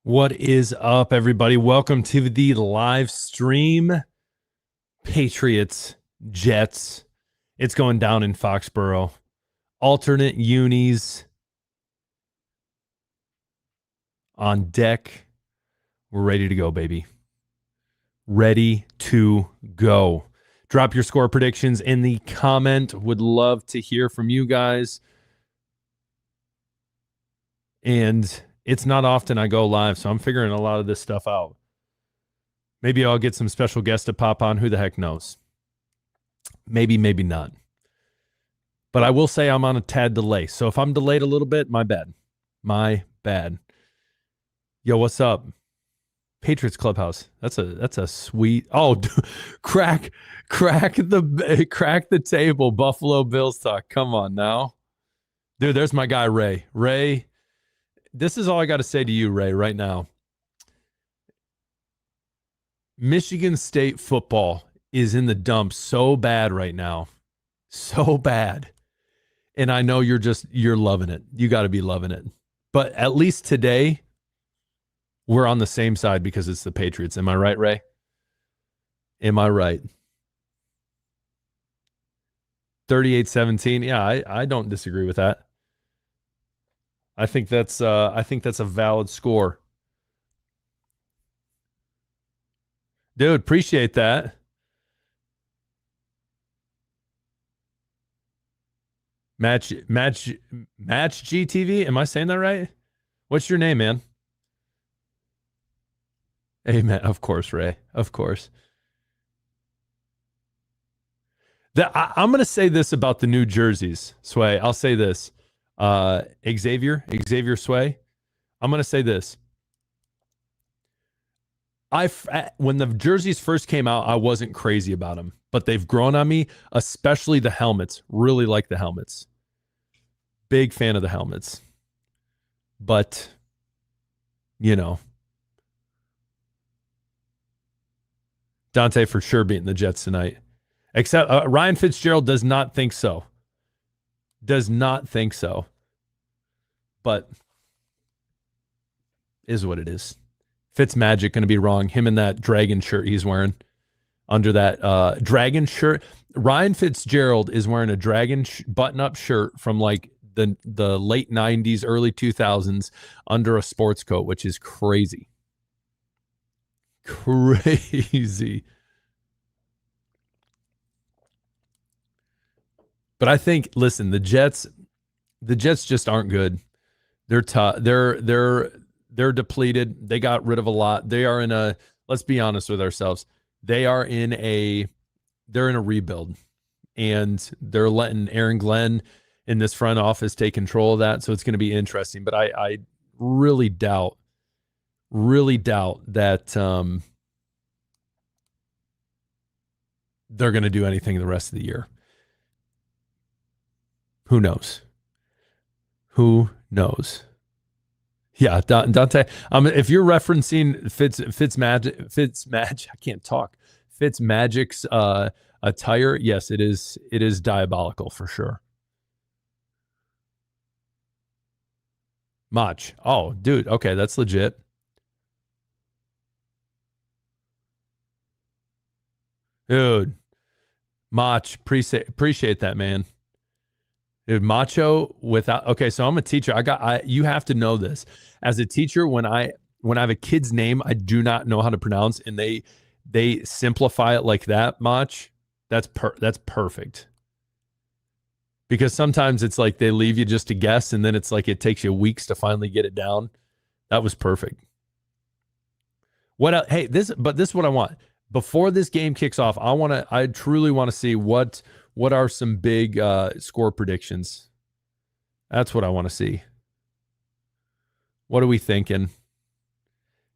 What is up, everybody? Welcome to the live stream. Patriots, Jets. It's going down in Foxborough. Alternate unis on deck. We're ready to go, baby. Ready to go. Drop your score predictions in the comment. Would love to hear from you guys. And it's not often I go live, so I'm figuring a lot of this stuff out. Maybe I'll get some special guests to pop on. Who the heck knows? Maybe, maybe not. But I will say I'm on a tad delay. So if I'm delayed a little bit, my bad. My bad. Yo, what's up? Patriots Clubhouse. That's a sweet. Oh, crack the table. Buffalo Bills talk. Come on now. Dude, there's my guy Ray. Ray, this is all I got to say to you, Ray, right now. Michigan State football is in the dumps so bad right now. So bad. And I know you're loving it. You got to be loving it. But at least today, we're on the same side because it's the Patriots. Am I right, Ray? Am I right? 38-17. Yeah, I don't disagree with that. I think that's a valid score. Dude, appreciate that. Match GTV. Am I saying that right? What's your name, man? Amen. Of course, Ray. Of course. I'm going to say this about the new jerseys, Sway. I'll say this. Xavier Sway. I'm going to say this. When the jerseys first came out, I wasn't crazy about them, but they've grown on me, especially the helmets. Really like the helmets. Big fan of the helmets. But, you know, Dante for sure beating the Jets tonight. Except Ryan Fitzgerald does not think so. Does not think so. But is what it is. Fitzmagic going to be wrong. Him in that dragon shirt he's wearing. Under that dragon shirt. Ryan Fitzgerald is wearing a dragon button-up shirt from like the late 90s, early 2000s under a sports coat, which is crazy. Crazy. But I think, listen, the Jets just aren't good. They're tough. They're depleted. They got rid of a lot. They are in a, let's be honest with ourselves. They're in a rebuild, and they're letting Aaron Glenn in this front office take control of that. So it's going to be interesting. But I really doubt that they're going to do anything the rest of the year. Who knows? Who knows? Yeah, Dante. If you're referencing Fitzmagic, I can't talk. Fitzmagic's attire, yes, it is diabolical for sure. Mach. Oh, dude. Okay, that's legit. Dude, Mach, appreciate that, man. Dude, Macho without okay, so I'm a teacher. You have to know this. As a teacher, when I have a kid's name I do not know how to pronounce and they simplify it like that, Mach, that's perfect. Because sometimes it's like they leave you just to guess and then it's like it takes you weeks to finally get it down. That was perfect. Hey, this is what I want. Before this game kicks off, I truly want to see what are some big score predictions. That's what I want to see. What are we thinking?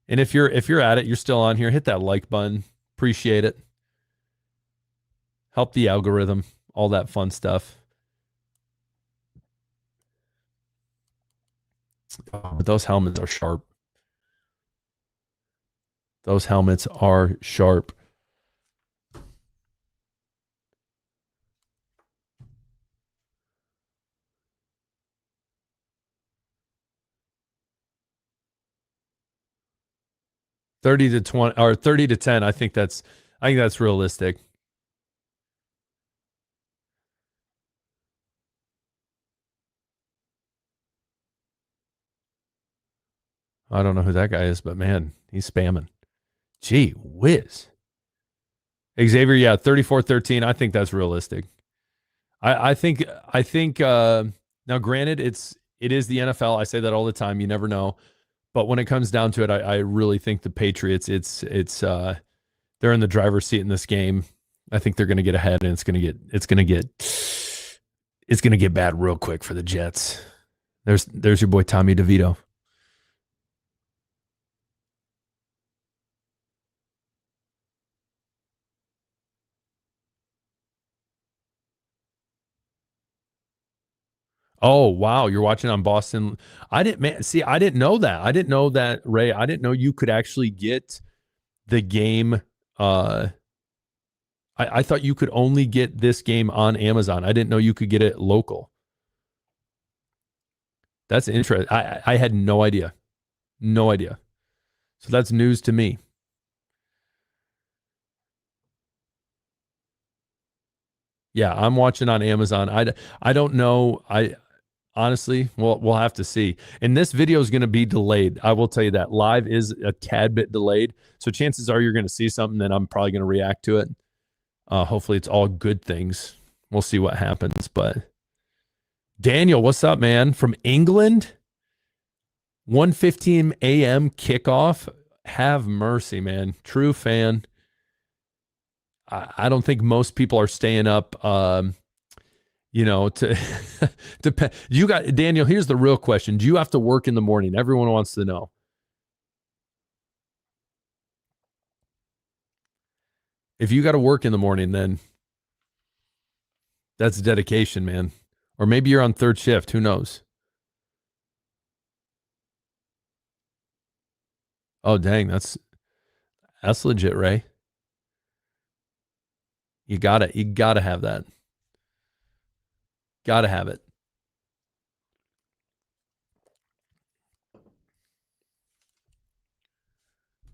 And if you're at it, you're still on here, hit that like button. Appreciate it. Help the algorithm, all that fun stuff. Oh, but those helmets are sharp. Those helmets are sharp. 30-20 or 30-10. I think that's realistic. I don't know who that guy is, but man, he's spamming. Gee whiz. Xavier, yeah, 34-13. I think that's realistic. I think now granted it is the NFL. I say that all the time. You never know. But when it comes down to it, I really think the Patriots, they're in the driver's seat in this game. I think they're gonna get ahead and it's gonna get bad real quick for the Jets. There's your boy Tommy DeVito. Oh wow, you're watching on Boston. I didn't know that. I didn't know that, Ray. I didn't know you could actually get the game. I thought you could only get this game on Amazon. I didn't know you could get it local. That's interesting. I had no idea. No idea. So that's news to me. Yeah, I'm watching on Amazon. I don't know. I honestly, we'll have to see. And this video is going to be delayed. I will tell you that live is a tad bit delayed. So chances are you're going to see something, then I'm probably going to react to it. Hopefully it's all good things. We'll see what happens. But Daniel, what's up, man? From England, 1:15 a.m. kickoff. Have mercy, man. True fan. I don't think most people are staying up. To you got Daniel. Here's the real question: do you have to work in the morning? Everyone wants to know. If you got to work in the morning, then that's dedication, man. Or maybe you're on third shift. Who knows? Oh, dang, that's legit, Ray. You gotta have that. Gotta have it.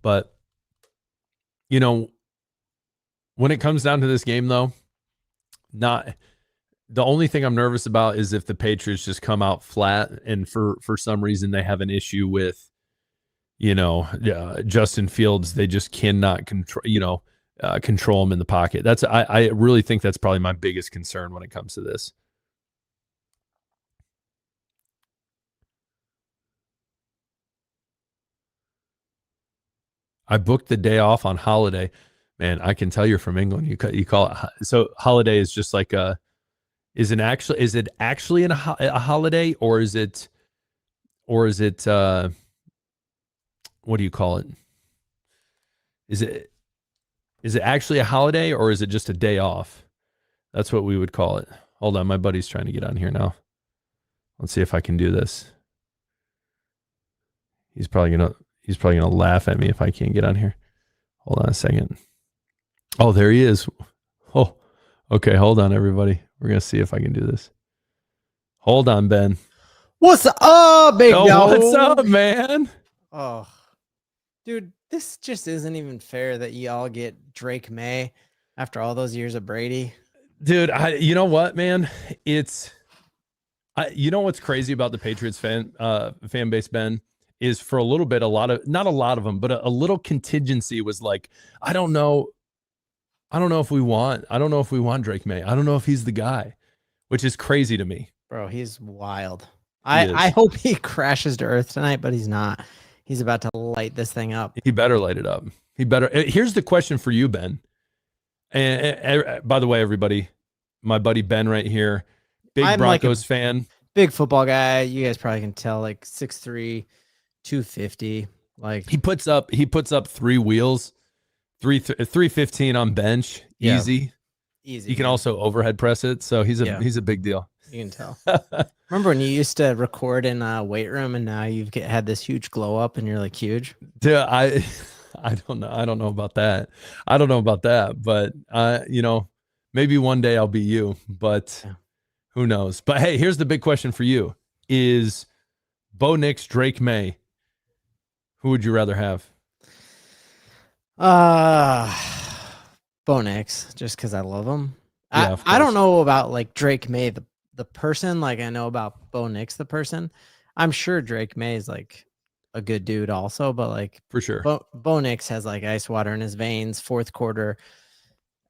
But when it comes down to this game, though, not the only thing I'm nervous about is if the Patriots just come out flat and for some reason they have an issue with, Justin Fields. They just cannot control him in the pocket. I really think that's probably my biggest concern when it comes to this. I booked the day off on holiday. Man, I can tell you're from England. You call it so. Holiday is just like is it actually a holiday, or is it what do you call it? Is it actually a holiday, or is it just a day off? That's what we would call it. Hold on, my buddy's trying to get on here now. Let's see if I can do this. He's probably gonna laugh at me if I can't get on here. Hold on a second. Oh, there he is. Oh, okay. Hold on, everybody. We're gonna see if I can do this. Hold on, Ben. What's up, big dog? What's up, man? Oh, dude, this just isn't even fair that y'all get Drake May after all those years of Brady. Dude, you know what, man? You know what's crazy about the Patriots fan base, Ben, is for a little bit, not a lot of them, but a little contingency was like, I don't know if we want Drake May. I don't know if he's the guy, which is crazy to me. Bro, he's wild. I hope he crashes to earth tonight, but he's not. He's about to light this thing up. He better light it up. He better. Here's the question for you, Ben. And by the way, everybody, my buddy Ben right here, big Broncos fan, big football guy. You guys probably can tell, like 6'3", 250. Like he puts up 3 wheels, 315 on bench, yeah. Easy. He can also overhead press it, so he's a big deal. You can tell. Remember when you used to record in a weight room, and now you've had this huge glow up, and you're like huge? Dude, I don't know. I don't know about that. But maybe one day I'll be you. But who knows? But hey, here's the big question for you: is Bo Nix, Drake May? Who would you rather have? Bo Nix, just because I love him. Yeah, of I don't course. know about like Drake May, the person, like I know about Bo Nix, the person. I'm sure Drake May is like a good dude also, but like For sure. Bo Nix has like ice water in his veins, fourth quarter.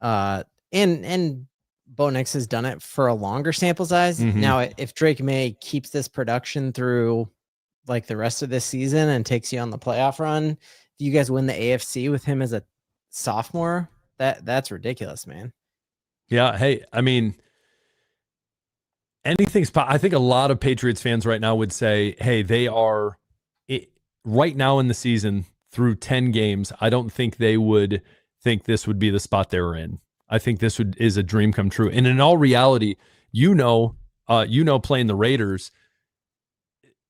And Bo Nix has done it for a longer sample size. Mhm. Now, if Drake May keeps this production through like the rest of this season and takes you on the playoff run, you guys win the AFC with him as a sophomore. That's ridiculous, man. Yeah. Hey, I mean, I think a lot of Patriots fans right now would say, hey, they are right now in the season through 10 games. I don't think they would think this would be the spot they were in. I think this is a dream come true. And in all reality, playing the Raiders,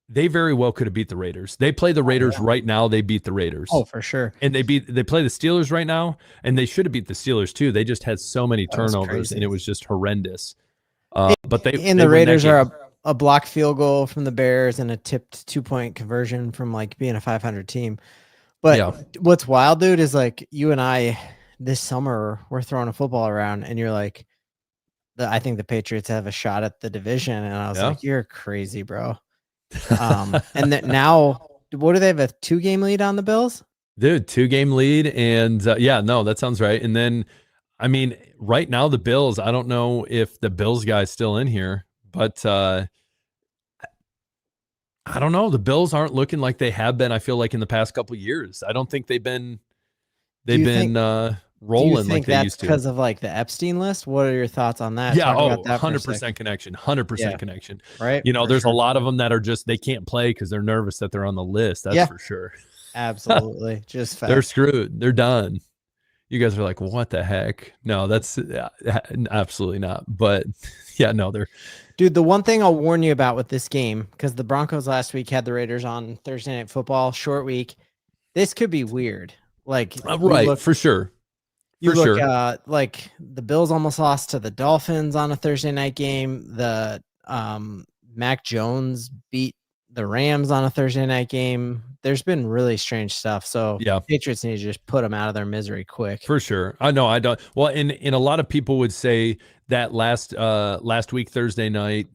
they very well could have beat the Raiders. They play the Raiders right now. They beat the Raiders. Oh, for sure. And they play the Steelers right now, and they should have beat the Steelers too. They just had so many turnovers, and it was just horrendous. But the Raiders are a blocked field goal from the Bears and a tipped 2-point conversion from like being a 500 team. But what's wild, dude, is like you and I this summer we're throwing a football around, and you're like, I think the Patriots have a shot at the division, and I was like, you're crazy, bro. And that now, what do they have, a 2-game lead on the Bills? Dude, 2-game lead, and no, that sounds right. And then, I mean, right now the Bills, I don't know if the Bills guy's still in here, but I don't know. The Bills aren't looking like they have been, I feel like, in the past couple of years. I don't think they've been rolling like they used to. Because of like the Epstein list? What are your thoughts on that? Yeah, Talk about that 100% connection. 100% connection. Right? There's a lot of them that are just they can't play because they're nervous that they're on the list. That's for sure. Absolutely. Just fact. They're screwed. They're done. You guys are like, what the heck? No, that's absolutely not. But yeah, no, they're. Dude, the one thing I'll warn you about with this game, because the Broncos last week had the Raiders on Thursday Night Football, short week. This could be weird. Like, right, for sure. Like the Bills almost lost to the Dolphins on a Thursday night game. The Mac Jones beat the Rams on a Thursday night game. There's been really strange stuff. So Patriots need to just put them out of their misery quick. For sure. I know. I don't. Well, and a lot of people would say that last week, Thursday night,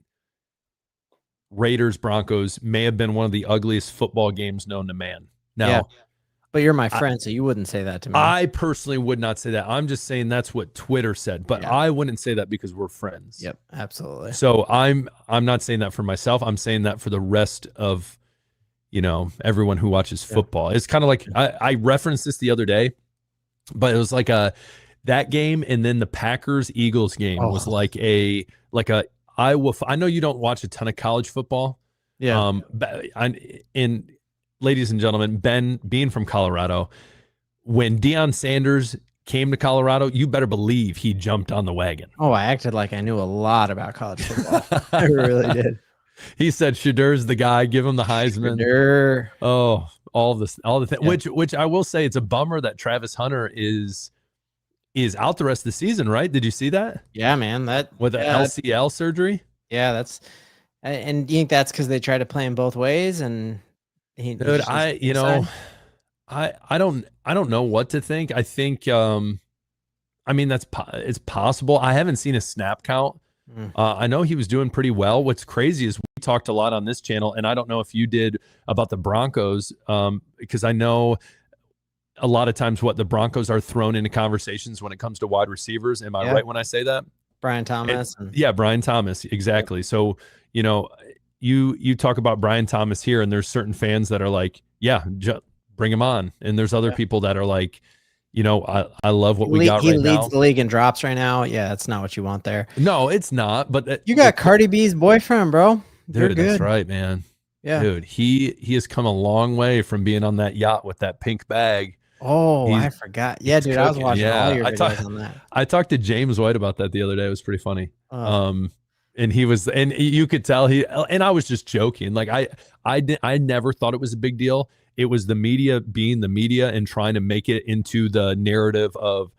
Raiders Broncos may have been one of the ugliest football games known to man. Now, but you're my friend, so you wouldn't say that to me. I personally would not say that. I'm just saying that's what Twitter said, but I wouldn't say that because we're friends. Yep, absolutely. So I'm not saying that for myself. I'm saying that for the rest of, everyone who watches football. It's kind of like I referenced this the other day, but it was like that game, and then the Packers-Eagles game was like a Iowa. I know you don't watch a ton of college football. Yeah. And ladies and gentlemen, Ben, being from Colorado, when Deion Sanders came to Colorado, you better believe he jumped on the wagon. Oh, I acted like I knew a lot about college football. I really did. He said Shedur's the guy, give him the Heisman. Shadur. Oh, all the things. Which I will say, it's a bummer that Travis Hunter is out the rest of the season, right? Did you see that? Yeah, man. With the LCL surgery? Yeah, and you think that's because they try to play him both ways? And dude, I don't know what to think. I think I mean it's possible. I haven't seen a snap count. I know he was doing pretty well. What's crazy is we talked a lot on this channel, and I don't know if you did, about the Broncos, because I know a lot of times the Broncos are thrown into conversations when it comes to wide receivers. Am I right when I say that? Brian Thomas. Brian Thomas, exactly. Yep. So, you talk about Brian Thomas here, and there's certain fans that are like, bring him on. And there's other people that are like, I love what we got right now. He leads the league in drops right now. Yeah, that's not what you want there. No, it's not. But you got Cardi B's boyfriend, bro. Dude, that's right, man. Yeah. Dude, he has come a long way from being on that yacht with that pink bag. Oh, I forgot. Yeah, dude, I was watching all your videos on that. I talked to James White about that the other day. It was pretty funny. And he was, and you could tell and I was just joking. Like I never thought it was a big deal. It was the media being the media and trying to make it into the narrative of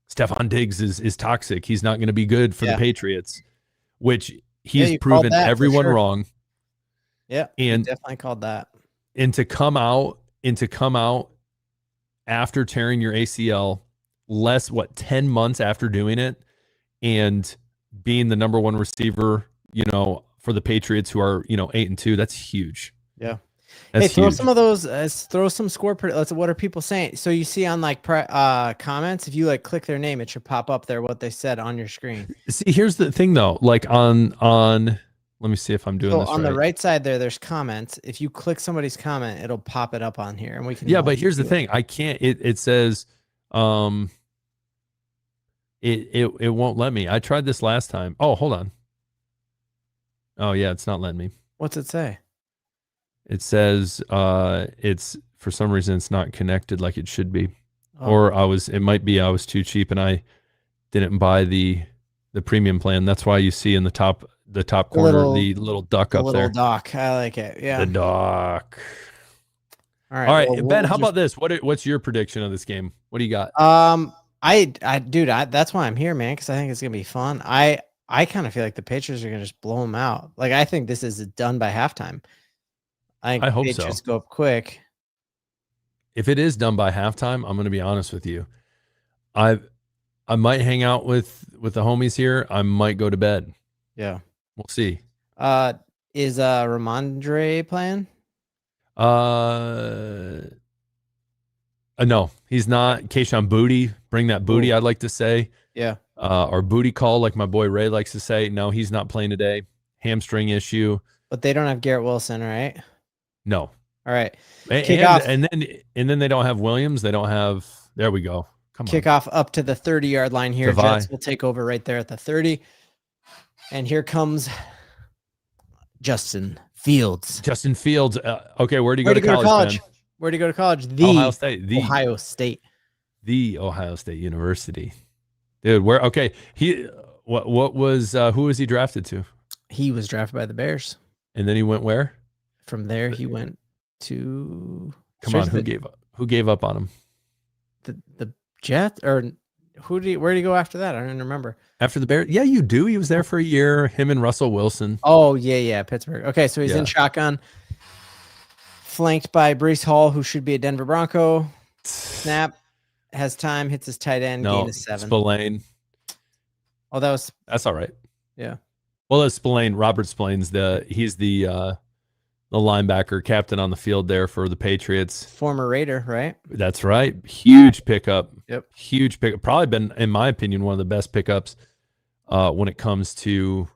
Stephon Diggs is toxic. He's not going to be good for the Patriots, which he's proven everyone wrong. Yeah, and definitely called that. And to come out after tearing your ACL, 10 months after doing it, and being the number one receiver, for the Patriots, who are, 8-2, that's huge. Yeah. That's throw huge. some of those, throw some score. What are people saying? So you see on like comments, if you like click their name, it should pop up there what they said on your screen. See, here's the thing though, like on let me see if I'm doing this right. On the right side there's comments. If you click somebody's comment, it'll pop it up on here, and we can. Yeah, but here's the thing. I can't. It says, it won't let me. I tried this last time. Oh, hold on. Oh yeah, it's not letting me. What's it say? It says, it's for some reason it's not connected like it should be, or it might be I was too cheap and I didn't buy the premium plan. That's why you see in the top corner the little duck up there. Little duck. I like it. Yeah. The duck. All right. All right, well, Ben, how about this? What's your prediction of this game? What do you got? Dude, that's why I'm here, man, because I think it's gonna be fun. I kind of feel like the Patriots are gonna just blow them out. Like, I think this is done by halftime. I hope so. Just go up quick. If it is done by halftime, I'm going to be honest with you. I might hang out with the homies here. I might go to bed. Yeah, we'll see. Is Ramondre playing? No, he's not. Keyshawn Booty, bring that booty. Ooh. I'd like to say. Yeah. Or booty call, like my boy Ray likes to say. No, he's not playing today. Hamstring issue. But they don't have Garrett Wilson, right? No. All right. And then they don't have Williams. They don't have. There we go. Come on. Kickoff up to the 30-yard line here. Jets will take over right there at the 30. And here comes Justin Fields. Okay, where'd he go to college? Where'd he go to college? Ohio State. The Ohio State University. Dude, where? Okay, what was who was he drafted to? He was drafted by the Bears. And then he went where? From there, he went to. Come on, who gave up on him? The Jets, or where did he go after that? I don't even remember. After the Bears? Yeah, you do. He was there for a year. Him and Russell Wilson. Oh yeah, Pittsburgh. Okay, so he's in shotgun, flanked by Breece Hall, who should be a Denver Bronco. Snap, has time, hits his tight end, gain of 7. Spillane. Oh, that's all right. Yeah. Well, it's Spillane. Robert Spillane's he's the linebacker captain on the field there for the Patriots. Former Raider, right? That's right. Huge pickup. Yep. Huge pickup. Probably been, in my opinion, one of the best pickups when it comes to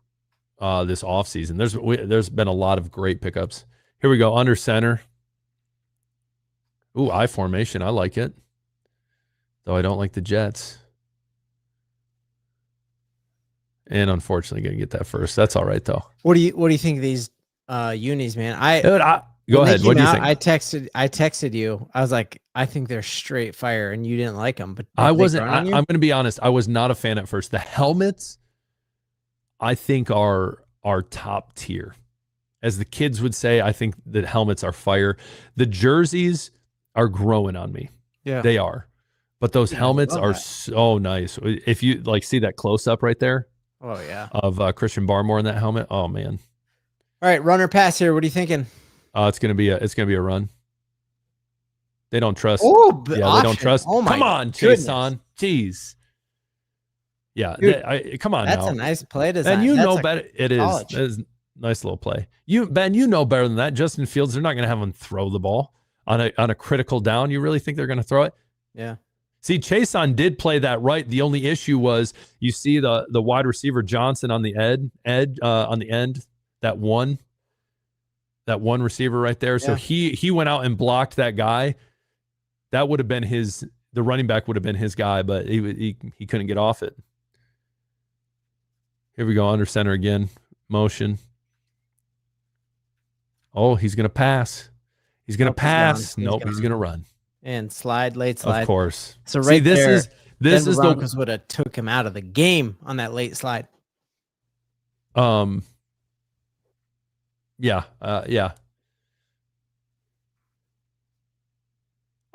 this offseason. There's been a lot of great pickups. Here we go. Under center. Ooh, I formation. I like it. Though I don't like the Jets. And unfortunately going to get that first. That's all right though. What do you think of these unis, man? Go ahead. What do you think? I texted you. I was like, I think they're straight fire, and you didn't like them. But I wasn't. I'm going to be honest. I was not a fan at first. The helmets, I think, are top tier. As the kids would say, I think the helmets are fire. The jerseys are growing on me. Yeah, they are. But those helmets are so nice. If you see that close up right there. Oh yeah. Of Christian Barmore in that helmet. Oh man. All right, runner pass here. What are you thinking? It's gonna be a run. They don't trust. They don't trust. Oh my! Come on, Jason. Jeez. Yeah, come on. That's a nice play design. And you know better. It is. It is a nice little play. Ben, you know better than that. Justin Fields, they're not gonna have him throw the ball on a critical down. You really think they're gonna throw it? Yeah. See, Chason did play that right. The only issue was you see the wide receiver Johnson on the edge on the end. That one receiver right there. So he went out and blocked that guy. That would have been the running back would have been his guy, but he couldn't get off it. Here we go, under center again. Motion. Oh, he's going to pass. He's going to pass. Nope, he's going to run. And late slide. Of course. So this is Broncos would have took him out of the game on that late slide. Yeah.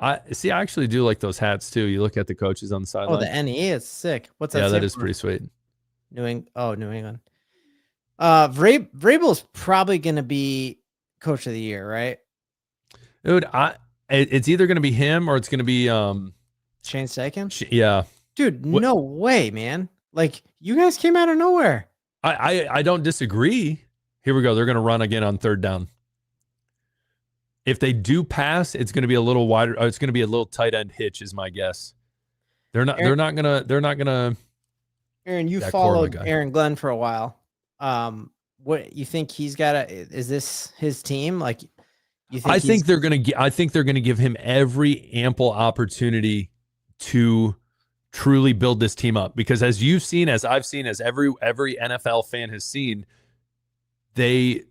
I actually do like those hats too. You look at the coaches on the sideline. Oh, the NE is sick. What's that? Yeah, that is pretty sweet. New England. Vrabel's probably going to be coach of the year, right? Dude, It's either going to be him or it's going to be Shane Steichen? Yeah. Dude, no way, man. Like, you guys came out of nowhere. I don't disagree. Here we go. They're going to run again on third down. If they do pass, it's going to be a little wider. It's going to be a little tight end hitch, is my guess. They're not gonna. Aaron, you followed Aaron Glenn for a while. What you think he's got? Is this his team? Like, you think? I think they're gonna give him every ample opportunity to truly build this team up, because as you've seen, as I've seen, as every NFL fan has seen, they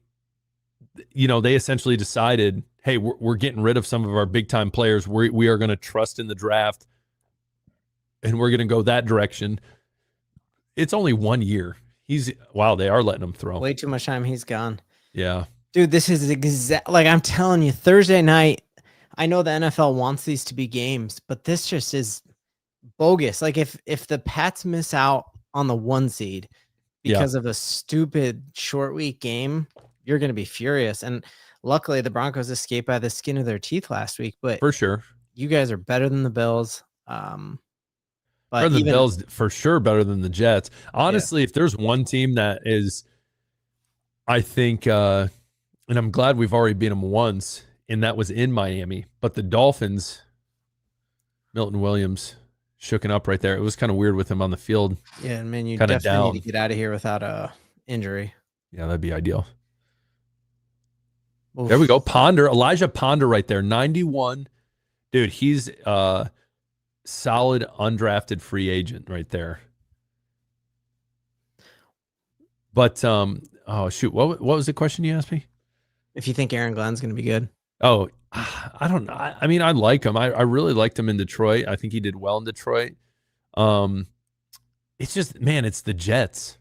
essentially decided, hey, we're getting rid of some of our big time players. We are going to trust in the draft, and we're going to go that direction. It's only 1 year. They are letting him throw. Way too much time. He's gone. Yeah. Dude, this is like I'm telling you, Thursday night, I know the NFL wants these to be games, but this just is bogus. Like if the Pats miss out on the 1 seed because of a stupid short week game, you're going to be furious. And luckily the Broncos escaped by the skin of their teeth last week, but for sure, you guys are better than the Bills. But the Bills for sure better than the Jets. Honestly, if there's one team that is, I think, and I'm glad we've already beat them once, and that was in Miami. But the Dolphins, Milton Williams, shooken up right there. It was kind of weird with him on the field. Yeah, man, you definitely need to get out of here without a injury. Yeah, that'd be ideal. Oof. There we go. Elijah Ponder right there, 91. Dude, he's solid undrafted free agent right there. But oh shoot, what was the question you asked me? If you think Aaron Glenn's going to be good. Oh, I don't know. I mean, I like him. I really liked him in Detroit. I think he did well in Detroit. It's just, man, it's the Jets.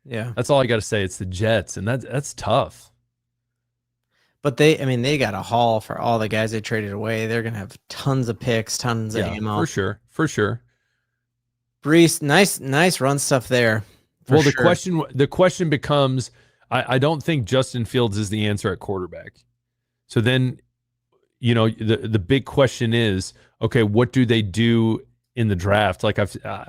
Yeah, that's all I got to say. It's the Jets, and that's tough. But they got a haul for all the guys they traded away. They're going to have tons of picks, tons of ammo. For sure. Brees, nice run stuff there. Well, the question becomes, I don't think Justin Fields is the answer at quarterback. So then, the big question is, okay, what do they do in the draft? Like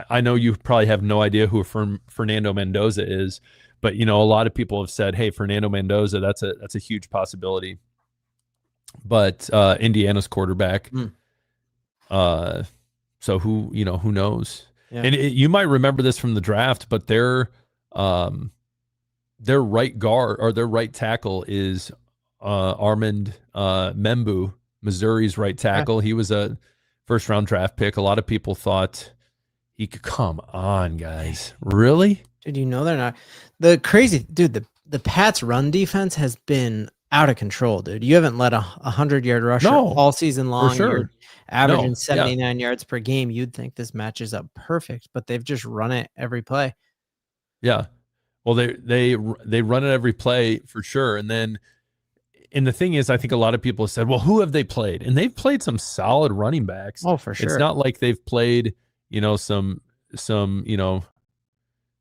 I know you probably have no idea who Fernando Mendoza is. But, a lot of people have said, hey, Fernando Mendoza, that's a huge possibility. But Indiana's quarterback. So who knows? Yeah. And you might remember this from the draft, but their right guard or their right tackle is Armand Membu, Missouri's right tackle. He was a first-round draft pick. A lot of people thought he could. Come on, guys. Really? Dude, they're not. The crazy dude, the Pats run defense has been out of control, dude. You haven't let a 100-yard rusher all season long. For sure. You're averaging 79 yards per game. You'd think this matches up perfect, but they've just run it every play. Yeah. Well, they run it every play for sure. And the thing is, I think a lot of people have said, well, who have they played? And they've played some solid running backs. Oh, for sure. It's not like they've played, some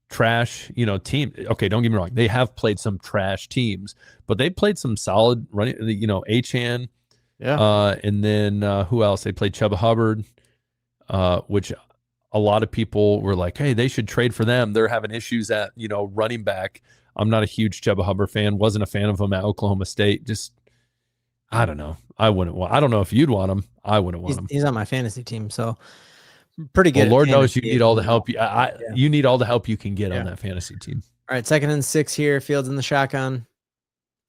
trash, team. Okay, don't get me wrong. They have played some trash teams, but they played some solid running, Achane. Yeah. And then who else? They played Chuba Hubbard, which a lot of people were like, hey, they should trade for them. They're having issues at, running back. I'm not a huge Chuba Hubbard fan. Wasn't a fan of him at Oklahoma State. Just, I don't know. I don't know if you'd want him. I wouldn't want him. He's on my fantasy team, so pretty good. Well, Lord knows you need all the help. You need all the help you can get on that fantasy team. All right, 2nd and 6 here. Fields in the shotgun,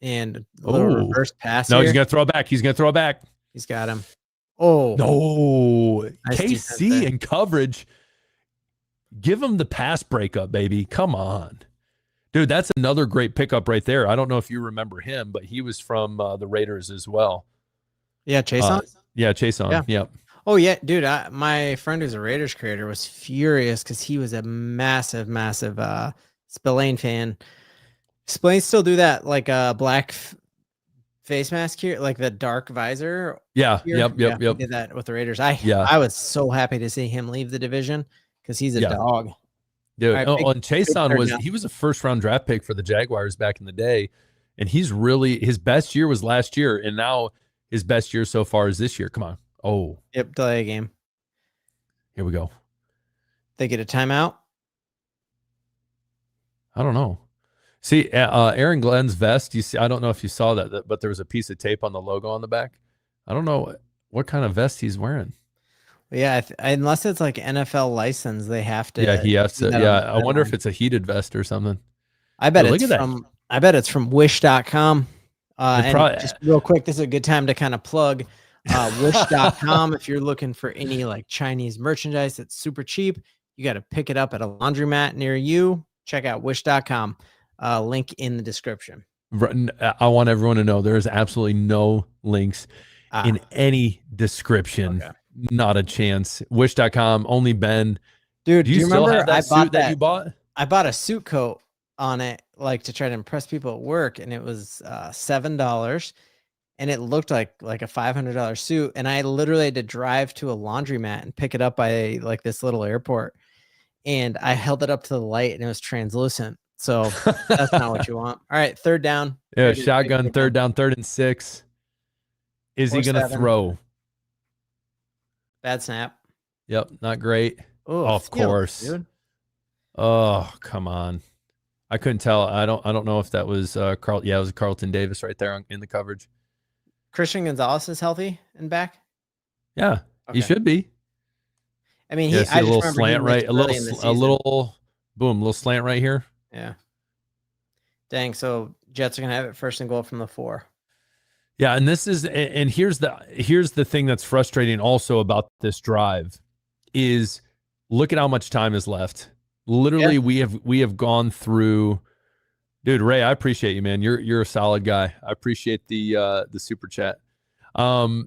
and a little reverse pass. No, he's gonna throw it back. He's got him. Oh no, nice KC in coverage. Give him the pass breakup, baby. Come on, dude. That's another great pickup right there. I don't know if you remember him, but he was from the Raiders as well. Yeah, Chason. Chason. Yeah. Oh, yeah, dude, my friend who's a Raiders creator was furious because he was a massive Spillane fan. Spillane still do that, like a black face mask here, like the dark visor. Yeah, here. Yep. He did that with the Raiders. I was so happy to see him leave the division because he's a dog. Dude, and Chason he was a first-round draft pick for the Jaguars back in the day, and his best year was last year, and now his best year so far is this year. Come on. Oh. Yep, delay a game. Here we go. They get a timeout? I don't know. See, Aaron Glenn's vest, you see, I don't know if you saw that, but there was a piece of tape on the logo on the back. I don't know what kind of vest he's wearing. Yeah, unless it's like NFL license, they have to. Yeah, he has to. Yeah, I wonder if it's a heated vest or something. I bet it's from wish.com. And just real quick, this is a good time to kind of plug wish.com. If you're looking for any like Chinese merchandise that's super cheap, you got to pick it up at a laundromat near you. Check out wish.com. Link in the description. I want everyone to know there is absolutely no links in any description. Okay. Not a chance. Wish.com, only Ben. Dude, do you remember have that suit that you bought? I bought a suit coat on it, like to try to impress people at work, and it was $7, and it looked like a $500 suit, and I literally had to drive to a laundromat and pick it up by like this little airport, and I held it up to the light, and it was translucent. So that's not what you want. All right, third down. Yeah, shotgun, third down, 3rd and 6. Is he going to throw? Bad snap. Yep, not great. Oh, of course. Dude. Oh, come on. I couldn't tell. I don't know if that was Carl. Yeah, it was Carlton Davis right there in the coverage. Christian Gonzalez is healthy and back? Yeah, okay. He should be. I mean, I a little slant right, a little boom, little slant right here. Yeah. Dang, so Jets are going to have it 1st and goal from the 4. Yeah, and here's the thing that's frustrating also about this drive is look at how much time is left. Literally, we have gone through. Dude, Ray, I appreciate you, man. You're a solid guy. I appreciate the super chat. The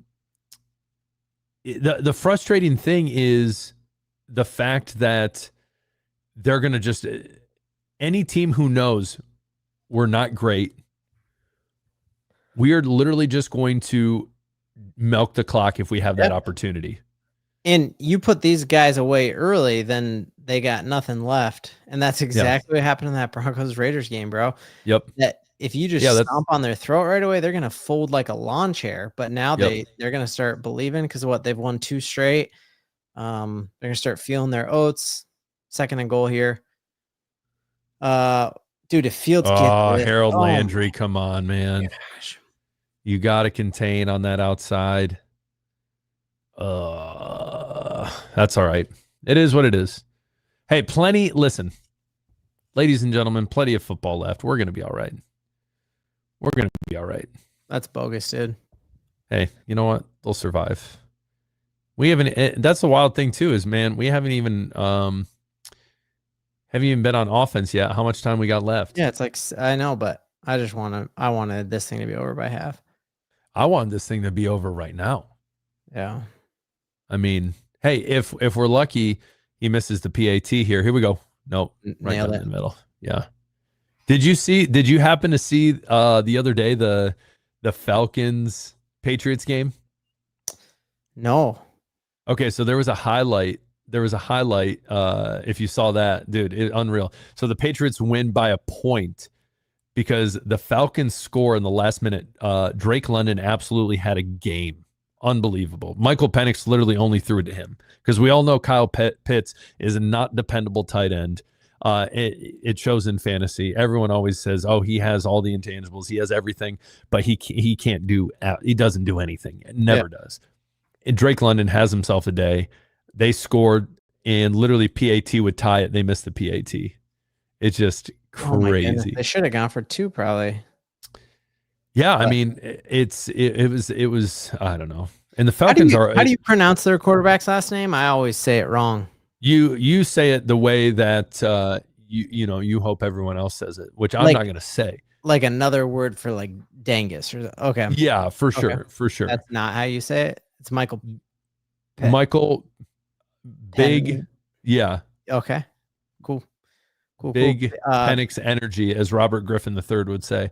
frustrating thing is the fact that they're gonna just any team who knows we're not great. We are literally just going to milk the clock if we have that opportunity. And you put these guys away early, then they got nothing left. And that's exactly what happened in that Broncos-Raiders game, bro. Yep. That if you just stomp on their throat right away, they're going to fold like a lawn chair. But now they're going to start believing because they've won 2 straight. They're going to start feeling their oats. 2nd and goal here. Dude, if Fields gets Harold Landry, come on, man. Gosh. You got to contain on that outside. That's all right. It is what it is. Hey, listen, ladies and gentlemen, plenty of football left. We're going to be all right. We're going to be all right. That's bogus, dude. Hey, you know what? They'll survive. We haven't, that's the wild thing too, is man, we haven't even been on offense yet. How much time we got left? Yeah, it's like, I know, but I wanted this thing to be over by half. I want this thing to be over right now. Yeah. I mean, hey, if we're lucky, he misses the PAT here. Here we go. Nope. Right down in the middle. Yeah. Did you happen to see the other day the Falcons Patriots game? No. Okay, so there was a highlight. If you saw that, dude, unreal. So the Patriots win by a point because the Falcons score in the last minute. Drake London absolutely had a game. Unbelievable. Michael Penix literally only threw it to him because we all know Kyle Pitts is a not dependable tight end. It shows in fantasy. Everyone always says, "Oh, he has all the intangibles. He has everything," but he doesn't do anything. It never does. And Drake London has himself a day. They scored, and literally PAT would tie it. They missed the PAT. It's just crazy. They should have gone for 2 probably. Yeah, I mean, it was I don't know. And the Falcons how do you pronounce their quarterback's last name? I always say it wrong. You say it the way that you hope everyone else says it, which I'm not going to say. Like another word for like dangus or okay. Yeah, for sure, for sure. That's not how you say it. It's Michael. Michael Big. Yeah. Okay. Cool. Big Penix energy, as Robert Griffin III would say.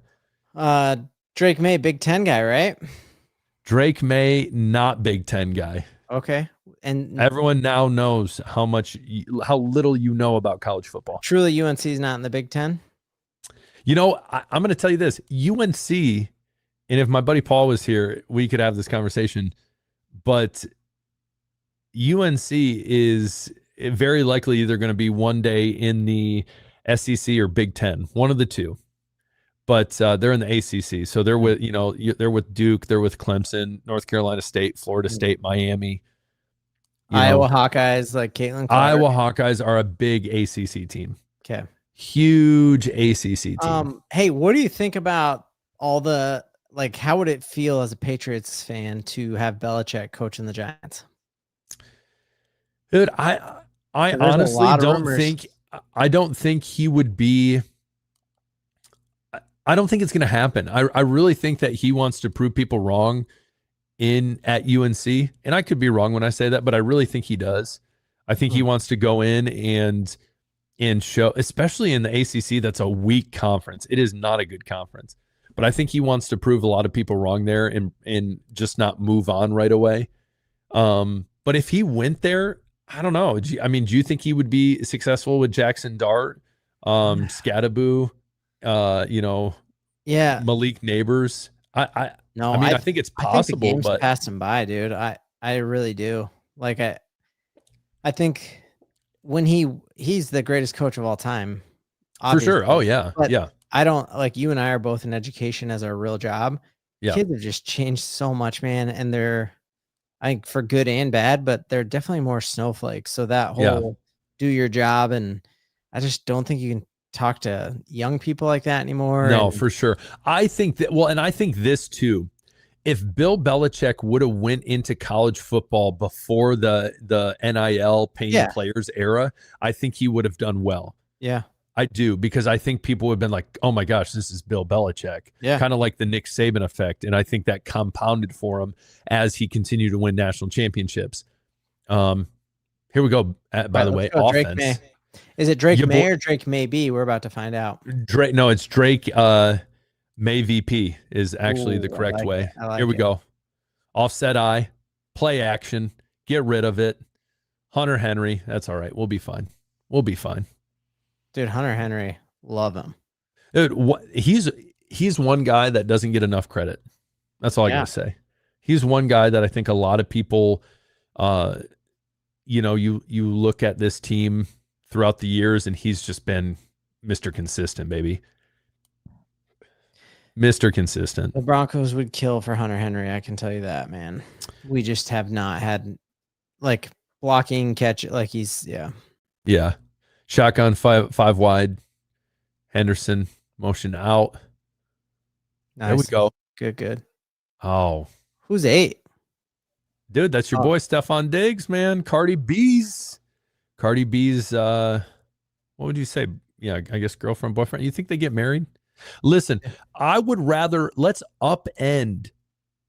Drake May, Big Ten guy, right? Drake May, not Big Ten guy. Okay. And everyone now knows how little you know about college football. Truly, UNC is not in the Big Ten? I'm going to tell you this. UNC and if my buddy Paul was here, we could have this conversation. But UNC is very likely either going to be one day in the SEC or Big Ten, one of the two. But they're in the ACC, so they're with they're with Duke, they're with Clemson, North Carolina State, Florida State, Miami. Iowa Hawkeyes, like Caitlin Clark. Iowa Hawkeyes are a big ACC team. Okay, huge ACC team. Hey, what do you think about all the like? How would it feel as a Patriots fan to have Belichick coaching the Giants? Dude, I honestly don't think he would be. I don't think it's going to happen. I really think that he wants to prove people wrong at UNC, and I could be wrong when I say that, but I really think he does. I think he wants to go in and show, especially in the ACC, that's a weak conference. It is not a good conference, but I think he wants to prove a lot of people wrong there and just not move on right away. But if he went there, I don't know. Do you think he would be successful with Jackson Dart, Scadaboo? Malik Neighbors. I think it's possible. I think the game's but passed him by, dude. I really do. Like I think when he's the greatest coach of all time, obviously. For sure. Oh yeah, yeah. I don't like you and I are both in education as our real job. Yeah. Kids have just changed so much, man, and they're, I think, for good and bad, but they're definitely more snowflakes. So that whole do your job, and I just don't think you can talk to young people like that anymore. No, for sure. I think that, and I think this too, if Bill Belichick would have went into college football before the NIL paying players era, I think he would have done well. Yeah. I do, because I think people have been like, oh my gosh, this is Bill Belichick. Yeah. Kind of like the Nick Saban effect. And I think that compounded for him as he continued to win national championships. Here we go. By the way, offense. Is it Drake May or Drake May be? We're about to find out. No, it's Drake May VP is actually the correct way. Here we go. Offset eye, play action, get rid of it. Hunter Henry, that's all right. We'll be fine. Dude, Hunter Henry, love him. Dude, he's one guy that doesn't get enough credit. That's all I gotta say. He's one guy that I think a lot of people, you look at this team throughout the years, and he's just been Mr. Consistent, baby. Mr. Consistent. The Broncos would kill for Hunter Henry, I can tell you that, man. We just have not had like blocking, catch, like he's Yeah. Shotgun five wide. Henderson motion out. Nice. There we go. Good. Oh. Who's 8? Dude, that's your boy Stephon Diggs, man. Cardi B's what would you say? Yeah, I guess girlfriend, boyfriend. You think they get married? Listen, I would rather, let's upend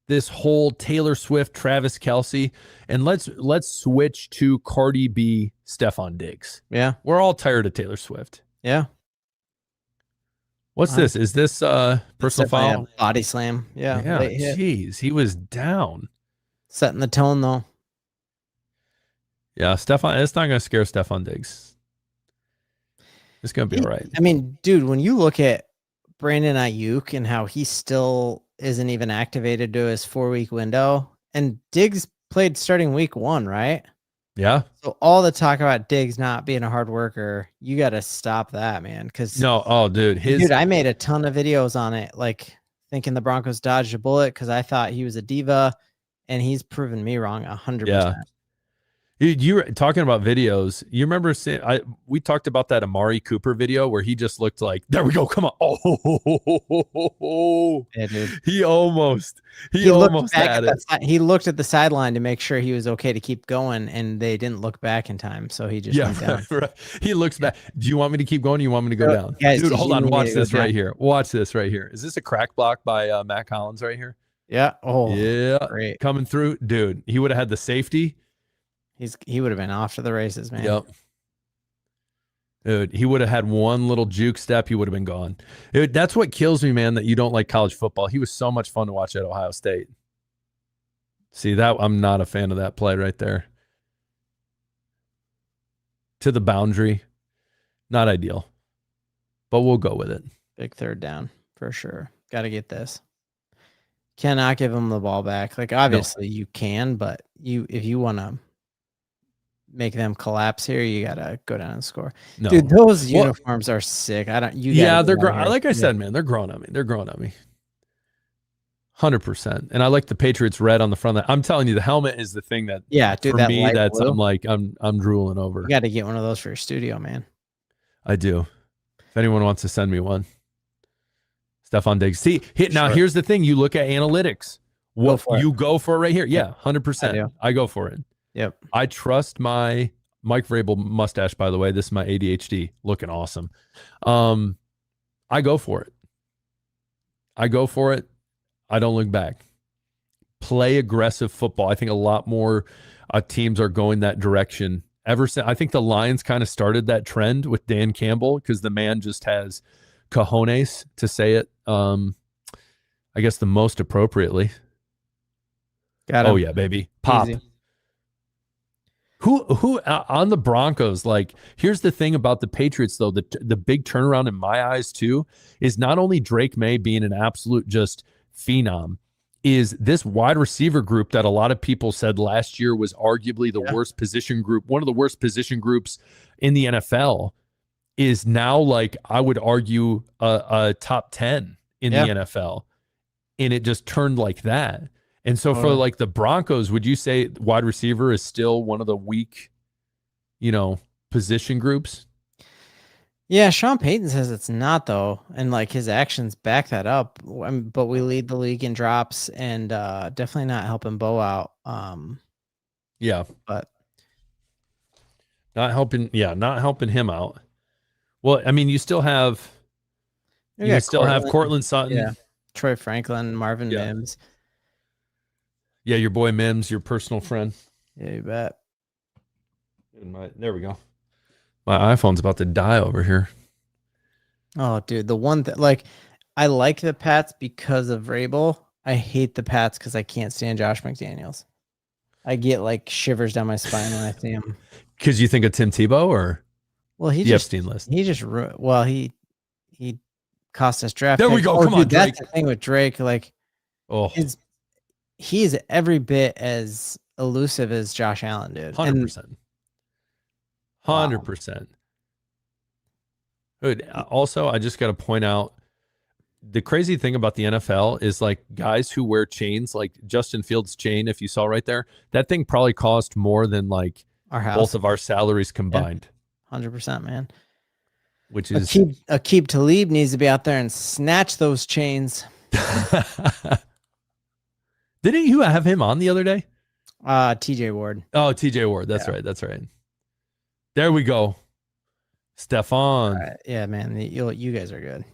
this whole Taylor Swift, Travis Kelce, and let's switch to Cardi B, Stephon Diggs. Yeah. We're all tired of Taylor Swift. Yeah. What's this? Is this personal foul? Body slam. Yeah. Jeez, he was down. Setting the tone though. Yeah, it's not going to scare Stephon Diggs. It's going to be all right. I mean, dude, when you look at Brandon Ayuk and how he still isn't even activated to his 4-week window, and Diggs played starting week 1, right? Yeah. So all the talk about Diggs not being a hard worker, you got to stop that, man. Dude, I made a ton of videos on it, like thinking the Broncos dodged a bullet because I thought he was a diva, and he's proven me wrong 100%. Yeah. You were talking about videos. You remember we talked about that Amari Cooper video where he just looked like, there we go, come on. Yeah, dude. He almost had it. He looked at the sideline to make sure he was okay to keep going, and they didn't look back in time, so he just went down. Right. He looks back. Do you want me to keep going? Or you want me to go down? Guys, dude, hold on. Watch this right here. Watch this right here. Is this a crack block by Matt Collins right here? Yeah. Oh, yeah. Great. Coming through. Dude, he would have had the safety. He would have been off to the races, man. Yep. Dude, he would have had one little juke step. He would have been gone. Dude, that's what kills me, man, that you don't like college football. He was so much fun to watch at Ohio State. See, that I'm not a fan of that play right there. To the boundary. Not ideal. But we'll go with it. Big third down for sure. Got to get this. Cannot give him the ball back. Like, obviously you can, but if you want to make them collapse here, you gotta go down and score. No. Dude, those uniforms are sick. They're like I said, man, they're growing on me. They're growing on me. 100%. And I like the Patriots red on the front. I'm telling you, the helmet is the thing that for that me, that's blue. I'm like I'm drooling over. You got to get one of those for your studio, man. I do. If anyone wants to send me one. Stephon Diggs. See, here's the thing. You look at analytics. What you go for it right here. Yeah, 100%. I go for it. Yep. I trust my Mike Vrabel mustache, by the way. This is my ADHD. Looking awesome. I go for it. I don't look back. Play aggressive football. I think a lot more teams are going that direction. Ever since I think the Lions kind of started that trend with Dan Campbell because the man just has cojones, to say it I guess the most appropriately. Got him. Oh yeah, baby. Pop. Easy. Who on the Broncos, like, here's the thing about the Patriots though, the big turnaround in my eyes too is not only Drake May being an absolute just phenom, is this wide receiver group that a lot of people said last year was arguably the worst position group, one of the worst position groups in the NFL, is now, like, I would argue a top 10 in the NFL. And it just turned like that. And so for like the Broncos, would you say wide receiver is still one of the weak, position groups? Yeah, Sean Payton says it's not, though. And like his actions back that up. But we lead the league in drops and definitely not helping Bo out. Yeah. But not helping him out. Well, I mean, you still have Cortland Sutton, Troy Franklin, Marvin Mims. Yeah, your boy Mims, your personal friend. Yeah, you bet. There we go. My iPhone's about to die over here. Oh, dude, the one that, like, I like the Pats because of Vrabel. I hate the Pats because I can't stand Josh McDaniels. I get like shivers down my spine when I see him. Because you think of Tim Tebow, or the Epstein list? He cost us draft. There we go. Come on, Drake. That's the thing with Drake. Like, he is every bit as elusive as Josh Allen, dude. 100%. 100%. Dude, also, I just got to point out, the crazy thing about the NFL is, like, guys who wear chains, like Justin Fields' chain, if you saw right there, that thing probably cost more than like our house, both of our salaries combined. 100%, man. Which is Aqib Talib needs to be out there and snatch those chains. Didn't you have him on the other day? TJ Ward. Oh, TJ Ward. That's right. That's right. There we go. Stephon. Yeah, man. You guys are good.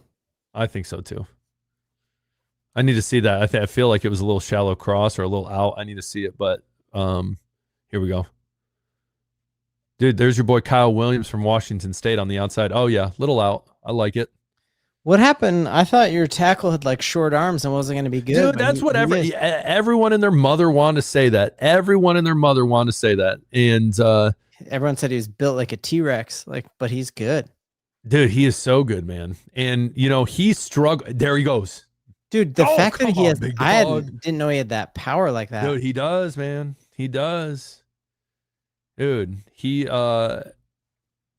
I think so too. I need to see that. I feel like it was a little shallow cross or a little out. I need to see it, but here we go. Dude, there's your boy Kyle Williams from Washington State on the outside. Oh yeah, little out. I like it. What happened? I thought your tackle had like short arms and wasn't going to be good. Dude, that's what everyone and their mother wanted to say that. Everyone and their mother wanted to say that. And everyone said he was built like a T-Rex, but he's good. Dude, he is so good, man. And he struggled. There he goes. Dude, the fact that he has, didn't know he had that power like that. Dude, he does, man. He does. Dude, he I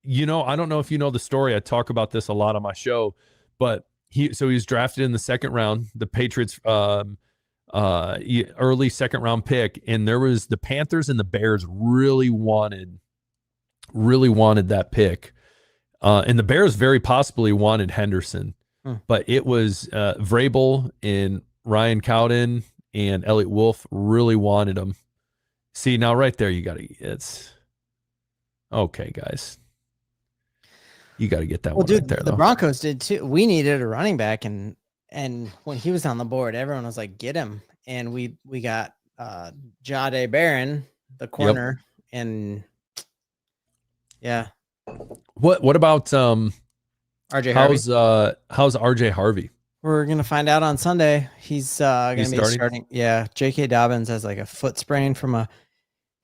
don't know if you know the story. I talk about this a lot on my show. But he was drafted in the second round, the Patriots early second round pick, and there was the Panthers and the Bears really wanted that pick. And the Bears very possibly wanted Henderson, but it was Vrabel and Ryan Cowden and Elliott Wolf really wanted him. See, now right there, it's okay, guys. You got to get that one right there, the though. Broncos did too. We needed a running back, and when he was on the board, everyone was like, "Get him!" And we got Jahdae Barron, the corner, and yeah. What about RJ Harvey? How's RJ Harvey? We're gonna find out on Sunday. He's gonna be starting. Yeah, J.K. Dobbins has like a foot sprain from a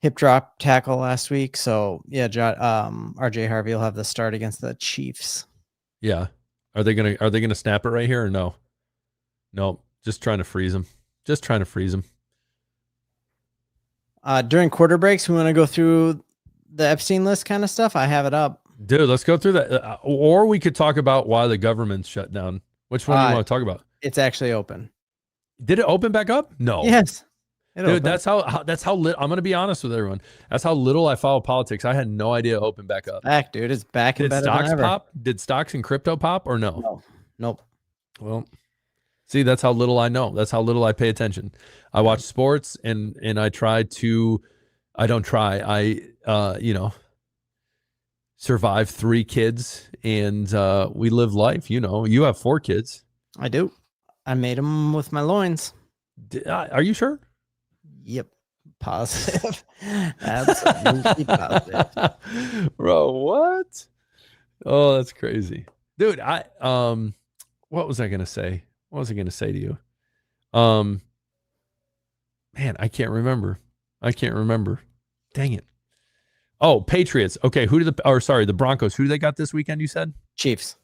hip drop tackle last week. So yeah, RJ Harvey will have the start against the Chiefs. Yeah. Are they gonna snap it right here or no? No, just trying to freeze him. Just trying to freeze them. During quarter breaks, we want to go through the Epstein list kind of stuff. I have it up. Dude, let's go through that. Or we could talk about why the government's shut down. Which one do you want to talk about? It's actually open. Did it open back up? No. Yes. Dude, opened. that's how I'm going to be honest with everyone. That's how little I follow politics. I had no idea it opened back up. Back, dude. It's back and better stocks than ever. pop? Did stocks and crypto pop or no? No. Nope. Well, see, that's how little I know. That's how little I pay attention. I watch sports and I survive 3 kids and we live life. You have 4 kids. I do. I made them with my loins. Are you sure? Yep. Positive. Absolutely positive. Bro, what? Oh, that's crazy. Dude, what was I going to say? What was I going to say to you? Man, I can't remember. Dang it. Oh, Patriots. Okay, the Broncos. Who do they got this weekend, you said? Chiefs.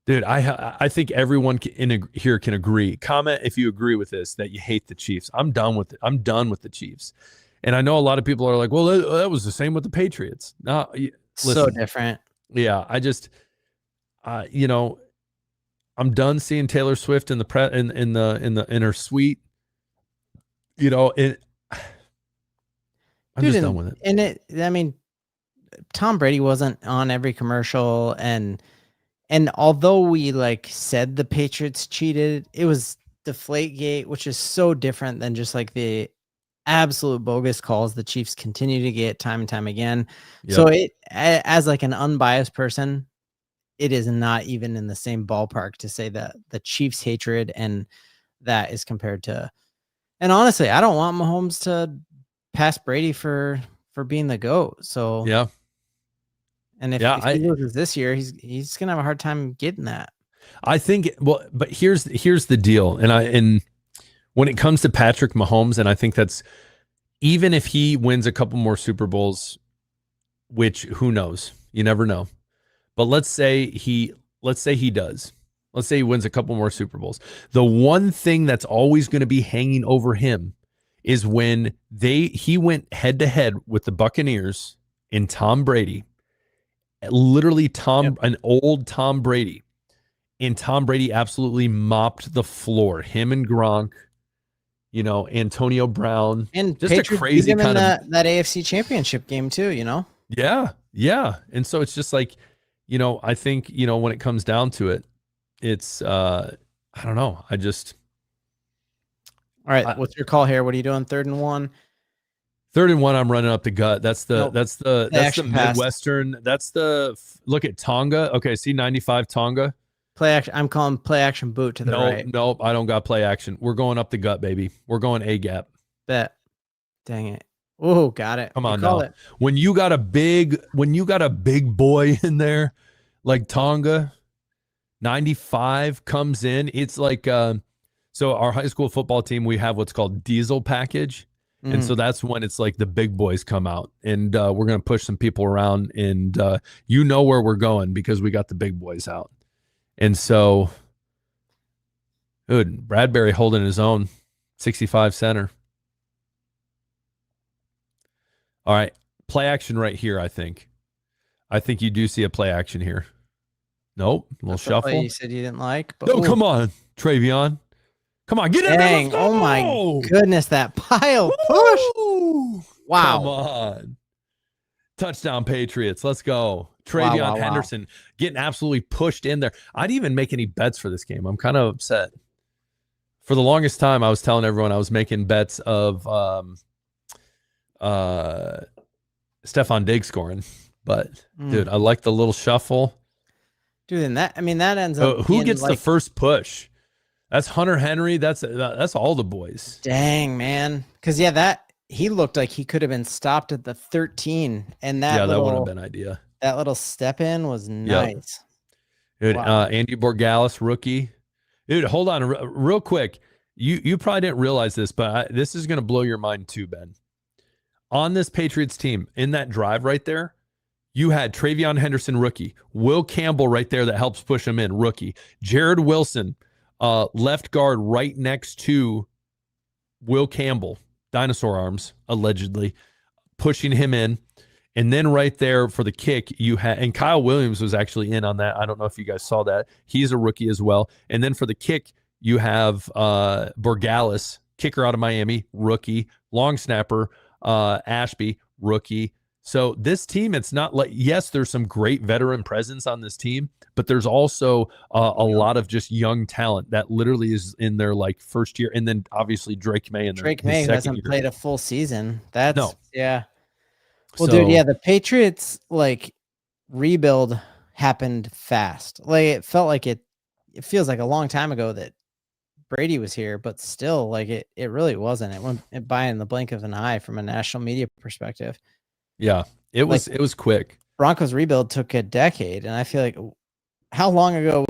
Dude, I think everyone here can agree. Comment if you agree with this, that you hate the Chiefs. I'm done with it. I'm done with the Chiefs. And I know a lot of people are like, well, that was the same with the Patriots. No, so different. Yeah, I just, I'm done seeing Taylor Swift in her suite. I'm just done with it. And Tom Brady wasn't on every commercial, and although we said the Patriots cheated, it was Deflategate, which is so different than just the absolute bogus calls the Chiefs continue to get time and time again. Yep. So it, as an unbiased person, it is not even in the same ballpark to say that the Chiefs hatred and that is compared to. And honestly, I don't want Mahomes to pass Brady for being the GOAT. So yeah. And if he loses this year, he's gonna have a hard time getting that. I think. Well, but here's the deal, and when it comes to Patrick Mahomes, and I think that's, even if he wins a couple more Super Bowls, which who knows, you never know. But let's say he does. Let's say he wins a couple more Super Bowls. The one thing that's always going to be hanging over him is when he went head to head with the Buccaneers and Tom Brady. Literally an old Tom Brady, and Tom Brady absolutely mopped the floor. Him and Gronk, Antonio Brown, and just Patriots a crazy beat him kind in that AFC Championship game too. Yeah. And so it's just I think when it comes down to it, it's I don't know. All right, what's your call here? What are you doing? 3rd and 1. 3rd and 1, I'm running up the gut. That's the Midwestern. Pass. Look at Tonga. Okay, see 95 Tonga. Play action. I'm calling play action boot to the right. Nope, I don't got play action. We're going up the gut, baby. We're going A gap. Bet. Dang it. Oh, got it. Come on now. When you got a big boy in there, like Tonga, 95 comes in. It's so our high school football team, we have what's called diesel package. And so that's when it's the big boys come out, and we're going to push some people around, and where we're going because we got the big boys out. And so, dude, Bradbury holding his own, 65 center. All right, play action right here, I think. I think you do see a play action here. Nope, a little shuffle. You said you didn't like. But no, come on, Travion. Come on, get in there. Let's go. Oh my goodness, that pile push. Wow. Come on. Touchdown Patriots. Let's go. Travion Henderson getting absolutely pushed in there. I didn't even make any bets for this game. I'm kind of upset. For the longest time, I was telling everyone I was making bets of Stephon Diggs scoring. But dude, I like the little shuffle. Dude, and that ends up who gets the first push? That's Hunter Henry. That's all the boys. Dang, man. Because he looked like he could have been stopped at the 13, and that would have been idea. That little step in was nice. Yep. Dude, Andy Borgalis, rookie. Dude, hold on real quick. You probably didn't realize this, but this is going to blow your mind too, Ben. On this Patriots team, in that drive right there, you had Travion Henderson, rookie. Will Campbell right there that helps push him in, rookie. Jared Wilson, left guard right next to Will Campbell, dinosaur arms, allegedly, pushing him in. And then right there for the kick, you had, and Kyle Williams was actually in on that. I don't know if you guys saw that. He's a rookie as well. And then for the kick, you have Borgalis, kicker out of Miami, rookie, long snapper, Ashby, rookie. So this team, it's not like, yes, there's some great veteran presence on this team, but there's also a lot of just young talent that literally is in their like first year. And then obviously Drake May and Drake May hasn't played a full season. That's no. Yeah. Well, dude, yeah, the Patriots like rebuild happened fast. Like it felt like it feels like a long time ago that Brady was here, but still, like it really wasn't. It went by in the blink of an eye from a national media perspective. Yeah, it was quick. Broncos rebuild took a decade, and I feel like, how long ago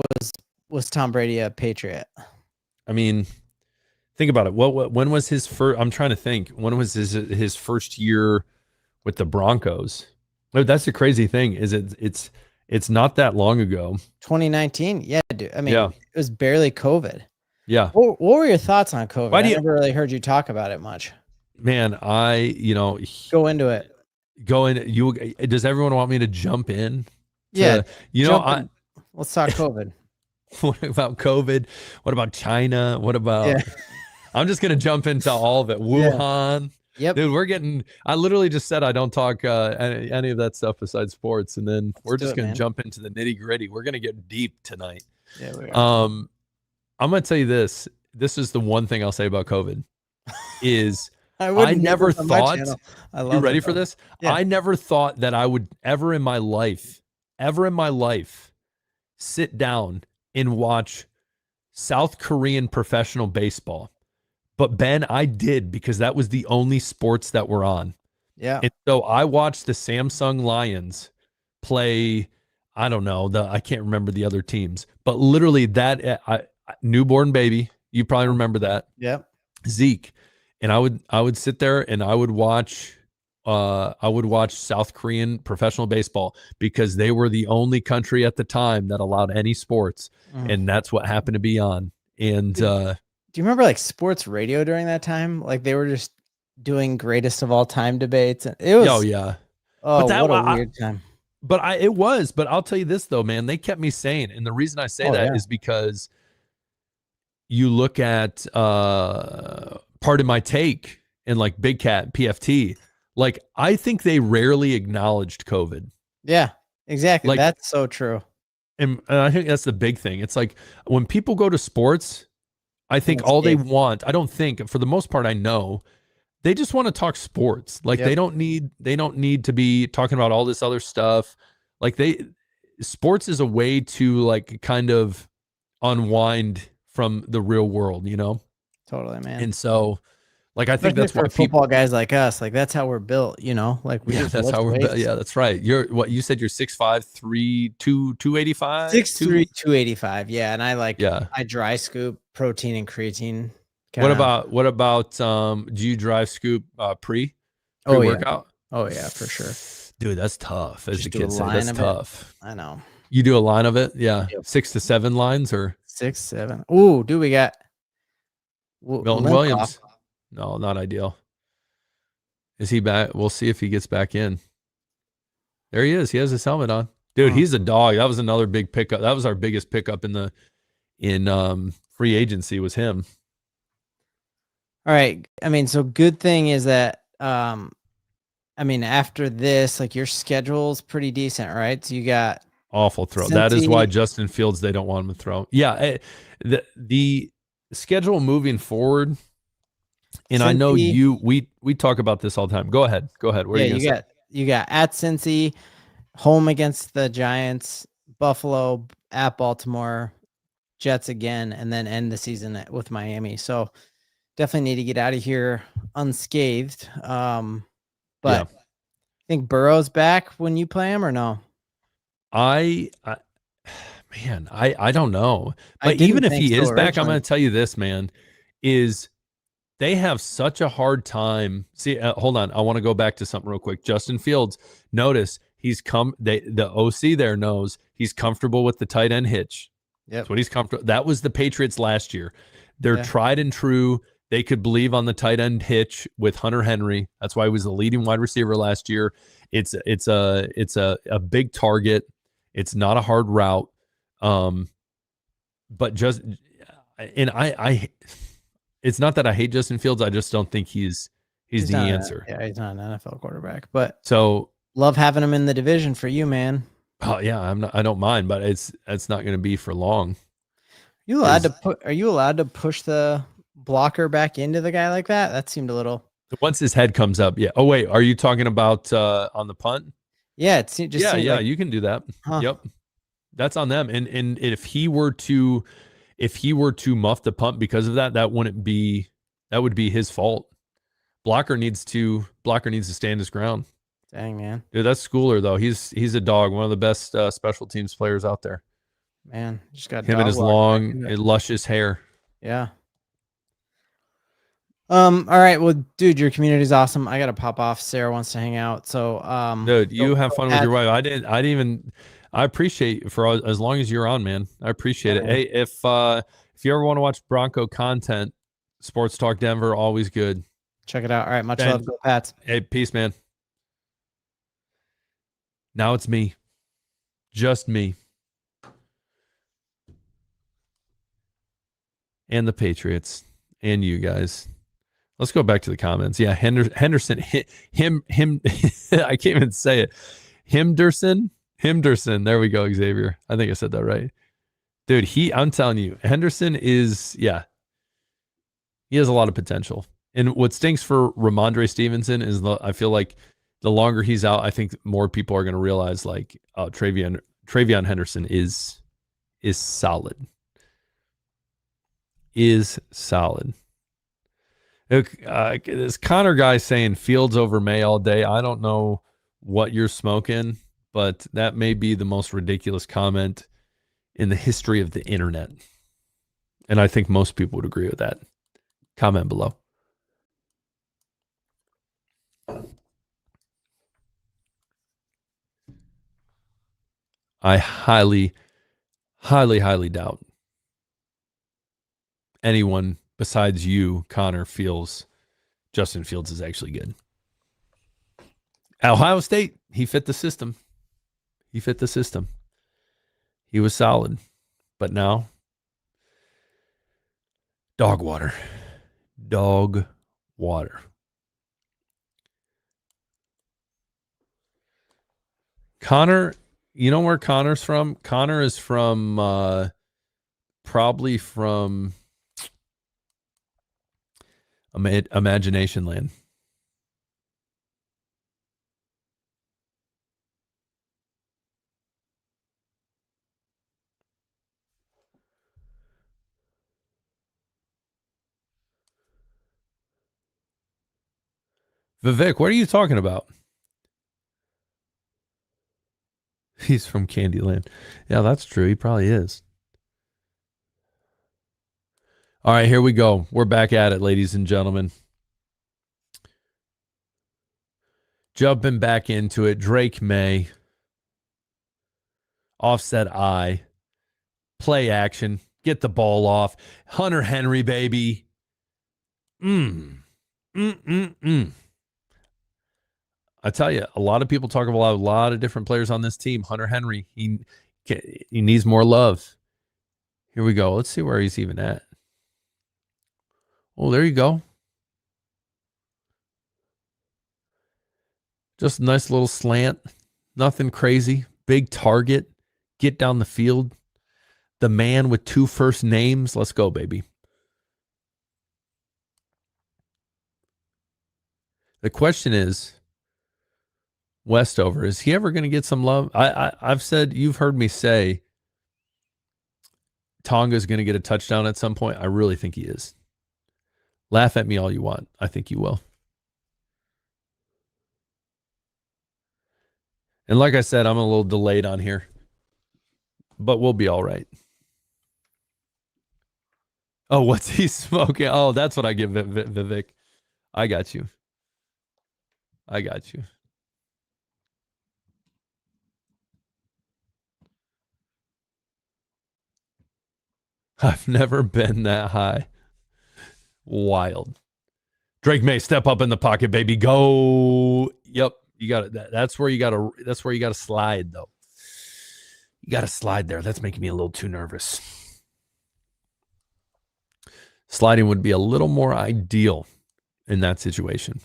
was Tom Brady a Patriot? I mean, think about it. When was his first? I'm trying to think. When was his first year with the Broncos? That's the crazy thing. Is it's not that long ago. 2019. Yeah, dude. I mean, It was barely COVID. Yeah. What were your thoughts on COVID? I never really heard you talk about it much. Man, go into it. Does everyone want me to jump in? Yeah. Let's talk COVID. What about COVID? What about China? What about, I'm just going to jump into all of it. Wuhan. Yep. Dude, I literally just said I don't talk any of that stuff besides sports. And then we're just going to jump into the nitty gritty. We're going to get deep tonight. Yeah, we are. I'm going to tell you this. This is the one thing I'll say about COVID is I never thought, you ready for this? Yeah. I never thought that I would ever in my life, sit down and watch South Korean professional baseball. But Ben, I did, because that was the only sports that were on. Yeah. And so I watched the Samsung Lions play, I don't know, I can't remember the other teams, but literally that newborn baby, you probably remember that. Yep. Zeke. And I would sit there and I would watch South Korean professional baseball, because they were the only country at the time that allowed any sports. And that's what happened to be on. And do you remember like sports radio during that time? Like they were just doing greatest of all time debates. It was what a weird time. But I'll tell you this though, man, they kept me sane. And the reason I say is because you look at Part of My Take and like Big Cat, PFT, like I think they rarely acknowledged COVID. Yeah, exactly. Like, that's so true. And I think that's the big thing. It's like when people go to sports, I think all they want, I don't think, for the most part, I know, they just want to talk sports. Like they don't need to be talking about all this other stuff. Like sports is a way to like kind of unwind from the real world, you know? Totally, man. And so, like, I think that's why football guys like us, like that's how we're built, you know? Like that's how we're built. Yeah, that's right. You said you're 6'5", 285? 6'3", 285. Yeah, and I dry scoop protein and creatine. What about do you dry scoop pre-workout? Oh yeah, for sure. Dude, that's tough. As the kids say, that's tough. I know. You do a line of it? Yeah. Yep. 6 to 7 lines or 6, 7. Ooh, dude, we got Milton Williams. No, not ideal. Is he back? We'll see if he gets back in. There he is. He has his helmet on. Dude, he's a dog. That was another big pickup. That was our biggest pickup in free agency was him. All right. I mean, so good thing is that after this, like your schedule's pretty decent, right? So you got awful throw. That is why Justin Fields, they don't want him to throw. Yeah. The schedule moving forward. And I know we talk about this all the time. Go ahead. What are you got at Cincy, home against the Giants, Buffalo, at Baltimore, Jets again, and then end the season with Miami. So definitely need to get out of here unscathed. But I think Burrow's back when you play him or no? I don't know. But even if he is back, I'm going to tell you this, man, is they have such a hard time. See, hold on. I want to go back to something real quick. Justin Fields, notice the OC there knows he's comfortable with the tight end hitch. Yeah, that's what he's comfortable. That was the Patriots last year. They're tried and true They could believe on the tight end hitch with Hunter Henry. That's why he was the leading wide receiver last year. It's a big target. It's not a hard route. But just and I it's not that I hate Justin Fields. I just don't think he's the answer. He's not an NFL quarterback. But so love having him in the division for you, man. Oh yeah, I don't mind, but it's not going to be for long. Are you allowed to push the blocker back into the guy like that? That seemed a little. Once his head comes up, yeah. Oh wait, are you talking about on the punt? Yeah, it just yeah. Like, you can do that. Huh. Yep, that's on them. And if he were to muff the punt because of that, that would be his fault. Blocker needs to stand his ground. Dang, man. Dude, that's Schooler though. He's a dog, one of the best special teams players out there. Man, just got him and his long, luscious hair. Yeah. All right. Well, dude, your community is awesome. I gotta pop off. Sarah wants to hang out. So dude, you have fun with your wife. I appreciate for as long as you're on, man. I appreciate it. Hey, if you ever want to watch Bronco content, Sports Talk Denver, always good. Check it out. All right, much love. Go Pats. Hey, peace, man. Now it's me. Just me. And the Patriots. And you guys. Let's go back to the comments. Yeah, Henderson, him. I can't even say it. Himderson. There we go, Xavier. I think I said that right. Dude, I'm telling you, Henderson is, yeah. He has a lot of potential. And what stinks for Ramondre Stevenson is I feel like the longer he's out, I think more people are going to realize like, oh, Travion Henderson is solid. Is solid. This Connor guy saying Fields over May all day. I don't know what you're smoking, but that may be the most ridiculous comment in the history of the internet. And I think most people would agree with that. Comment below. I highly, highly, highly doubt anyone besides you, Connor, feels Justin Fields is actually good. At Ohio State, he fit the system. He was solid. But now, dog water. Connor, you know where Connor's from? Connor is from probably from Imagination Land. Vivek, what are you talking about? He's from Candyland. Yeah, that's true. He probably is. All right, here we go. We're back at it, ladies and gentlemen. Jumping back into it. Drake May. Offset I. Play action. Get the ball off. Hunter Henry, baby. I tell you, a lot of people talk about a lot of different players on this team. Hunter Henry, he needs more love. Here we go. Let's see where he's even at. Oh, there you go. Just a nice little slant. Nothing crazy. Big target. Get down the field. The man with 2 first names. Let's go, baby. The question is, Westover, is he ever going to get some love? I've said, you've heard me say Tonga's going to get a touchdown at some point. I really think he is. Laugh at me all you want. I think you will. And like I said, I'm a little delayed on here, but we'll be all right. Oh, what's he smoking? Oh, that's what I give Vivek. I got you. I've never been that high. Wild. Drake May, step up in the pocket, baby. Go. Yep. You got it. That's where you got to slide, though. You got to slide there. That's making me a little too nervous. Sliding would be a little more ideal in that situation.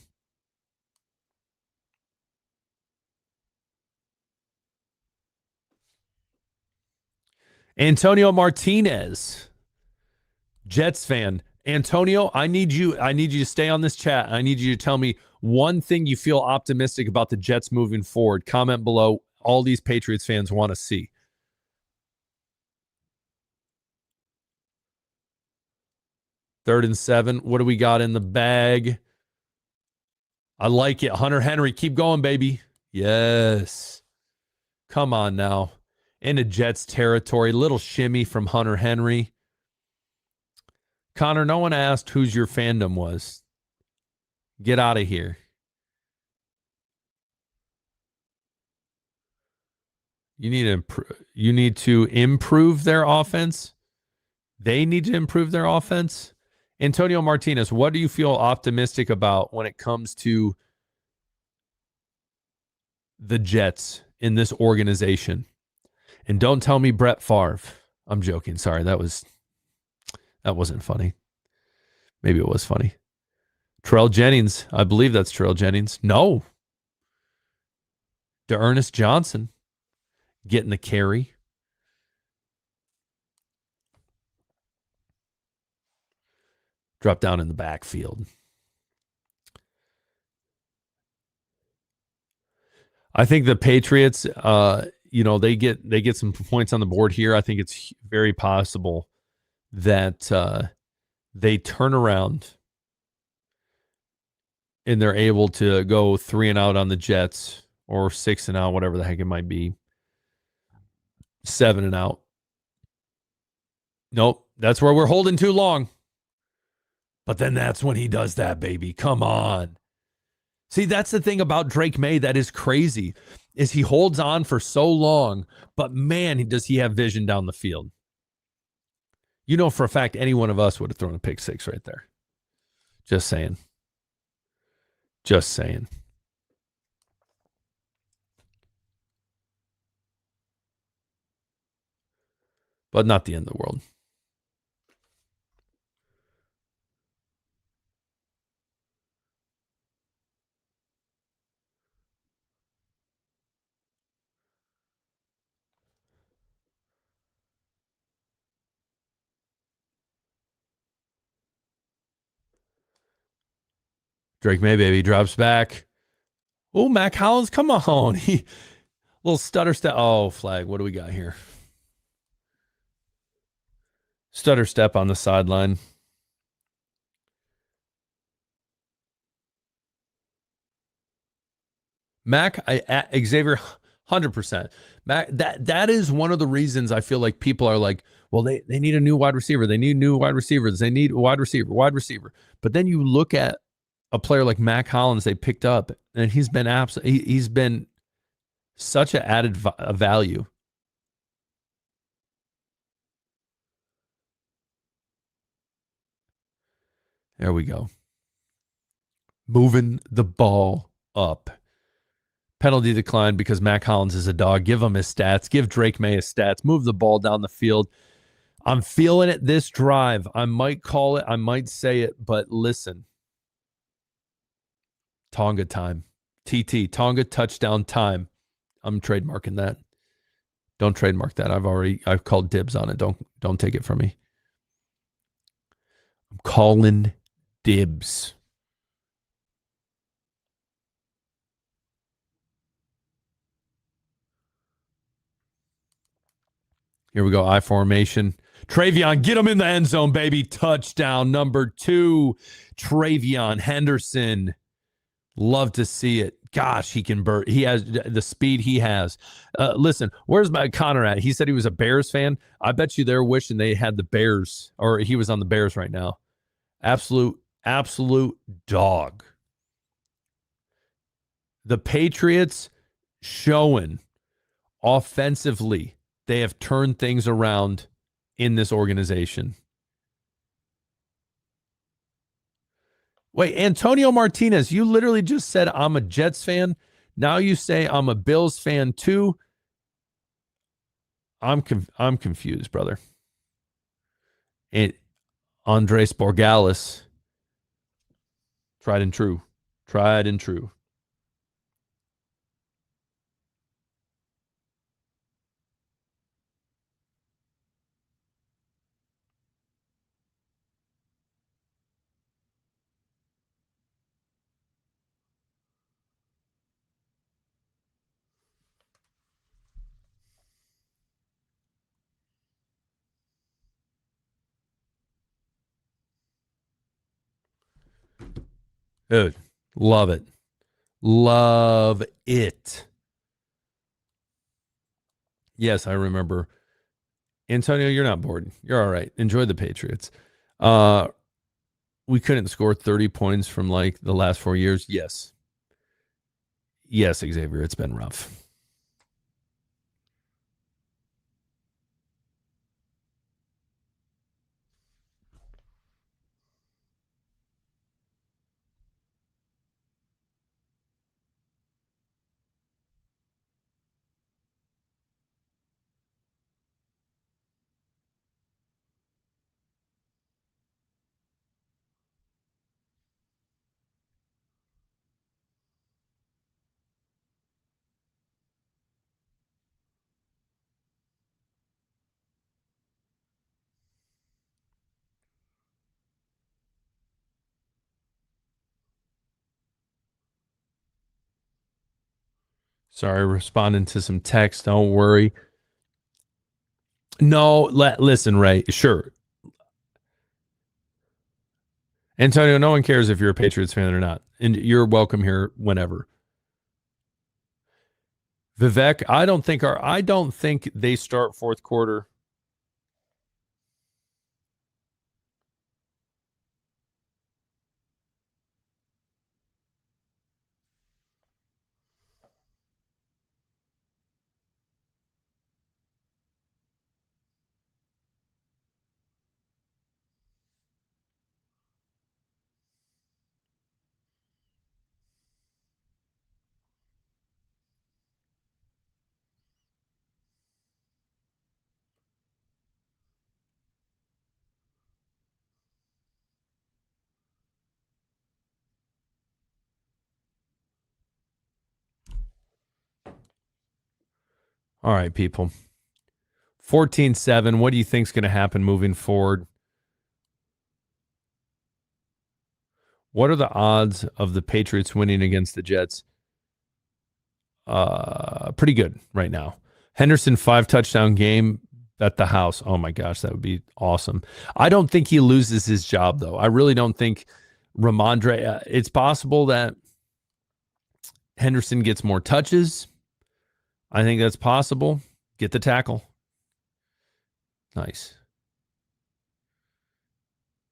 Antonio Martinez, Jets fan. Antonio, I need you to stay on this chat. I need you to tell me one thing you feel optimistic about the Jets moving forward. Comment below. All these Patriots fans want to see. Third and 7. What do we got in the bag? I like it. Hunter Henry, keep going, baby. Yes. Come on now. Into Jets territory. Little shimmy from Hunter Henry. Connor, no one asked whose your fandom was. Get out of here. You need to improve their offense. They need to improve their offense. Antonio Martinez, what do you feel optimistic about when it comes to the Jets in this organization? And don't tell me Brett Favre. I'm joking. Sorry, that wasn't funny. Maybe it was funny. Terrell Jennings. I believe that's Terrell Jennings. No. D'Ernest Johnson getting the carry. Drop down in the backfield. I think the Patriots, they get some points on the board here. I think it's very possible that they turn around and they're able to go 3-and-out on the Jets, or 6-and-out, whatever the heck it might be. 7-and-out. Nope, that's where we're holding too long. But then that's when he does that, baby. Come on. See, that's the thing about Drake May that is crazy, is he holds on for so long, but man, does he have vision down the field. You know for a fact any one of us would have thrown a pick six right there. Just saying. Just saying. But not the end of the world. Drake May, baby, drops back. Oh, Mac Hollins, come on. Little stutter step. Oh, flag. What do we got here? Stutter step on the sideline. Mac, Xavier, 100%. Mac, that is one of the reasons I feel like people are like, well, they need a new wide receiver. They need new wide receivers. They need wide receiver. But then you look at a player like Mac Hollins they picked up, and he's been such an added value. There we go. Moving the ball up. Penalty decline because Mac Hollins is a dog. Give him his stats. Give Drake May his stats. Move the ball down the field. I'm feeling it this drive. I might call it. I might say it, but listen. Tonga time. TT. Tonga touchdown time. I'm trademarking that. Don't trademark that. I've called dibs on it. Don't take it from me. I'm calling dibs. Here we go. I formation. Travion, get him in the end zone, baby. Touchdown number 2. Travion Henderson. Love to see it. Gosh, he can burn. He has the speed he has. Listen, where's my Connor at? He said he was a Bears fan. I bet you they're wishing they had the Bears, or he was on the Bears right now. Absolute dog. The Patriots showing offensively they have turned things around in this organization. Wait, Antonio Martinez, you literally just said I'm a Jets fan. Now you say I'm a Bills fan too. I'm confused, brother. Andres Borgalis, tried and true. Tried and true. Dude, love it. Love it. Yes, I remember. Antonio, you're not bored. You're all right. Enjoy the Patriots. We couldn't score 30 points from like the last 4 years. Yes. Yes, Xavier, it's been rough. Sorry, responding to some text. Don't worry. No, listen, Ray. Sure. Antonio, no one cares if you're a Patriots fan or not. And you're welcome here whenever. Vivek, I don't think they start fourth quarter. All right, people. 14-7. What do you think's going to happen moving forward? What are the odds of the Patriots winning against the Jets? Pretty good right now. Henderson 5 touchdown game at the house. Oh my gosh, that would be awesome. I don't think he loses his job though. I really don't think Ramondre. It's possible that Henderson gets more touches. I think that's possible. Get the tackle. Nice.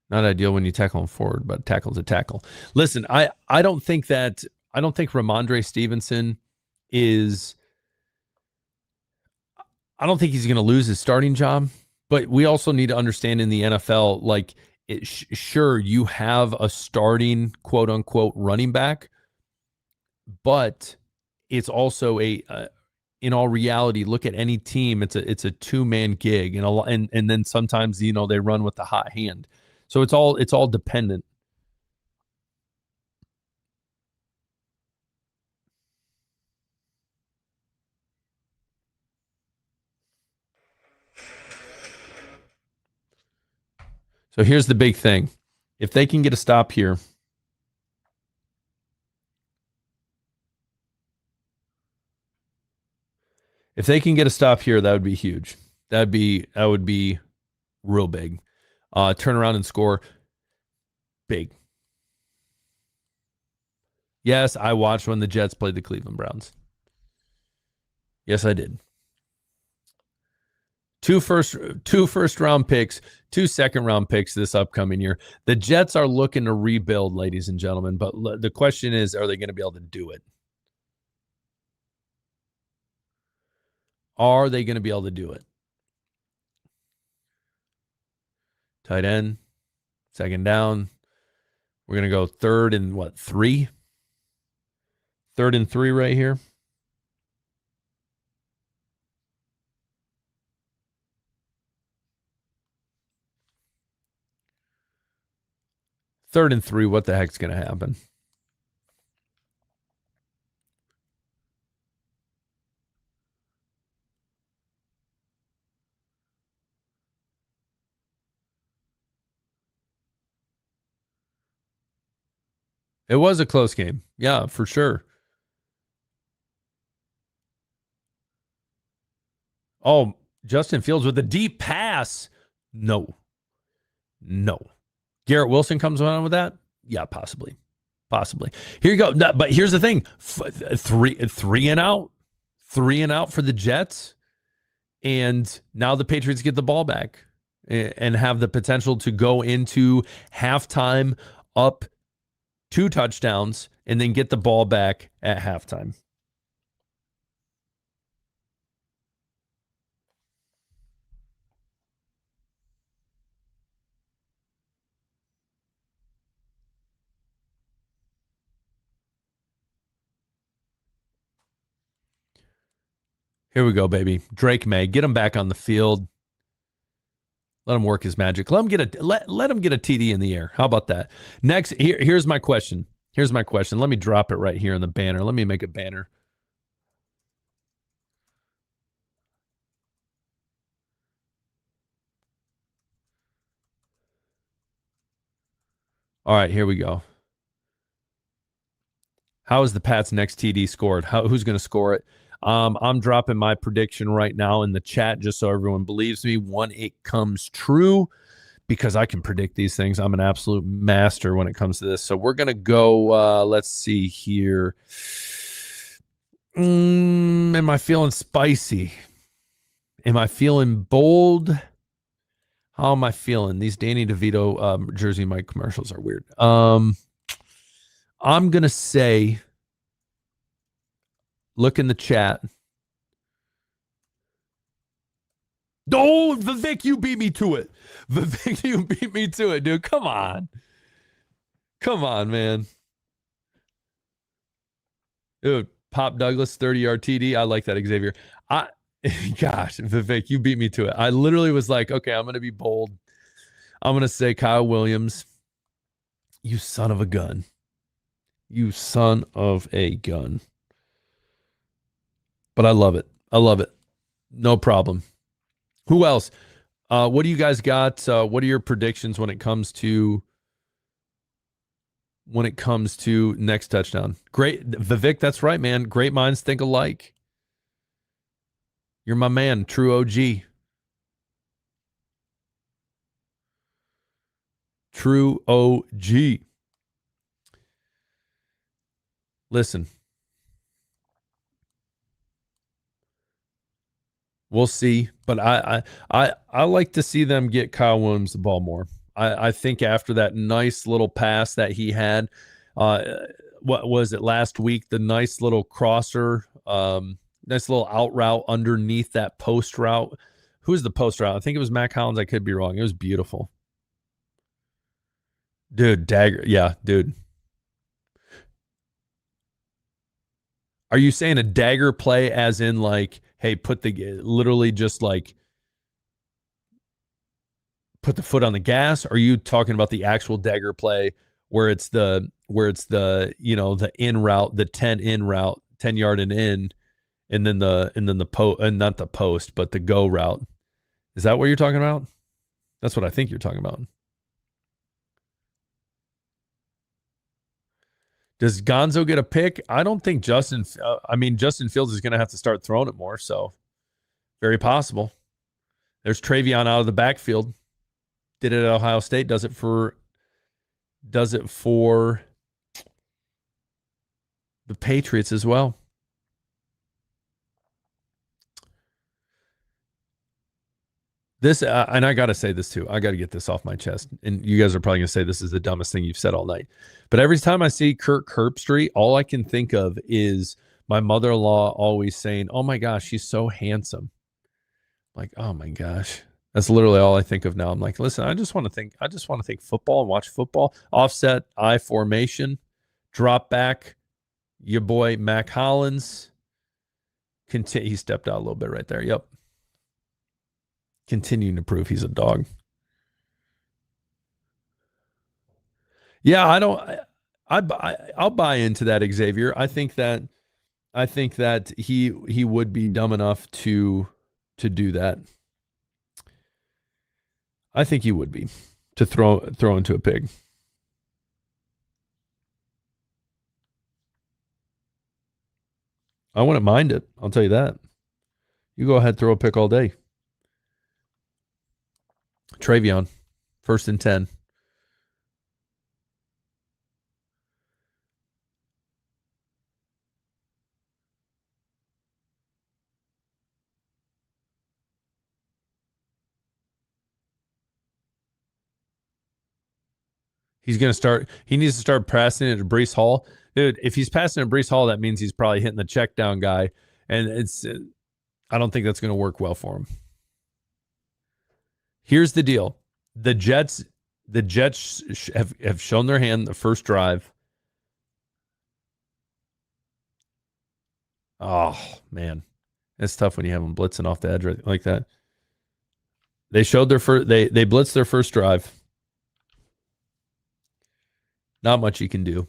Not ideal when you tackle him forward, but tackle's a tackle. Listen, I don't think Ramondre Stevenson is. I don't think he's going to lose his starting job, but we also need to understand in the NFL, like, sure, you have a starting quote unquote running back, but it's also in all reality, look at any team, it's a two-man gig, and then sometimes they run with the hot hand, so it's all dependent. So here's the big thing: if they can get a stop here. If they can get a stop here, that would be huge. That would be real big. Turn around and score. Big. Yes, I watched when the Jets played the Cleveland Browns. Yes, I did. Two first round picks, 2 second round picks this upcoming year. The Jets are looking to rebuild, ladies and gentlemen, but the question is, are they going to be able to do it? Are they going to be able to do it? Tight end, second down. We're going to go 3rd and what, 3? 3rd and 3 right here. Third and 3, what the heck's going to happen? It was a close game. Yeah, for sure. Oh, Justin Fields with a deep pass. No. Garrett Wilson comes on with that? Yeah, possibly. Here you go. But here's the thing. Three and out. 3 and out for the Jets. And now the Patriots get the ball back and have the potential to go into halftime up 2 touchdowns and then get the ball back at halftime. Here we go, baby. Drake May, get him back on the field. Let him work his magic. Let him get a TD in the air. How about that? Next, here's my question. Let me drop it right here in the banner. Let me make a banner. All right, here we go. How is the Pats' next TD scored? Who's going to score it? I'm dropping my prediction right now in the chat just so everyone believes me. It comes true because I can predict these things. I'm an absolute master when it comes to this. So we're going to go, let's see here. Am I feeling spicy? Am I feeling bold? How am I feeling? These Danny DeVito Jersey Mike commercials are weird. I'm going to say, look in the chat. Oh, Vivek, you beat me to it. Vivek, you beat me to it, dude. Come on. Come on, man. Dude, Pop Douglas, 30-yard TD. I like that, Xavier. Gosh, Vivek, you beat me to it. I literally was like, okay, I'm going to be bold. I'm going to say Kyle Williams. You son of a gun. You son of a gun. But I love it. No problem. Who else? What do you guys got? What are your predictions when it comes to next touchdown? Great, Vivek, that's right, man. Great minds think alike. You're my man, true OG. True OG. Listen. We'll see, but I like to see them get Kyle Williams the ball more. I think after that nice little pass that he had, what was it last week? The nice little crosser, nice little out route underneath that post route. Who's the post route? I think it was Matt Collins. I could be wrong. It was beautiful. Dude, dagger. Yeah, dude. Are you saying a dagger play as in like, hey, literally just like put the foot on the gas? Or are you talking about the actual dagger play where it's the the in route, the 10 in route, 10-yard and in, and then the post, and not the post, but the go route? Is that what you're talking about? That's what I think you're talking about. Does Gonzo get a pick? I don't think Justin Fields is going to have to start throwing it more, so very possible. There's Travion out of the backfield. Did it at Ohio State, does it for the Patriots as well. This, and I got to say this too. I got to get this off my chest. And you guys are probably going to say this is the dumbest thing you've said all night. But every time I see Kirk Herbstreit, all I can think of is my mother-in-law always saying, oh my gosh, he's so handsome. Like, oh my gosh. That's literally all I think of now. I'm like, listen, I just want to think football and watch football. Offset, I formation, drop back, your boy Mac Hollins. He stepped out a little bit right there. Yep. Continuing to prove he's a dog. Yeah, I don't. I'll buy into that, Xavier. I think that he would be dumb enough to do that. I think he would be to throw into a pig. I wouldn't mind it. I'll tell you that. You go ahead, throw a pick all day. Travion, 1st and 10. He's going to start. He needs to start passing it to Breece Hall. Dude, if he's passing to Breece Hall, that means he's probably hitting the check down guy. And I don't think that's going to work well for him. Here's the deal. The Jets have shown their hand the first drive. Oh, man. It's tough when you have them blitzing off the edge like that. They showed their first, they blitzed their first drive. Not much you can do.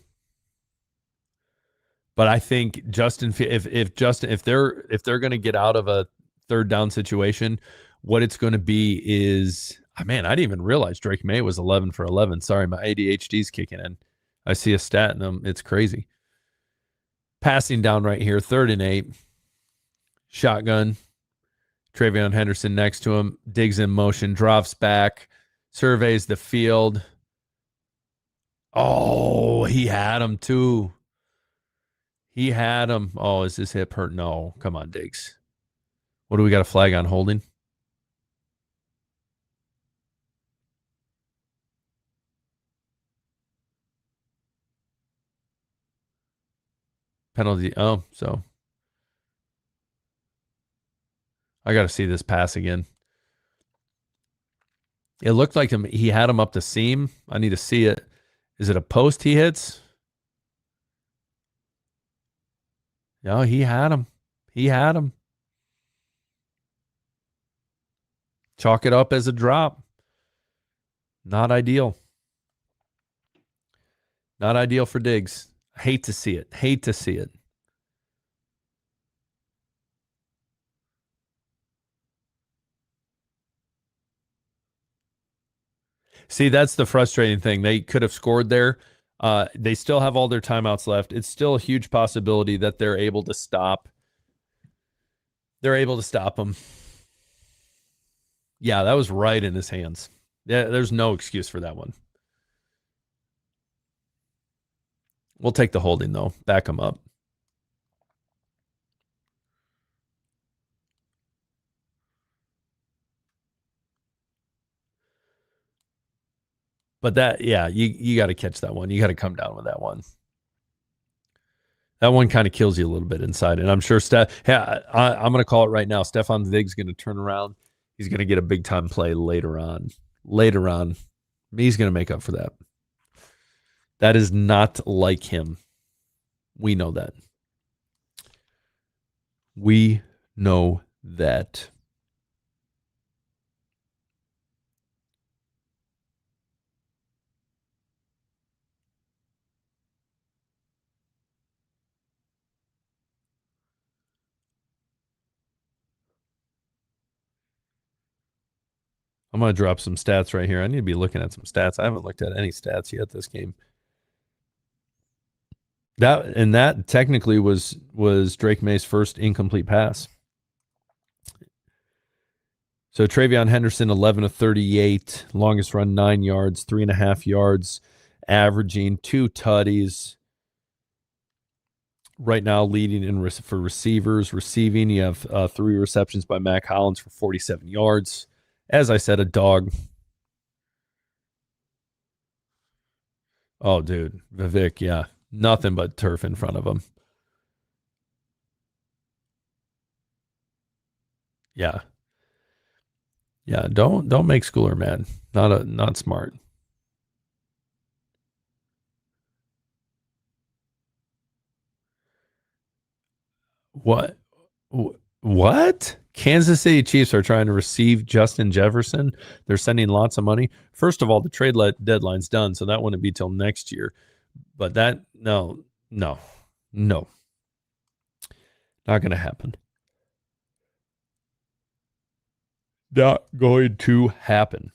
But I think Justin, if they're going to get out of a third down situation, what it's going to be is, man, I didn't even realize Drake May was 11 for 11. Sorry, my ADHD's kicking in. I see a stat in them. It's crazy. Passing down right here, 3rd and 8. Shotgun. Travion Henderson next to him. Digs in motion, drops back, surveys the field. Oh, he had him too. He had him. Oh, is his hip hurt? No. Come on, Diggs. What do we got a flag on holding? Penalty. Oh, so I got to see this pass again. It looked like he had him up the seam. I need to see it. Is it a post he hits? No, he had him. He had him. Chalk it up as a drop. Not ideal. Not ideal for Diggs. Hate to see it. Hate to see it. See, that's the frustrating thing. They could have scored there. They still have all their timeouts left. It's still a huge possibility that they're able to stop. They're able to stop them. Yeah, that was right in his hands. Yeah, there's no excuse for that one. We'll take the holding, though. Back him up. But that, yeah, you got to catch that one. You got to come down with that one. That one kind of kills you a little bit inside. And I'm sure I'm going to call it right now. Stephon Diggs going to turn around. He's going to get a big time play later on. Later on, he's going to make up for that. That is not like him. We know that. We know that. I'm going to drop some stats right here. I need to be looking at some stats. I haven't looked at any stats yet this game. That technically was Drake May's first incomplete pass. So Travion Henderson, 11 of 38, longest run 9 yards, 3.5 yards, averaging 2 tutties. Right now, leading in for receivers. Receiving, you have 3 receptions by Mac Hollins for 47 yards. As I said, a dog. Oh, dude, Vivek, yeah, nothing but turf in front of him. Yeah. Yeah, don't make Schooler mad. Not smart. What? What? Kansas City Chiefs are trying to receive Justin Jefferson. They're sending lots of money. First of all, the deadline's done, so that wouldn't be till next year. But no, no, not going to happen. Not going to happen.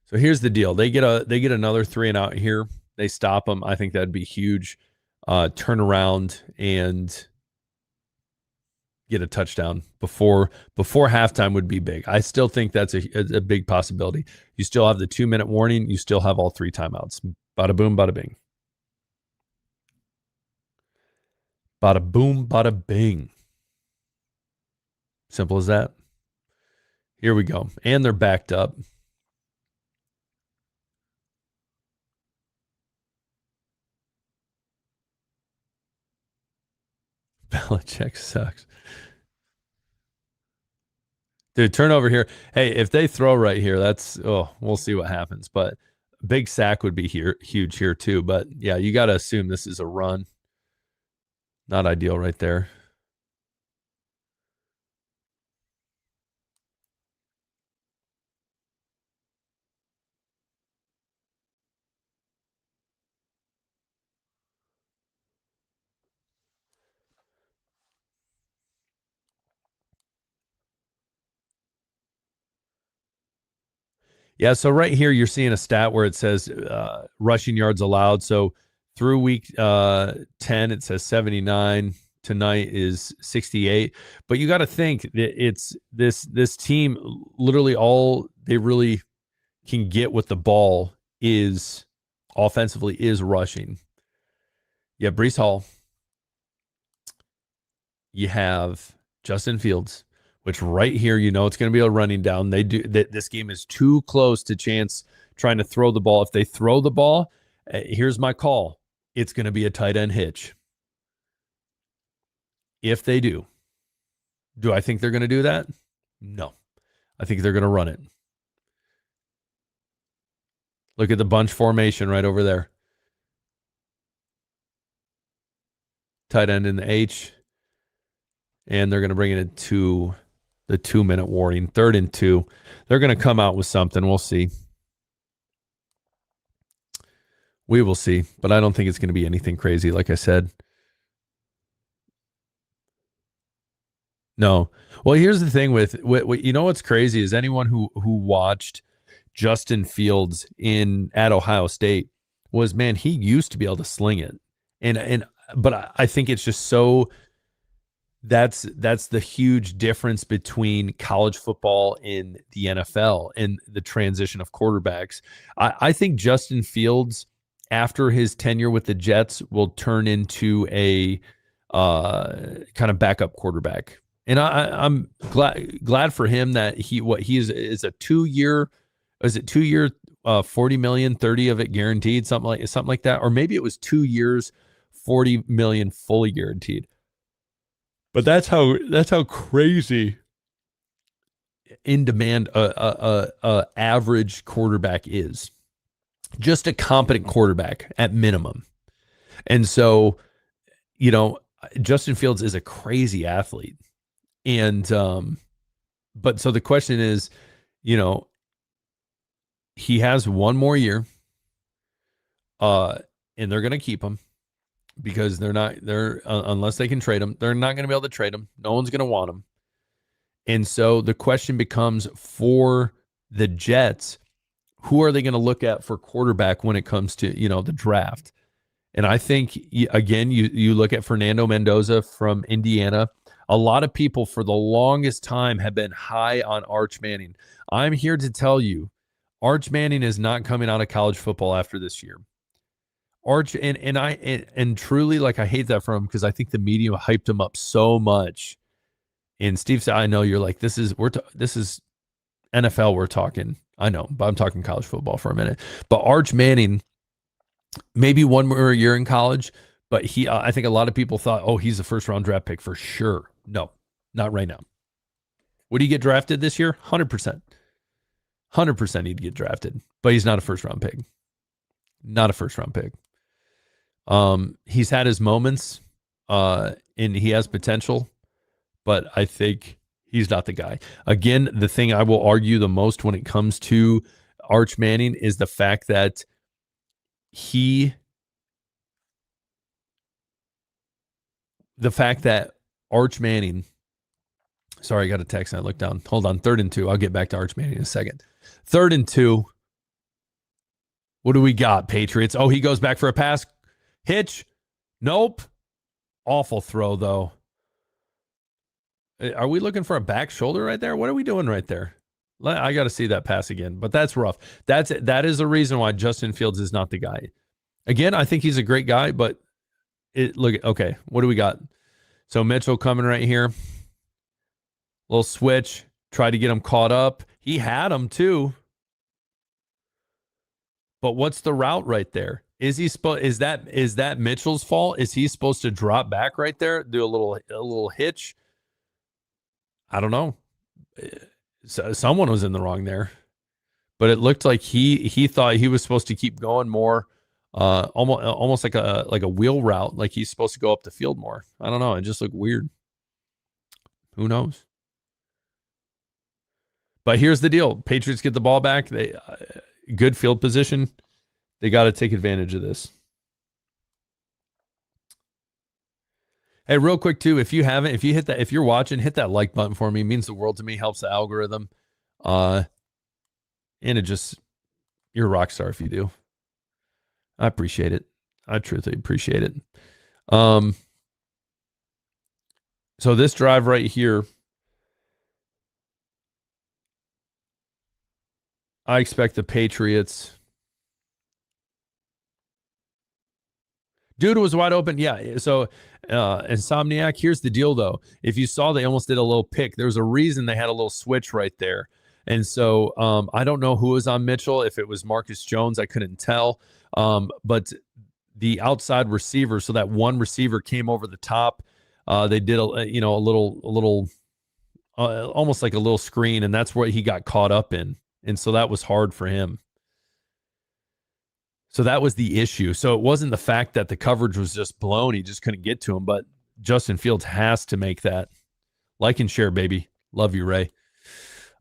So here's the deal. They get another 3-and-out here. They stop them. I think that'd be huge. Turn around and get a touchdown before halftime would be big. I still think that's a big possibility. You still have the 2-minute warning. You still have all 3 timeouts. Bada boom, bada bing. Bada boom, bada bing. Simple as that. Here we go. And they're backed up. Belichick sucks. Dude, turnover here. Hey, if they throw right here, we'll see what happens. But big sack would be huge here too. But yeah, you got to assume this is a run. Not ideal right there. Yeah, so right here you're seeing a stat where it says rushing yards allowed. So through week 10, it says 79. Tonight is 68. But you got to think that it's this team, literally all they really can get with the ball is offensively is rushing. Yeah, Brees Hall. You have Justin Fields, which right here, it's going to be a running down. This game is too close to chance trying to throw the ball. If they throw the ball, here's my call. It's going to be a tight end hitch. If they do I think they're going to do that? No. I think they're going to run it. Look at the bunch formation right over there. Tight end in the H. And they're going to bring it into the 2-minute warning. 3rd and 2. They're going to come out with something. We'll see. We will see. But I don't think it's going to be anything crazy, like I said. No. Well, here's the thing with what's crazy is anyone who watched Justin Fields at Ohio State was, man, he used to be able to sling it. But I think it's just so that's the huge difference between college football and the NFL and the transition of quarterbacks. I think Justin Fields, after his tenure with the Jets, will turn into a kind of backup quarterback. And I'm glad for him that he is a 2-year, is it 2-year, 40 million, 30 of it guaranteed, something like that, or maybe it was 2 years, 40 million fully guaranteed. But that's how crazy in demand a average quarterback is. Just a competent quarterback at minimum. And so, Justin Fields is a crazy athlete. And but so the question is, he has one more year, and they're going to keep him because unless they can trade him, they're not going to be able to trade him. No one's going to want him. And so the question becomes for the Jets, who are they going to look at for quarterback when it comes to, the draft? And I think, again, you look at Fernando Mendoza from Indiana. A lot of people for the longest time have been high on Arch Manning. I'm here to tell you, Arch Manning is not coming out of college football after this year. Arch and truly, like, I hate that for him because I think the media hyped him up so much. And Steve said, I know you're like, this is NFL we're talking. I know, but I'm talking college football for a minute. But Arch Manning, maybe one more year in college, but I think a lot of people thought, oh, he's a first-round draft pick for sure. No, not right now. Would he get drafted this year? 100%. 100% he'd get drafted, but he's not a first-round pick. Not a first-round pick. He's had his moments, and he has potential, but I think he's not the guy. Again, the thing I will argue the most when it comes to Arch Manning is the fact that Arch Manning, sorry, I got a text and I looked down. Hold on, 3rd and 2. I'll get back to Arch Manning in a second. 3rd and 2. What do we got, Patriots? Oh, he goes back for a pass. Hitch. Nope. Awful throw, though. Are we looking for a back shoulder right there? What are we doing right there? I got to see that pass again, but that's rough. That is the reason why Justin Fields is not the guy. Again, I think he's a great guy, but okay, what do we got? So Mitchell coming right here. Little switch. Try to get him caught up. He had him too. But what's the route right there? Is that Mitchell's fault? Is he supposed to drop back right there, do a little hitch? I don't know. Someone was in the wrong there, but it looked like he thought he was supposed to keep going more, almost like a wheel route, like he's supposed to go up the field more. I don't know. It just looked weird. Who knows? But here's the deal: Patriots get the ball back. They good field position. They got to take advantage of this. Hey, real quick too, if you're watching, hit that like button for me. It means the world to me, helps the algorithm. And you're a rock star if you do. I appreciate it. I truthfully appreciate it. So this drive right here, I expect the Patriots. Dude was wide open. Yeah. So, Insomniac, here's the deal, though. If you saw, they almost did a little pick. There's a reason they had a little switch right there. And so I don't know who was on Mitchell. If it was Marcus Jones, I couldn't tell. But the outside receiver, so that one receiver came over the top. They did a little almost like a little screen, and that's where he got caught up in. And so that was hard for him. So that was the issue. So it wasn't the fact that the coverage was just blown. He just couldn't get to him. But Justin Fields has to make that. Like and share, baby. Love you, Ray.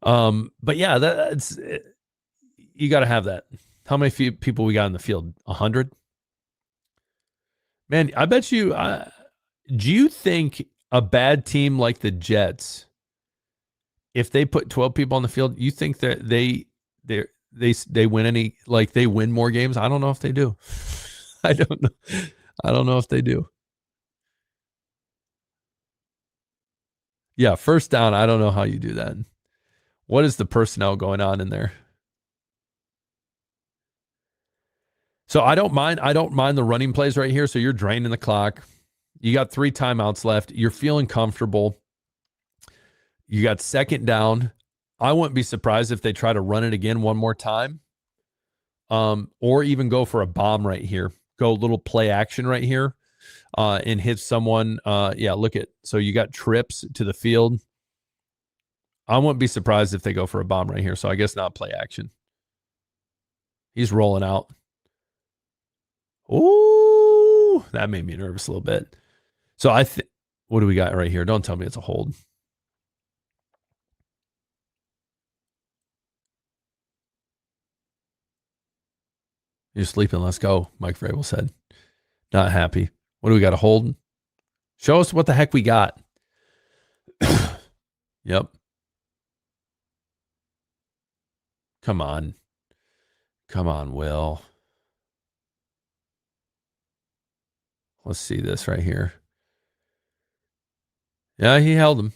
But yeah, that's you got to have that. How many people we got in the field? 100? Man, I bet you. Do you think a bad team like the Jets, if they put 12 people on the field, you think that they win they win more games? I don't know if they do. I don't know. I don't know if they do. Yeah, first down, I don't know how you do that. What is the personnel going on in there? So I don't mind the running plays right here. So you're draining the clock. You got 3 timeouts left. You're feeling comfortable. You got 2nd down. I wouldn't be surprised if they try to run it again one more time. Or even go for a bomb right here. Go a little play action right here. And hit someone. Look at, so you got trips to the field. I wouldn't be surprised if they go for a bomb right here. So I guess not play action. He's rolling out. Ooh, that made me nervous a little bit. So what do we got right here? Don't tell me it's a hold. You're sleeping. Let's go, Mike Vrabel said. Not happy. What do we got, a hold? Show us what the heck we got. Yep. Come on. Come on, Will. Let's see this right here. Yeah, he held him.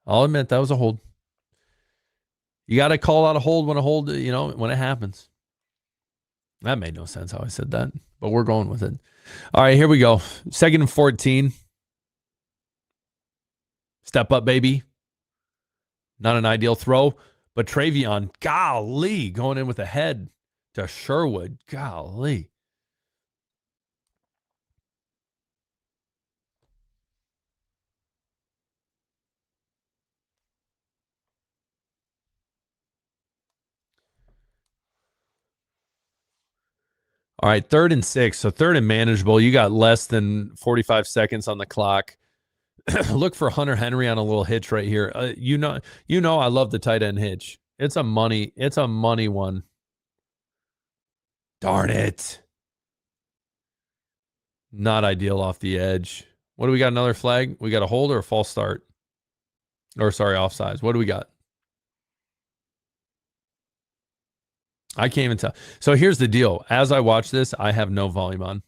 I'll admit that was a hold. You got to call out a hold when when it happens. That made no sense how I said that, but we're going with it. All right, here we go. 2nd and 14. Step up, baby. Not an ideal throw, but Travion, golly, going in with a head to Sherwood. Golly. All right, 3rd and 6. So 3rd and manageable. You got less than 45 seconds on the clock. Look for Hunter Henry on a little hitch right here. You know I love the tight end hitch. It's a money one. Darn it. Not ideal off the edge. What do we got? Another flag? We got a hold or a false start? Or sorry, offsides. What do we got? I can't even tell. So here's the deal. As I watch this, I have no volume on.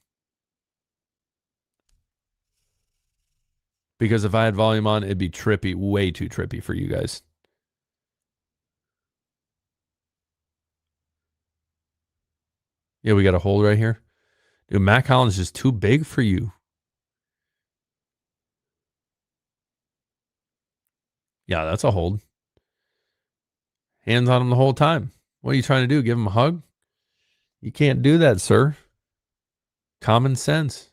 Because if I had volume on, it'd be trippy, way too trippy for you guys. Yeah, we got a hold right here. Dude, Matt Collins is too big for you. Yeah, that's a hold. Hands on him the whole time. What are you trying to do? Give him a hug? You can't do that, sir. Common sense.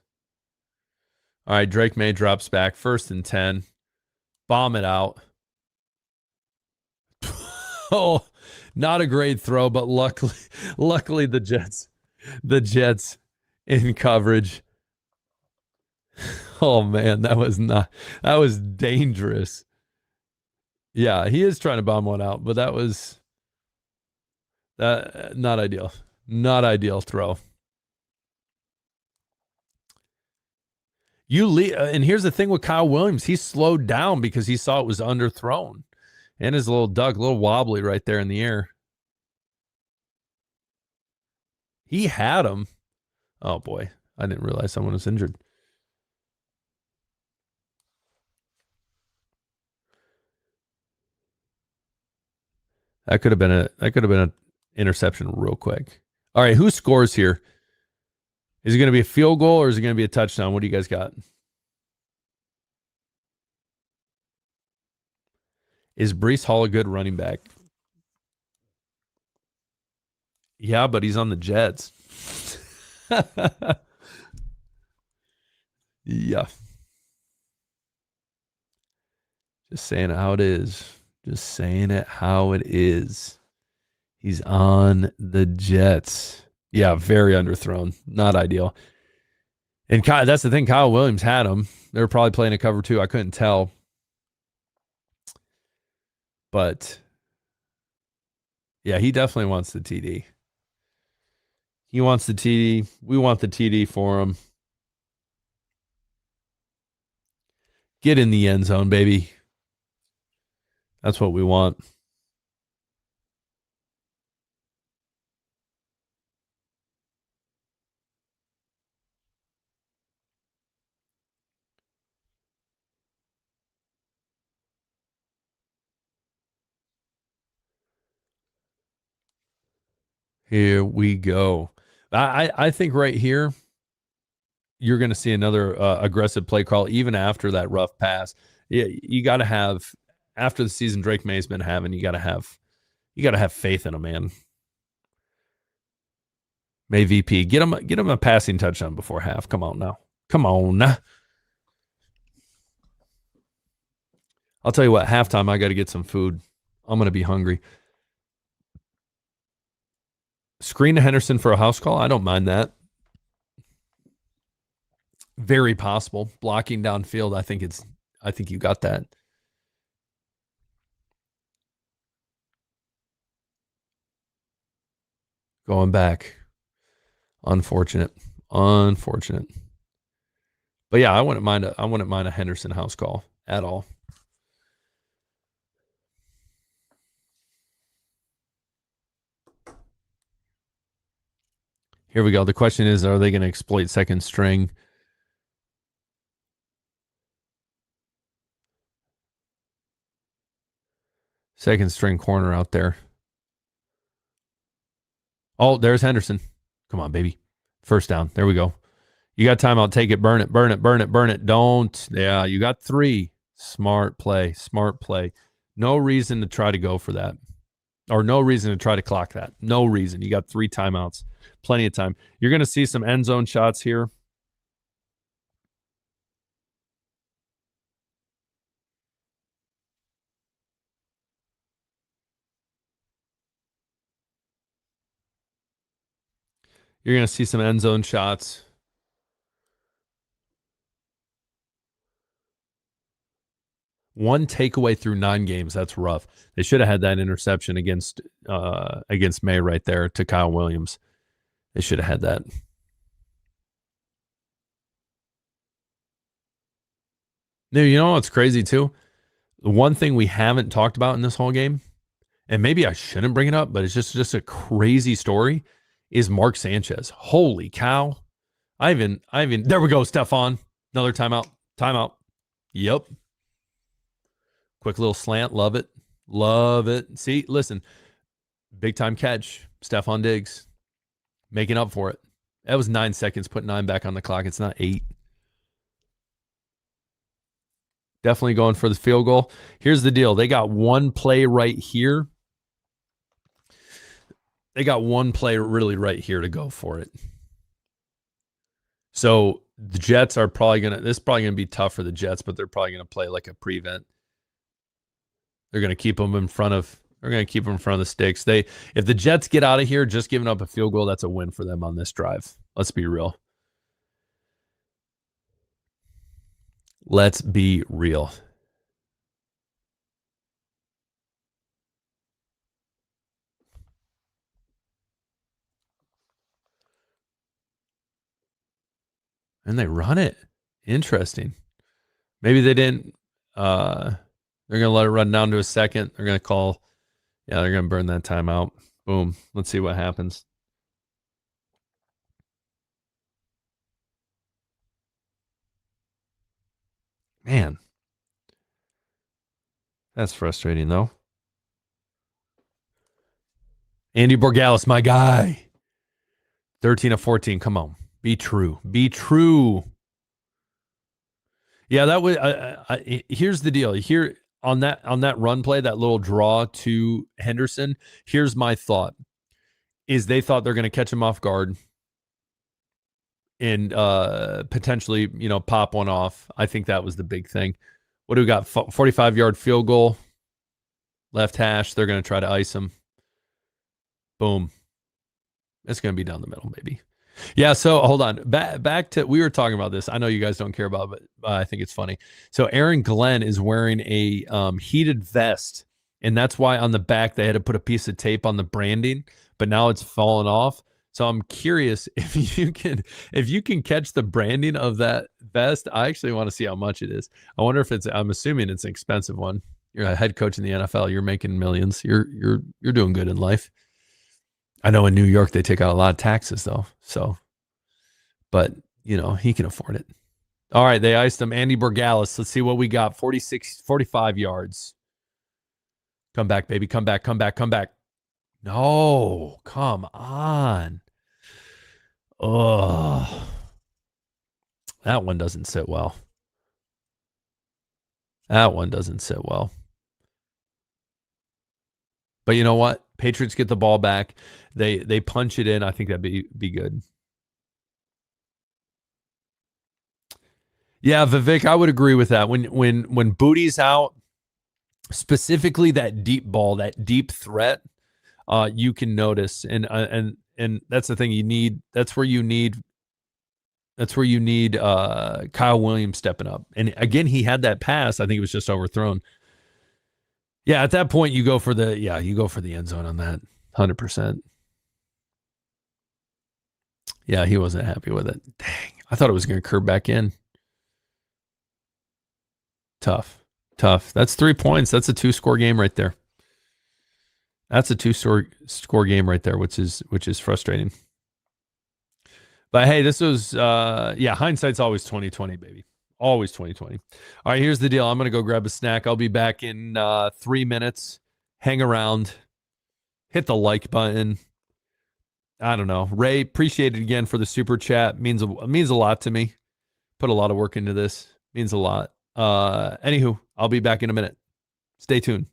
All right, Drake May drops back. 1st and 10. Bomb it out. Oh, not a great throw, but luckily the Jets in coverage. Oh man, that was dangerous. Yeah, he is trying to bomb one out, but that was not ideal. Not ideal throw. And here's the thing with Kyle Williams, he slowed down because he saw it was underthrown. And his little duck, a little wobbly right there in the air. He had him. Oh boy, I didn't realize someone was injured. That could have been an interception real quick. All right, who scores here? Is it going to be a field goal or is it going to be a touchdown? What do you guys got? Is Breece Hall a good running back? Yeah, but he's on the Jets. Yeah. Just saying it how it is. Just saying it how it is. He's on the Jets. Yeah, very underthrown. Not ideal. And that's the thing. Kyle Williams had him. They were probably playing a cover 2. I couldn't tell. But yeah, he definitely wants the TD. He wants the TD. We want the TD for him. Get in the end zone, baby. That's what we want. Here we go. I think right here, you're going to see another aggressive play call even after that rough pass. You got to have, after the season Drake May's been having, you got to have faith in him, man. May VP, get him a passing touchdown before half. Come on now. Come on. I'll tell you what, halftime I got to get some food. I'm going to be hungry. Screen to Henderson for a house call. I don't mind that. Very possible. Blocking downfield. I think you got that. Going back. Unfortunate. But yeah, I wouldn't mind a Henderson house call at all. Here we go. The question is, are they going to exploit second string? Second string corner out there. Oh, there's Henderson. Come on, baby. First down. There we go. You got timeout. Take it. Burn it. Don't. Yeah, you got 3. Smart play. No reason to try to go for that. Or no reason to try to clock that. No reason. You got 3 timeouts. Plenty of time. You're going to see some end zone shots here. You're going to see some end zone shots. One takeaway through 9 games. That's rough. They should have had that interception against May right there to Kyle Williams. They should have had that. Now, you know what's crazy too? The one thing we haven't talked about in this whole game, and maybe I shouldn't bring it up, but it's just a crazy story, is Mark Sanchez. Holy cow. There we go, Stephon. Another timeout. Timeout. Yep. Quick little slant. Love it. Love it. See, listen, big time catch. Stephon Diggs making up for it. That was 9 seconds. Put 9 back on the clock. It's not 8. Definitely going for the field goal. Here's the deal. They got one play right here. They got one play really right here to go for it. So the Jets are probably going to, this is probably going to be tough for the Jets, but they're probably going to play like a prevent. They're going to keep them in front of, the sticks. If the Jets get out of here just giving up a field goal, that's a win for them on this drive. Let's be real. Let's be real. And they run it. Interesting. Maybe they didn't. They're going to let it run down to a second. They're going to call. Yeah, they're going to burn that timeout. Boom. Let's see what happens. Man. That's frustrating, though. Andy Borgalis, my guy. 13 of 14. Come on. Be true. Be true. Yeah, that was. Here's the deal. Here on that run play, that little draw to Henderson. Here's my thought: is they thought they're going to catch him off guard and potentially, pop one off. I think that was the big thing. What do we got? 45-yard field goal, left hash. They're going to try to ice him. Boom. It's going to be down the middle, maybe. Yeah, so hold on. Back to, we were talking about this. I know you guys don't care about it, but I think it's funny. So Aaron Glenn is wearing a heated vest, and that's why on the back they had to put a piece of tape on the branding, but now it's fallen off. So I'm curious if you can catch the branding of that vest. I actually want to see how much it is. I wonder if I'm assuming it's an expensive one. You're a head coach in the NFL. You're making millions. You're doing good in life. I know in New York they take out a lot of taxes though. So, but he can afford it. All right, they iced him. Andy Borgalis. Let's see what we got. 45 yards. Come back, baby. Come back. No, come on. Oh, that one doesn't sit well. But you know what? Patriots get the ball back. They punch it in. I think that'd be good. Yeah, Vivek, I would agree with that. When Booty's out, specifically that deep ball, that deep threat, you can notice, and that's the thing you need. That's where you need Kyle Williams stepping up. And again, he had that pass. I think it was just overthrown. Yeah, at that point, you go for the end zone on that, 100%. Yeah, he wasn't happy with it. Dang, I thought it was going to curve back in. Tough. That's 3 points. That's a 2-score game right there. That's a 2-score game right there, which is frustrating. But hey, this was hindsight's always 2020, baby. Always 2020. All right, here's the deal. I'm gonna go grab a snack. I'll be back in 3 minutes. Hang around. Hit the like button. I don't know. Ray, appreciate it again for the super chat. Means a lot to me. Put a lot of work into this. Means a lot. Anywho, I'll be back in a minute. Stay tuned.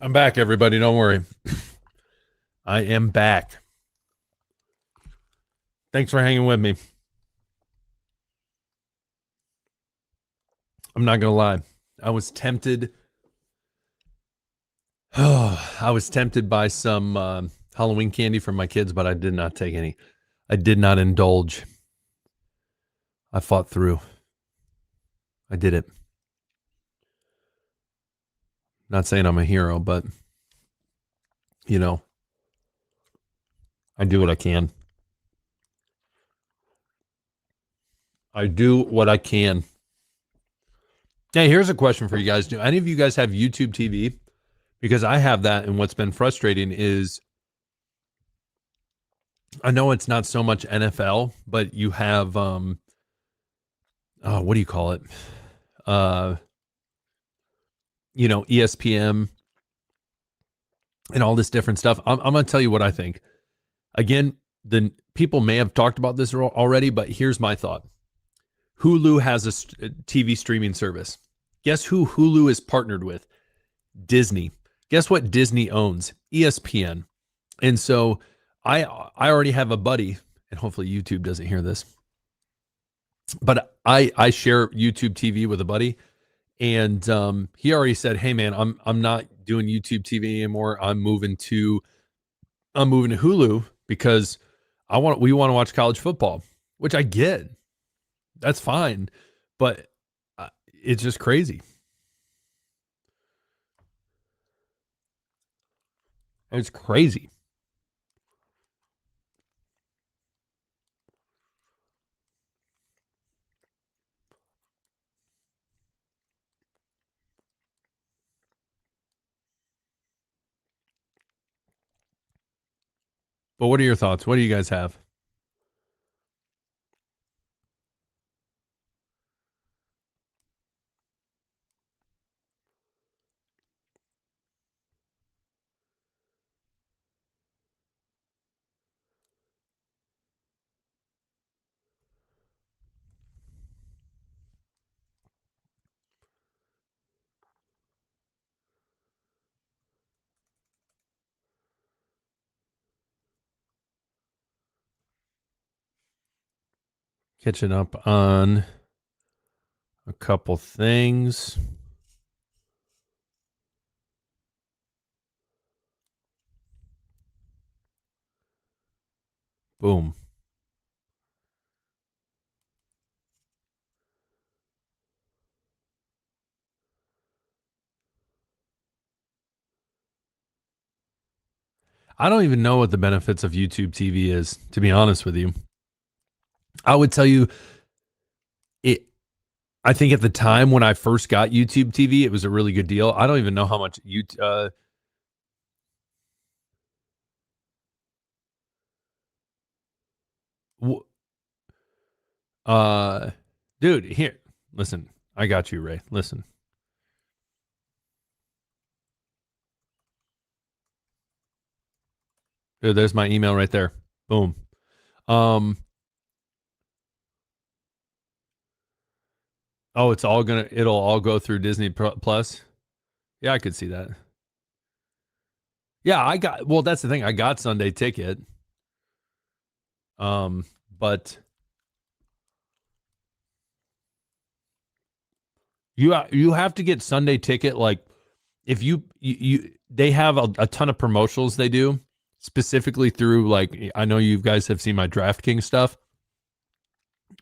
I'm back, everybody. Don't worry. I am back. Thanks for hanging with me. I'm not going to lie. I was tempted. I was tempted by some Halloween candy from my kids, but I did not take any. I did not indulge. I fought through. I did it. Not saying I'm a hero, but, you know, I do what I can. I do what I can. Hey, here's a question for you guys. Do any of you guys have YouTube TV? Because I have that, and what's been frustrating is I know it's not so much NFL, but you have what do you call it? ESPN and all this different stuff. I'm going to tell you what I think. Again, the people may have talked about this already, but here's my thought. Hulu has a TV streaming service. Guess who Hulu is partnered with? Disney. Guess what Disney owns? ESPN. And so I already have a buddy, and hopefully YouTube doesn't hear this, but I share YouTube TV with a buddy, and he already said, "Hey man, I'm not doing YouTube TV anymore. I'm moving to Hulu because we want to watch college football," which I get. That's fine, but it's just crazy. It's crazy. But what are your thoughts? What do you guys have? Catching up on a couple things. Boom. I don't even know what the benefits of YouTube TV is, to be honest with you. I would tell you it. I think at the time when I first got YouTube TV, it was a really good deal. I don't even know how much dude, here, listen, I got you, Ray. Listen. Dude, there's my email right there. Boom. Um, oh, it'll all go through Disney Plus. Yeah, I could see that. Yeah, well, that's the thing. I got Sunday Ticket. But you have to get Sunday Ticket. Like if you they have a ton of promotionals they do specifically through, like, I know you guys have seen my DraftKings stuff,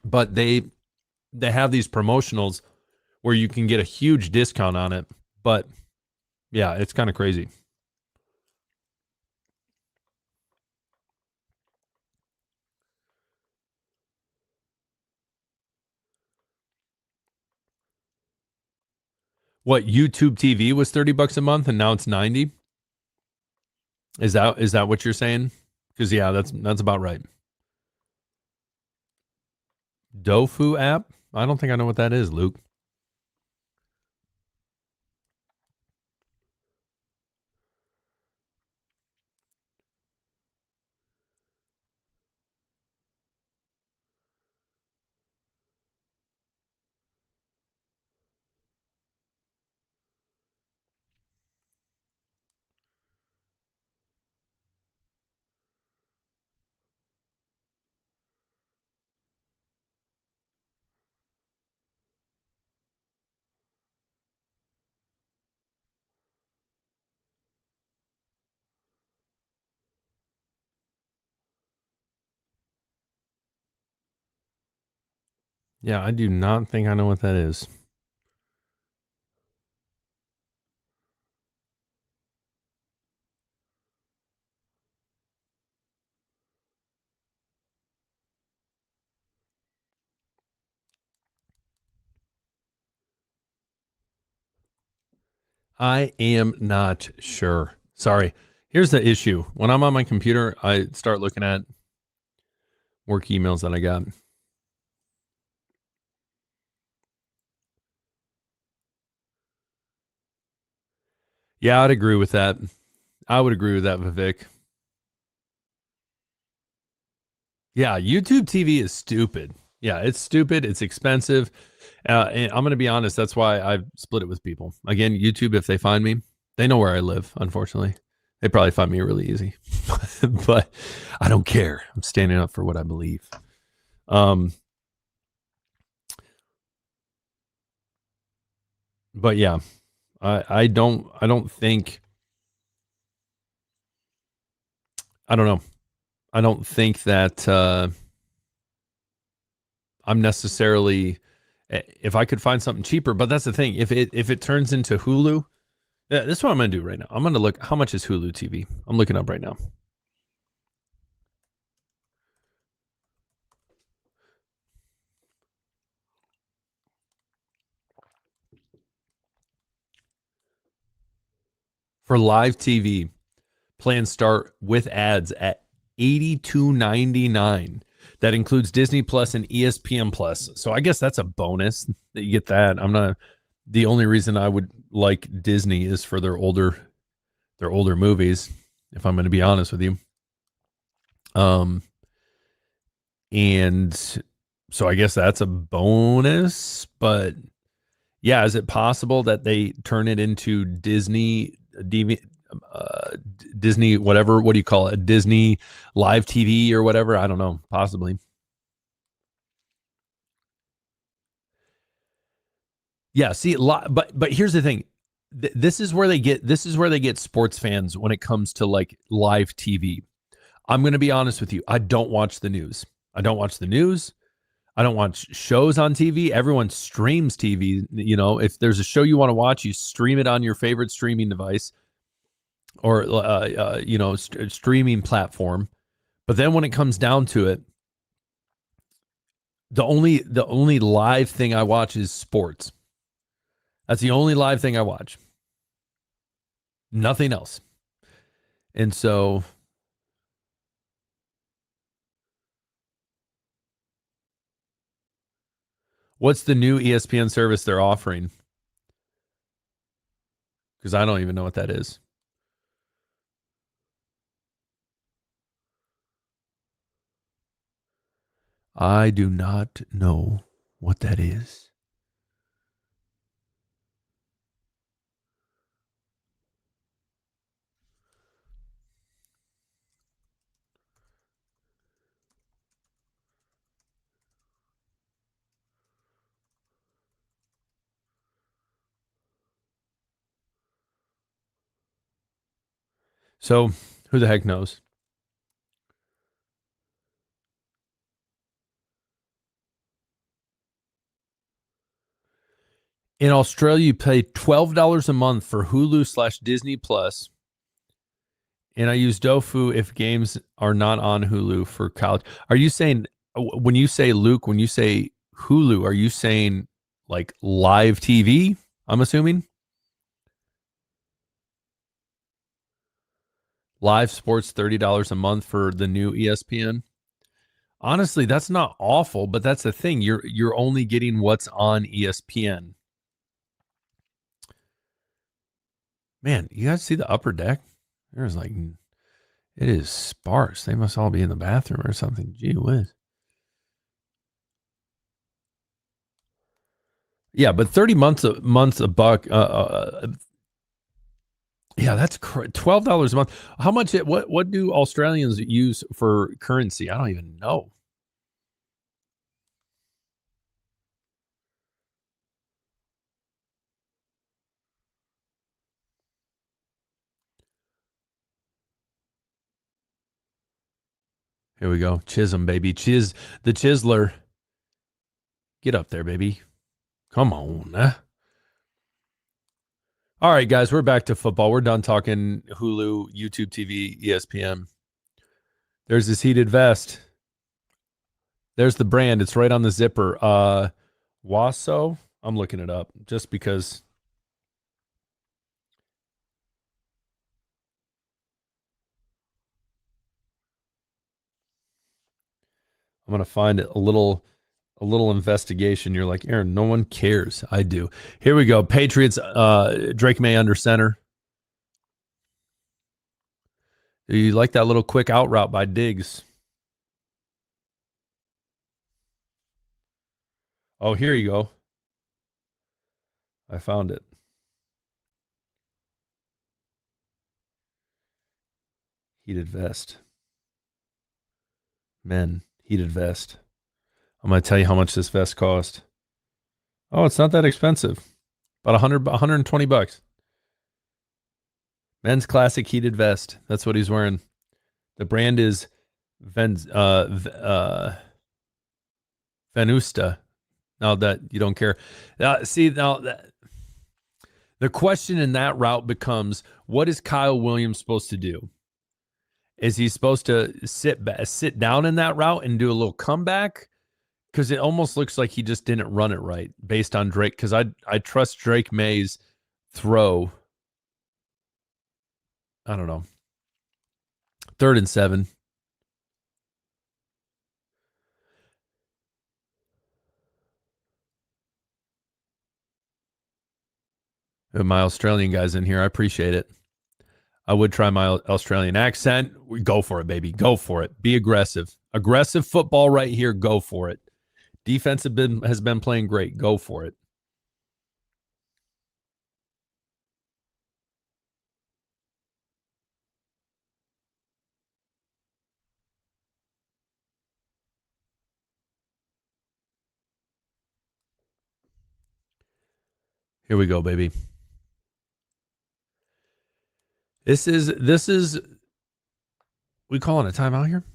but they have these promotionals where you can get a huge discount on it. But yeah, it's kind of crazy. What, YouTube TV was $30 a month and now it's 90? Is that what you're saying? Because yeah, that's about right. Dofu app? I don't think I know what that is, Luke. Yeah, I do not think I know what that is. I am not sure. Sorry. Here's the issue. When I'm on my computer, I start looking at work emails that I got. Yeah, I'd agree with that. I would agree with that, Vivek. Yeah, YouTube TV is stupid. Yeah, it's stupid. It's expensive. And I'm going to be honest. That's why I've split it with people. Again, YouTube, if they find me, they know where I live, unfortunately. They probably find me really easy. But I don't care. I'm standing up for what I believe. But yeah, I don't think I don't know. I don't think that I'm necessarily if I could find something cheaper, but that's the thing. If it turns into Hulu, yeah, this is what I'm going to do right now. I'm going to look how much is Hulu TV. I'm looking up right now. For live TV, plans start with ads at $82.99. That includes Disney Plus and ESPN Plus. So I guess that's a bonus that you get that. I'm not the only reason I would like Disney is for their older movies, if I'm going to be honest with you. And so I guess that's a bonus, but yeah, is it possible that they turn it into Disney Disney whatever, what do you call it? Disney live TV or whatever? I don't know, possibly. Yeah, see, but here's the thing. This is where they get sports fans when it comes to like live TV. I'm going to be honest with you. I don't watch the news. I don't watch the news. I don't watch shows on TV. Everyone streams TV. If there's a show you want to watch, you stream it on your favorite streaming device or streaming platform. But then when it comes down to it, the only live thing I watch is sports. That's the only live thing I watch. Nothing else. And so, what's the new ESPN service they're offering? Because I don't even know what that is. I do not know what that is. So, who the heck knows? In Australia, you pay $12 a month for Hulu/Disney Plus, and I use Dofu if games are not on Hulu for college. Are you saying when you say Luke, when you say Hulu, are you saying like live TV? I'm assuming live sports $30 a month for the new ESPN. Honestly, that's not awful, but that's the thing. You're only getting what's on ESPN. Man, you guys see the upper deck? There's like it is sparse. They must all be in the bathroom or something. Gee whiz. Yeah, but 30 months a buck. Yeah, that's $12 a month. How much? What do Australians use for currency? I don't even know. Here we go. Chisholm, baby. The Chiseler. Get up there, baby. Come on. All right, guys, we're back to football. We're done talking Hulu, YouTube TV, ESPN. There's this heated vest. There's the brand. It's right on the zipper. Waso. I'm looking it up just because. I'm gonna find it a little investigation. You're like, Aaron, no one cares. I do. Here we go. Patriots, Drake May under center. You like that little quick out route by Diggs. Oh, here you go. I found it. Heated vest. Men, heated vest. I'm going to tell you how much this vest cost. Oh, it's not that expensive. About 120 bucks. Men's classic heated vest. That's what he's wearing. The brand is Venusta. Now that you don't care. See, now the question in that route becomes, what is Kyle Williams supposed to do? Is he supposed to sit down in that route and do a little comeback? Because it almost looks like he just didn't run it right based on Drake. Because I trust Drake May's throw. I don't know. 3rd and 7. My Australian guys in here. I appreciate it. I would try my Australian accent. Go for it, baby. Go for it. Be aggressive. Aggressive football right here. Go for it. Defense has been playing great. Go for it. Here we go, baby. This is we calling a timeout here?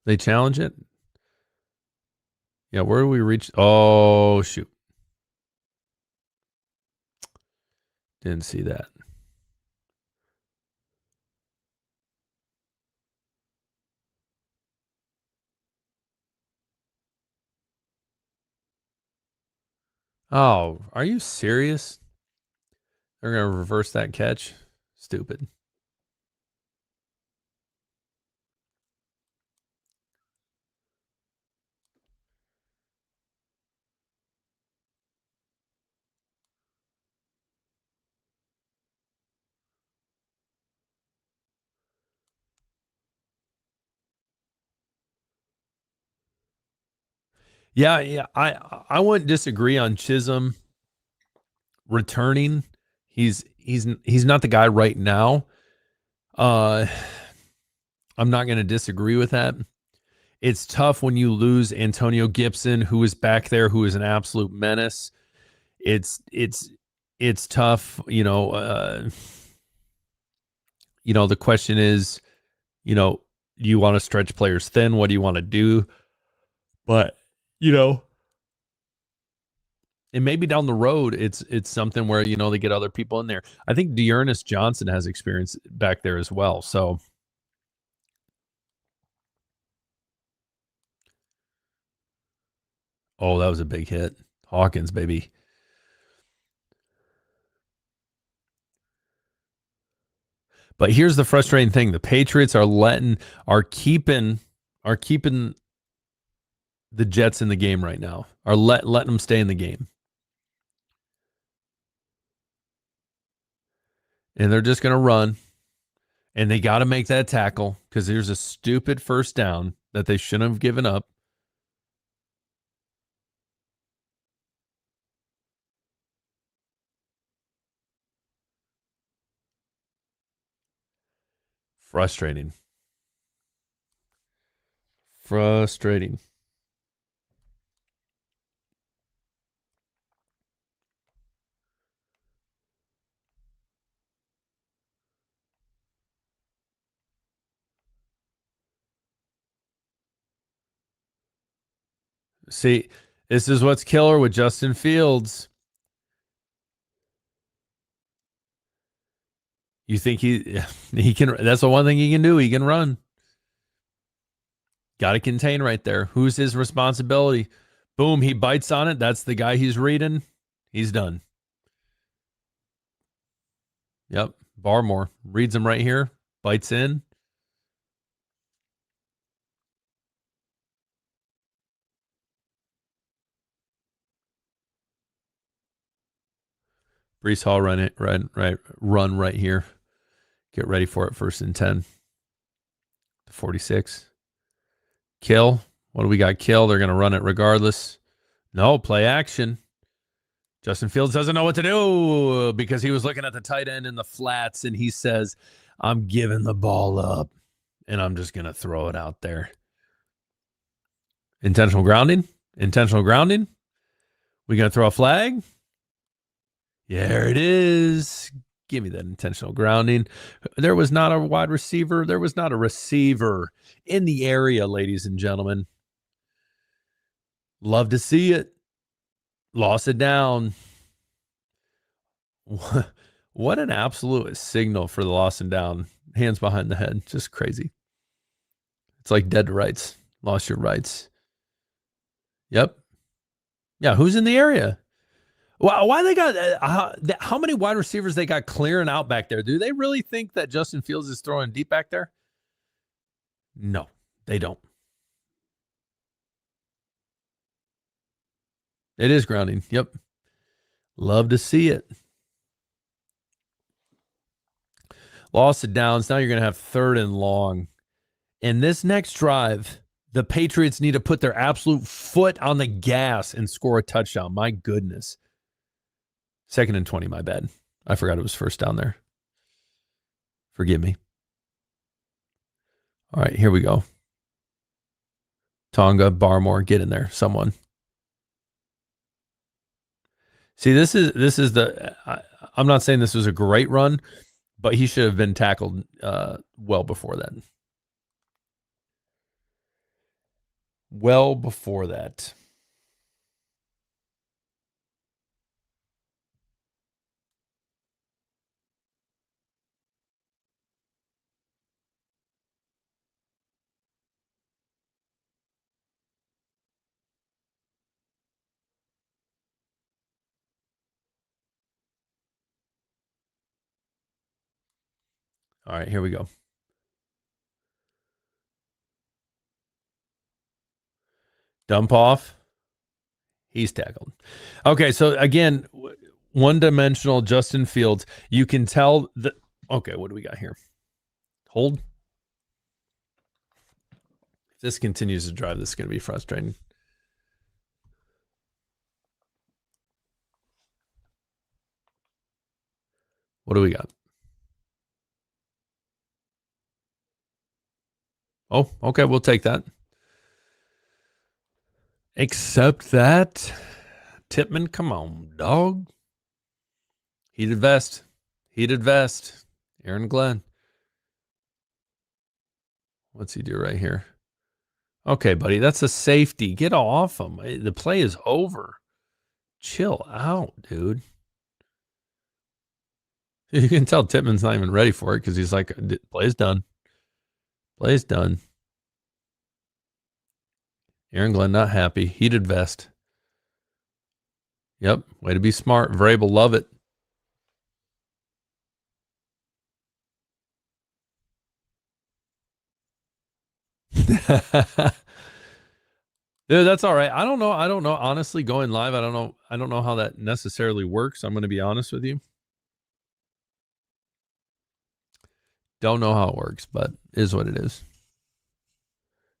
They challenge it? Yeah, where do we reach? Oh, shoot. Didn't see that. Oh, are you serious? They're going to reverse that catch? Stupid. Yeah. I wouldn't disagree on Chisholm returning. He's not the guy right now. I'm not going to disagree with that. It's tough when you lose Antonio Gibson, who is back there, who is an absolute menace. It's tough. The question is, do you want to stretch players thin? What do you want to do? But, and maybe down the road, it's something where, they get other people in there. I think Dearness Johnson has experience back there as well. So, oh, that was a big hit. Hawkins, baby. But here's the frustrating thing. The Patriots are keeping the Jets in the game right now, are letting them stay in the game. And they're just going to run. And they got to make that tackle because there's a stupid first down that they shouldn't have given up. Frustrating. See, this is what's killer with Justin Fields. You think he can? That's the one thing he can do. He can run. Got to contain right there. Who's his responsibility? Boom, he bites on it. That's the guy he's reading. He's done. Yep. Barmore reads him right here. Bites in. Brees Hall run it run right here. Get ready for it. 1st and 10. 46. Kill. What do we got? Kill. They're going to run it regardless. No, play action. Justin Fields doesn't know what to do because he was looking at the tight end in the flats, and he says, I'm giving the ball up, and I'm just going to throw it out there. Intentional grounding. Intentional grounding. We going to throw a flag? There it is. Give me that intentional grounding. There was not a wide receiver. There was not a receiver in the area, ladies and gentlemen. Love to see it. Lost it down. What an absolute signal for the lost and down. Hands behind the head. Just crazy. It's like dead to rights. Lost your rights. Yep. Yeah, who's in the area? Why they got how many wide receivers they got clearing out back there? Do they really think that Justin Fields is throwing deep back there? No, they don't. It is grounding. Yep. Love to see it. Lost it downs. Now you're going to have 3rd and long. In this next drive, the Patriots need to put their absolute foot on the gas and score a touchdown. My goodness. 2nd and 20, my bad. I forgot it was 1st down there. Forgive me. All right, here we go. Tonga, Barmore, get in there, someone. See, this is the. I'm not saying this was a great run, but he should have been tackled well before that. Well before that. All right, here we go. Dump off. He's tackled. Okay, so again, one-dimensional Justin Fields. You can tell that. Okay, what do we got here? Hold. If this continues to drive, this is going to be frustrating. What do we got? Oh, okay, we'll take that. Except that Tippmann, come on, dog. Heated vest. Heated vest. Aaron Glenn. What's he do right here? Okay, buddy, that's a safety. Get off him. The play is over. Chill out, dude. You can tell Tippmann's not even ready for it because he's like, play's done. Play's done. Aaron Glenn not happy. Heated vest. Yep. Way to be smart. Vrabel, love it. Dude, that's all right. I don't know. Honestly, going live, I don't know how that necessarily works. I'm going to be honest with you. Don't know how it works, but is what it is.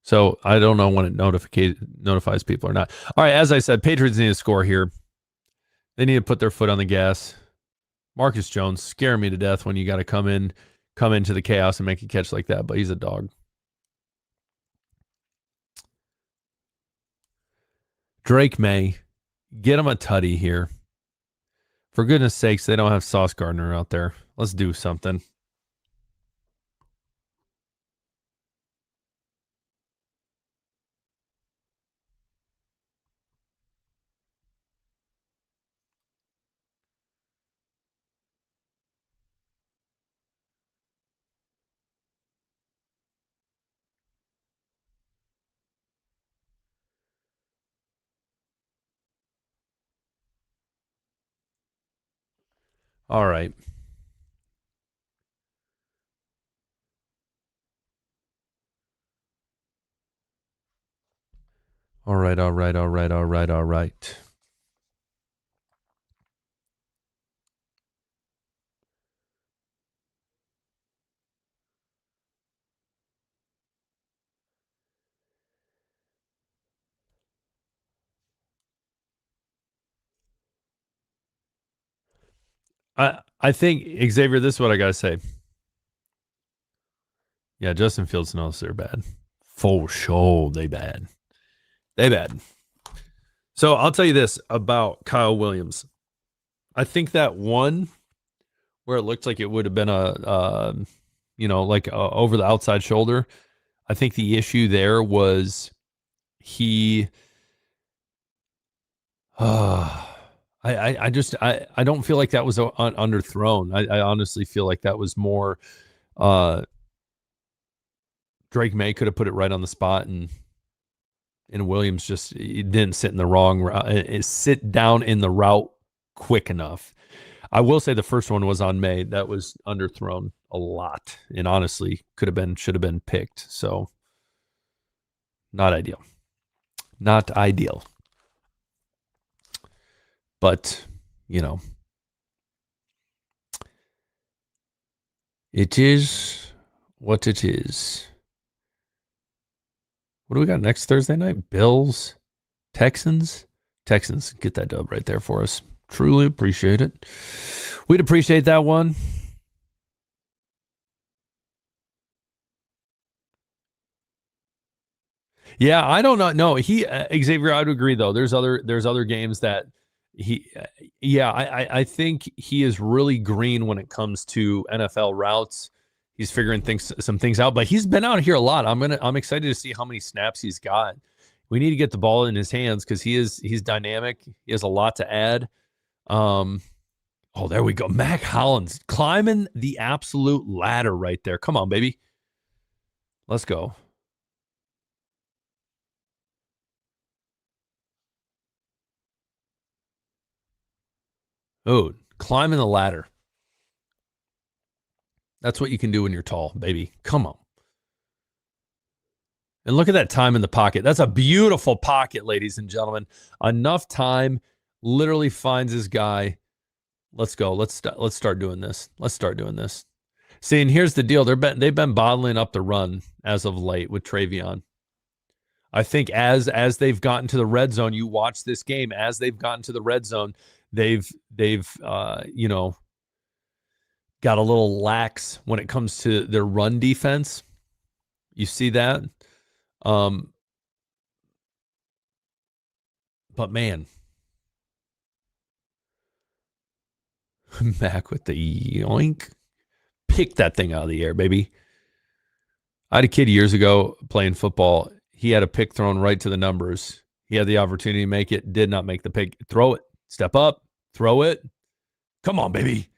So I don't know when it notifies people or not. All right, as I said, Patriots need to score here. They need to put their foot on the gas. Marcus Jones scare me to death when you got to come into the chaos and make a catch like that, but he's a dog. Drake May, get him a tutty here. For goodness sakes, they don't have Sauce Gardner out there. Let's do something. All right. All right. I think, Xavier, this is what I got to say. Yeah, Justin Fields knows they're bad. For sure, they bad. They bad. So I'll tell you this about Kyle Williams. I think that one where it looked like it would have been over the outside shoulder. I think the issue there was he. I don't feel like that was underthrown. I honestly feel like that was more. Drake May could have put it right on the spot, and Williams just didn't sit in the wrong route. Sit down in the route quick enough. I will say the first one was on May. That was underthrown a lot, and honestly, should have been picked. So, not ideal. Not ideal. But, it is what it is. What do we got next Thursday night? Bills, Texans. Texans, get that dub right there for us. Truly appreciate it. We'd appreciate that one. Yeah, I don't know. No, Xavier, I would agree though. There's other games that I think he is really green when it comes to NFL routes. He's figuring some things out, but he's been out here a lot. I'm excited to see how many snaps he's got. We need to get the ball in his hands because he's dynamic. He has a lot to add. There we go. Mac Hollins climbing the absolute ladder right there. Come on, baby. Let's go. Oh, climbing the ladder. That's what you can do when you're tall, baby. Come on. And look at that time in the pocket. That's a beautiful pocket, ladies and gentlemen. Enough time, literally finds his guy. Let's go. Let's start doing this. See, and here's the deal. They've been bottling up the run as of late with Travion. I think as they've gotten to the red zone, you watch this game. As they've gotten to the red zone, they've got a little lax when it comes to their run defense. You see that? But man, Mac with the yoink. Pick that thing out of the air, baby. I had a kid years ago playing football. He had a pick thrown right to the numbers. He had the opportunity to make it, did not make the pick. Throw it. Step up. Throw it. Come on, baby.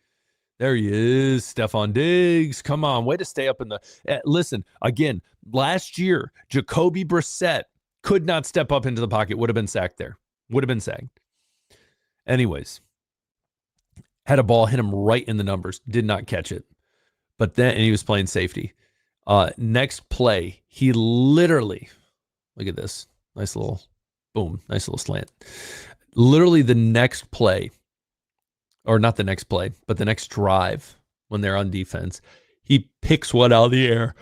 There he is. Stephon Diggs. Come on. Way to stay up in the... Listen, again, last year, Jacoby Brissett could not step up into the pocket. Would have been sacked there. Would have been sacked. Anyways, had a ball hit him right in the numbers. Did not catch it. But then, and he was playing safety. Next play, he literally, look at this. Nice little, boom. Nice little slant. Literally the next play, or not the next play, but the next drive when they're on defense, he picks one out of the air,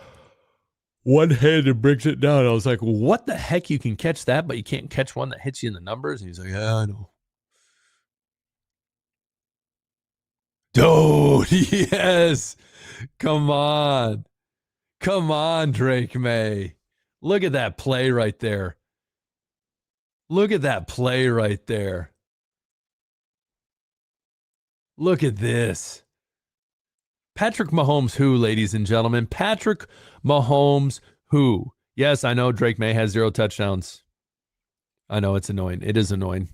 one-handed brings it down. I was like, what the heck? You can catch that, but you can't catch one that hits you in the numbers? And he's like, yeah, I know. Dude, yes. Come on. Come on, Drake May. Look at that play right there. Look at that play right there. Look at this. Patrick Mahomes who, ladies and gentlemen? Patrick Mahomes who? Yes, I know Drake May has 0 touchdowns. I know it's annoying. It is annoying.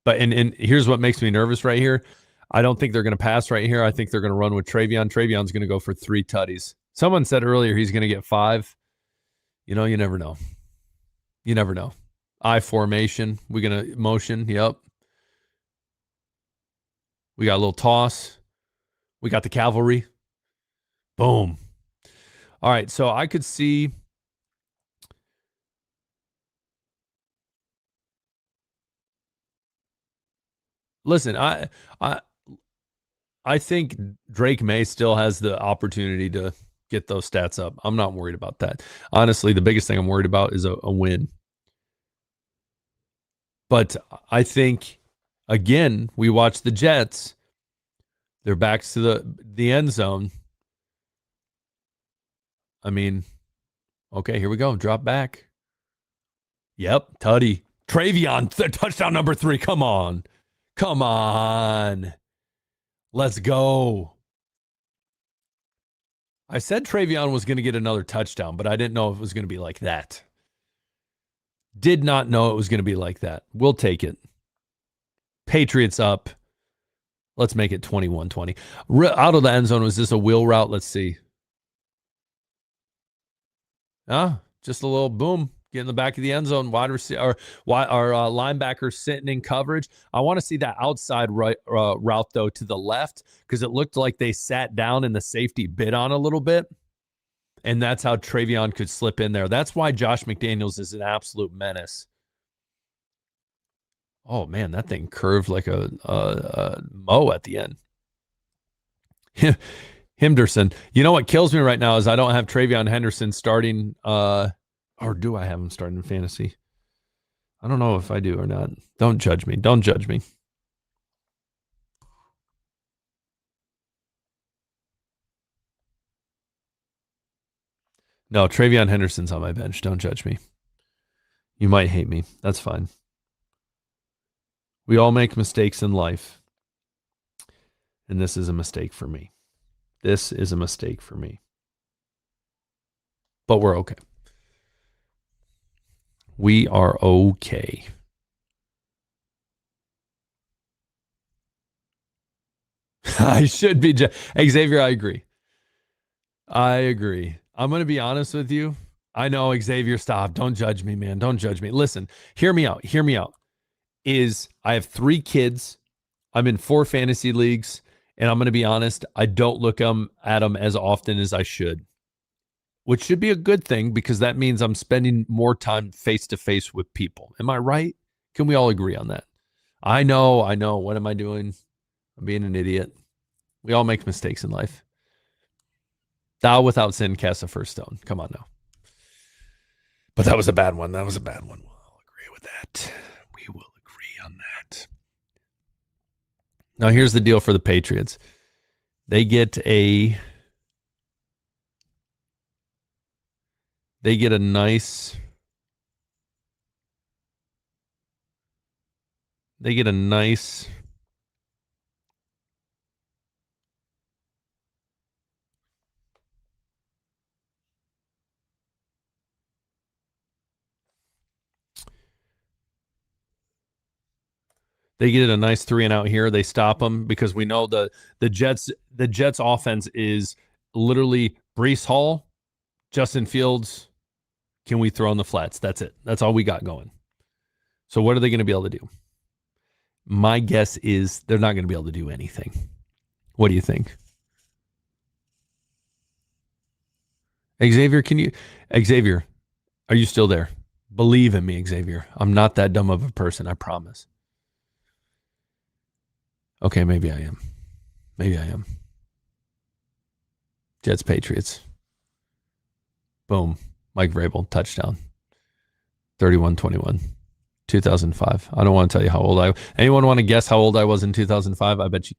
But and here's what makes me nervous right here. I don't think they're going to pass right here. I think they're going to run with Travion. Travion's going to go for 3 tutties. Someone said earlier he's going to get 5. You never know. You never know. I formation. We're going to motion. Yep. We got a little toss. We got the cavalry. Boom. All right, so I could see. Listen, I think Drake May still has the opportunity to get those stats up. I'm not worried about that. Honestly, the biggest thing I'm worried about is a win. But I think, again, we watch the Jets. Their backs to the end zone. I mean, okay, here we go. Drop back. Yep, Tutty. Travion, touchdown number 3. Come on. Come on. Let's go. I said Travion was going to get another touchdown, but I didn't know if it was going to be like that. Did not know it was going to be like that. We'll take it. Patriots up. Let's make it 21-20. Out of the end zone, was this a wheel route? Let's see. Just a little boom. Get in the back of the end zone. Wide receiver or linebacker sitting in coverage. I want to see that outside route though to the left because it looked like they sat down and the safety bit on a little bit, and that's how Travion could slip in there. That's why Josh McDaniels is an absolute menace. Oh man, that thing curved like a Mo at the end. Henderson. You know what kills me right now is I don't have Travion Henderson starting. Or do I have him starting in fantasy? I don't know if I do or not. Don't judge me. Don't judge me. No, Travion Henderson's on my bench. Don't judge me. You might hate me. That's fine. We all make mistakes in life. And this is a mistake for me. This is a mistake for me. But we're okay. We are okay. I should be. Xavier, I agree. I agree. I'm going to be honest with you. I know, Xavier, stop. Don't judge me, man. Don't judge me. Listen, hear me out. Hear me out. I have 3 kids. I'm in 4 fantasy leagues. And I'm going to be honest, I don't look at them as often as I should, which should be a good thing because that means I'm spending more time face-to-face with people. Am I right? Can we all agree on that? I know. What am I doing? I'm being an idiot. We all make mistakes in life. Thou without sin cast the first stone. Come on now. But that was a bad one. We'll agree with that. We will agree on that. Now, here's the deal for the Patriots. They get a nice They get a nice 3 and out here. They stop them because we know the Jets offense is literally Breece Hall, Justin Fields. Can we throw in the flats? That's it. That's all we got going. So what are they going to be able to do? My guess is they're not going to be able to do anything. What do you think? Xavier, are you still there? Believe in me, Xavier. I'm not that dumb of a person, I promise. Okay, maybe I am. Jets, Patriots. Boom. Mike Vrabel, touchdown. 31-21. 2005. I don't want to tell you how old anyone want to guess how old I was in 2005? I bet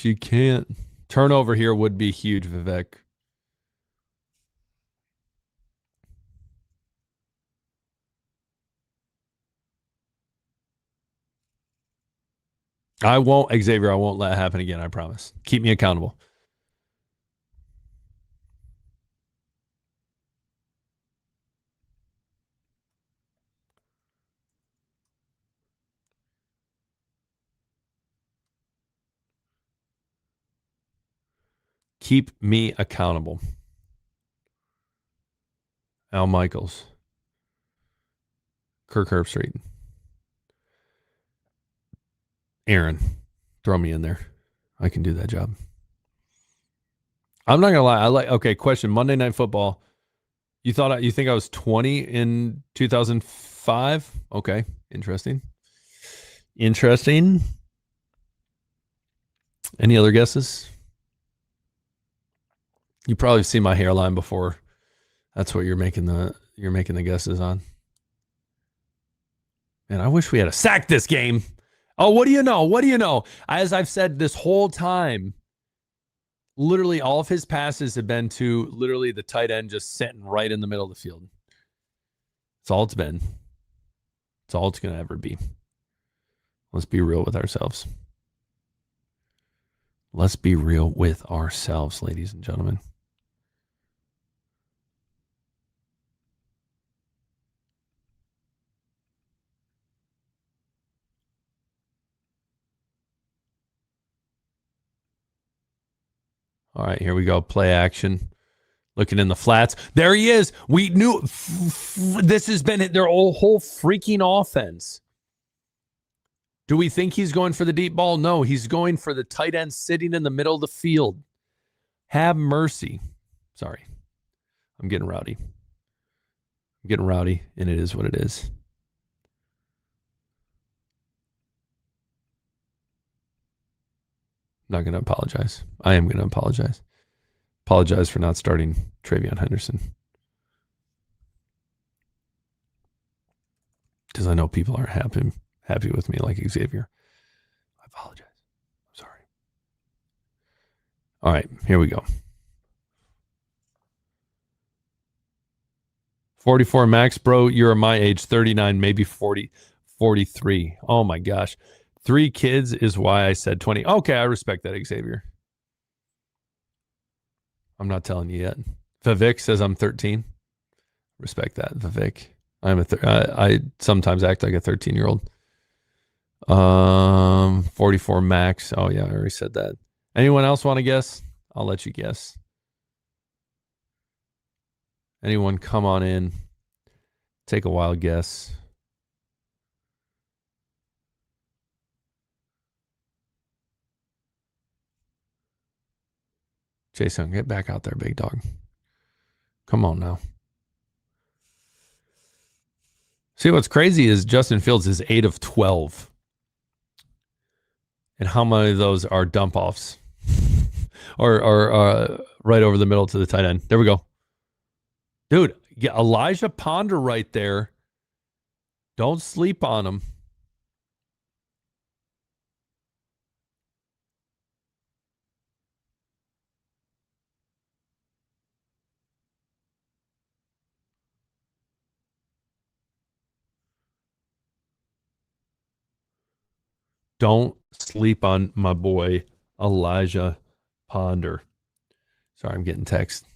you can't. Turnover here would be huge, Vivek. Xavier, I won't let it happen again, I promise. Keep me accountable. Keep me accountable. Al Michaels. Kirk Herbstreit. Aaron. Throw me in there. I can do that job. I'm not gonna lie. Okay, question. Monday Night Football. You think I was 20 in 2005? Okay, interesting. Any other guesses? You probably see my hairline before. That's what you're making the guesses on. And I wish we had a sack this game. Oh, what do you know? As I've said this whole time, literally all of his passes have been to literally the tight end just sitting right in the middle of the field. That's all it's been. It's all it's going to ever be. Let's be real with ourselves. Let's be real with ourselves, ladies and gentlemen. All right, here we go. Play action. Looking in the flats. There he is. We knew this has been their whole freaking offense. Do we think he's going for the deep ball? No, he's going for the tight end sitting in the middle of the field. Have mercy. Sorry. I'm getting rowdy. And it is what it is. I'm not going to apologize. I am going to apologize. Apologize for not starting Travion Henderson. Because I know people aren't happy with me like Xavier. I apologize. I'm sorry. All right, here we go. 44 max, bro. You're my age, 39, maybe 40, 43. Oh my gosh. 3 kids is why I said 20. Okay, I respect that, Xavier. I'm not telling you yet. Vivek says I'm 13. Respect that, Vivek. I sometimes act like a 13-year-old. 44 max. Oh yeah, I already said that. Anyone else want to guess? I'll let you guess. Anyone come on in? Take a wild guess. Jason, get back out there, big dog. Come on now. See, what's crazy is Justin Fields is 8 of 12. And how many of those are dump offs? or right over the middle to the tight end. There we go. Dude, Elijah Ponder right there. Don't sleep on him. Don't sleep on my boy, Elijah Ponder. Sorry, I'm getting text.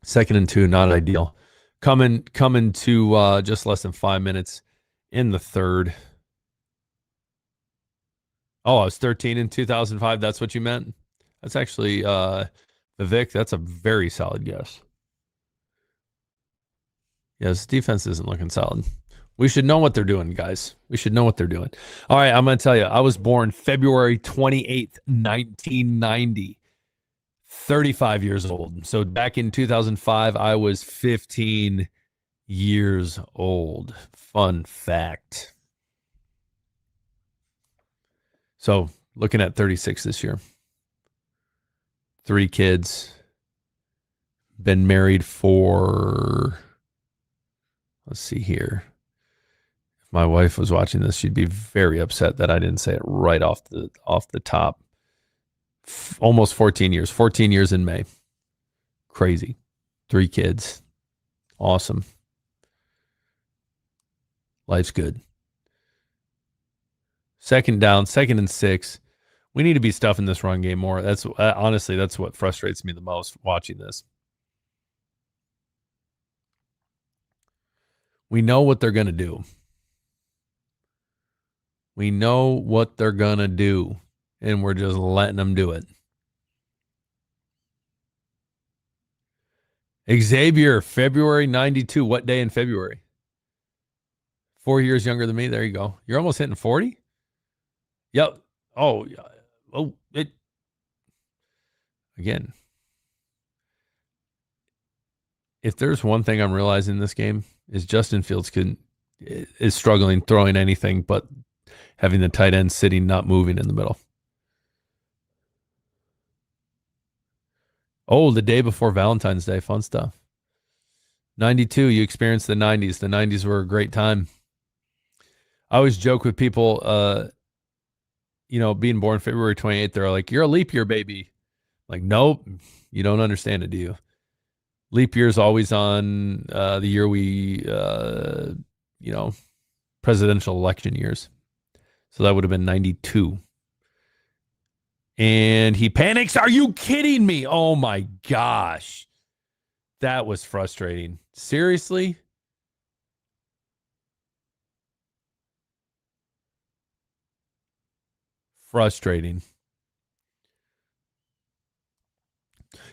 2nd and 2, not ideal. Coming to just less than 5 minutes in the third. Oh, I was 13 in 2005. That's what you meant? That's actually Vivek. That's a very solid guess. Yes, defense isn't looking solid. We should know what they're doing, guys. We should know what they're doing. All right, I'm going to tell you. I was born February 28th, 1990. 35 years old. So back in 2005, I was 15 years old. Fun fact. So looking at 36 this year. 3 kids. Been married for, let's see here. If my wife was watching this, she'd be very upset that I didn't say it right off the top. Almost 14 years. 14 years in May. Crazy. 3 kids. Awesome. Life's good. 2nd down, 2nd and 6. We need to be stuffing this run game more. That's honestly, that's what frustrates me the most watching this. We know what they're going to do. We know what they're going to do, and we're just letting them do it. Xavier, February 92. What day in February? 4 years younger than me. There you go. You're almost hitting 40? Yep. Oh, yeah. Oh, it again. If there's one thing I'm realizing in this game is Justin Fields is struggling throwing anything but having the tight end sitting, not moving in the middle. Oh, the day before Valentine's Day, fun stuff. 92, you experienced the 90s. The 90s were a great time. I always joke with people, being born February 28th, they're like, you're a leap year baby. Like, nope, you don't understand it, do you? Leap year is always on the year presidential election years. So that would have been 92. And he panics. Are you kidding me? Oh my gosh. That was frustrating. Seriously? Frustrating.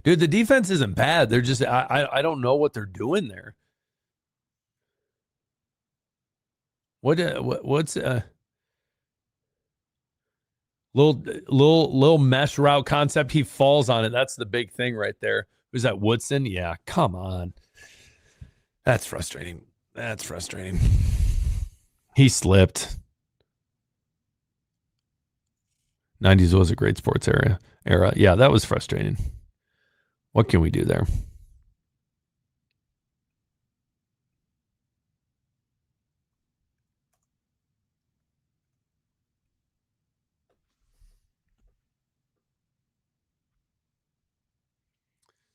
Dude, the defense isn't bad. They're just I don't know what they're doing there. What's little mesh route concept? He falls on it. That's the big thing right there. Who's that? Woodson? Yeah, come on. That's frustrating. That's frustrating. He slipped. 90s was a great sports era. Yeah, that was frustrating. What can we do there?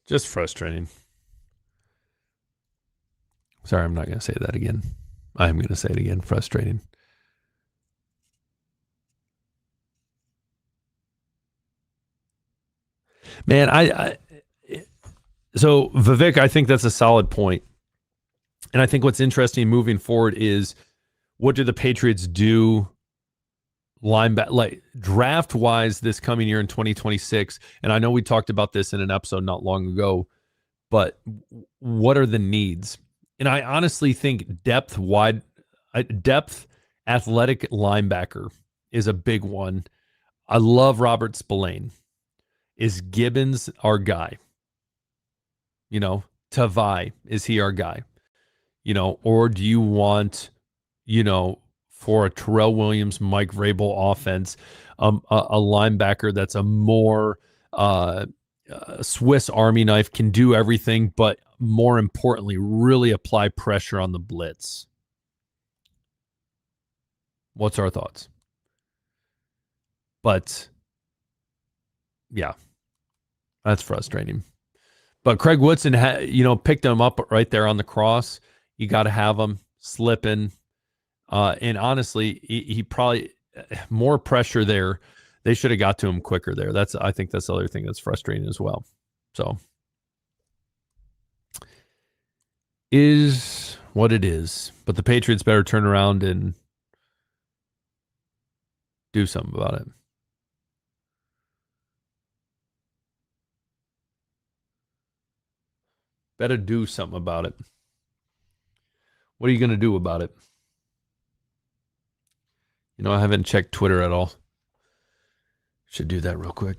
Just frustrating. Sorry, I'm not going to say that again. I'm going to say it again. Frustrating. Man, so Vivek, I think that's a solid point. And I think what's interesting moving forward is what do the Patriots do like draft wise this coming year in 2026? And I know we talked about this in an episode not long ago, but what are the needs? And I honestly think depth athletic linebacker is a big one. I love Robert Spillane. Is Gibbons our guy? Tavai, is he our guy? Or do you want, for a Terrell Williams, Mike Vrabel offense, a linebacker that's a more Swiss Army knife, can do everything, but more importantly, really apply pressure on the blitz? What's our thoughts? But yeah, that's frustrating. But Craig Woodson, picked him up right there on the cross. You got to have him slipping. And honestly, he probably more pressure there. They should have got to him quicker there. I think that's the other thing that's frustrating as well. So is what it is. But the Patriots better turn around and do something about it. Better do something about it. What are you going to do about it? I haven't checked Twitter at all. Should do that real quick.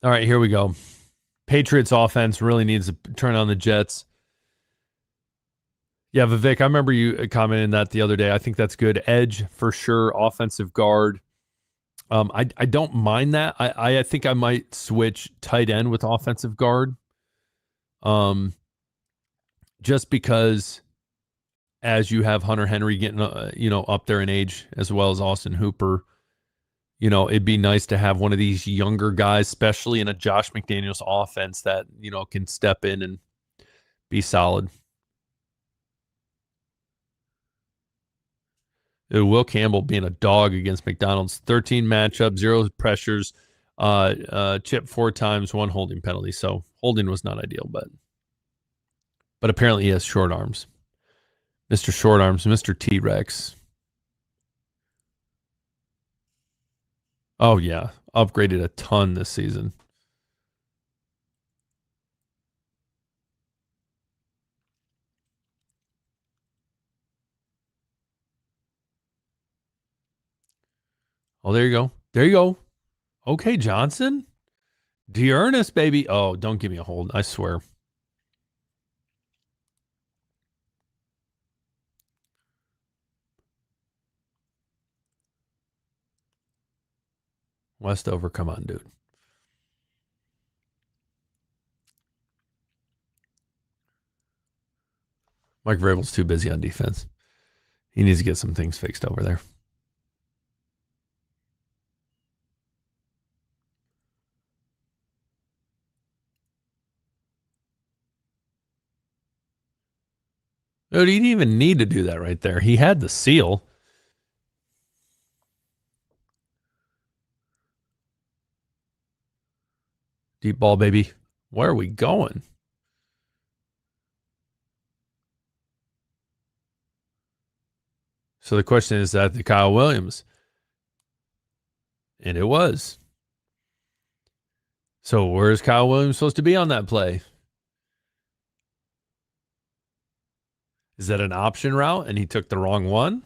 All right, here we go. Patriots offense really needs to turn on the Jets. Yeah, Vivek, I remember you commenting that the other day. I think that's good. Edge for sure. Offensive guard. I don't mind that. I think I might switch tight end with offensive guard. Just because as you have Hunter Henry getting up there in age as well as Austin Hooper, it'd be nice to have one of these younger guys, especially in a Josh McDaniels offense that, can step in and be solid. Will Campbell being a dog against McDonald's. 13 matchup, 0 pressures. Chip 4 times, 1 holding penalty. So holding was not ideal, but apparently he has short arms. Mr. Short Arms, Mr. T-Rex. Oh, yeah. Upgraded a ton this season. Oh, there you go. There you go. Okay, Johnson. Dearness, baby. Oh, don't give me a hold. I swear. Westover, come on, dude. Mike Vrabel's too busy on defense. He needs to get some things fixed over there. Dude, he didn't even need to do that right there. He had the seal. Deep ball, baby. Where are we going? So the question is that the Kyle Williams. And it was. So where's Kyle Williams supposed to be on that play? Is that an option route and he took the wrong one?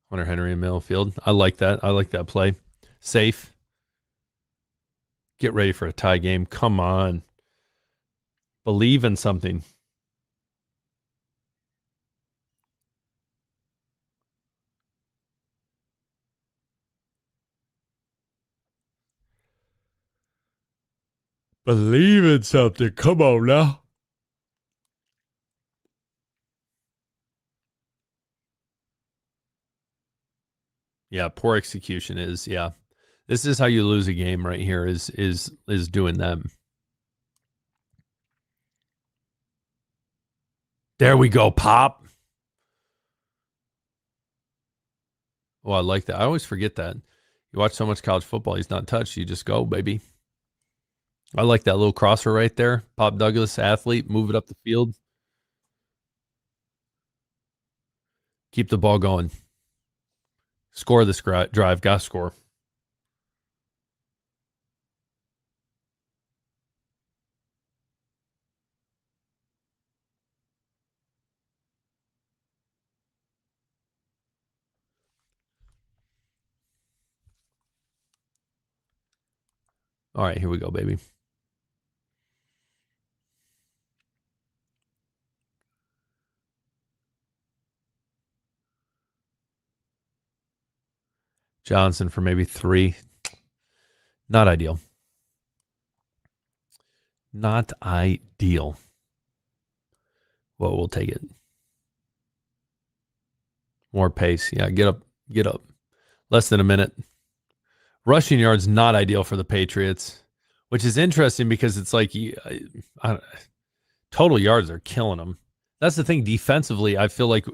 Hunter Henry in middle field. I like that. I like that play. Safe. Get ready for a tie game. Come on. Believe in something. Believe in something. Come on now. Yeah, poor execution is, yeah. This is how you lose a game right here is doing them. There we go, Pop. Oh, I like that. I always forget that. You watch so much college football, he's not touched. You just go, baby. I like that little crosser right there. Pop Douglas, athlete, move it up the field. Keep the ball going. Score this drive. Got to score. All right, here we go, baby. Johnson for maybe 3. Not ideal. Not ideal. Well, we'll take it. More pace. Yeah, get up. Get up. Less than a minute. Rushing yards, not ideal for the Patriots, which is interesting because it's like total yards are killing them. That's the thing. Defensively, I feel like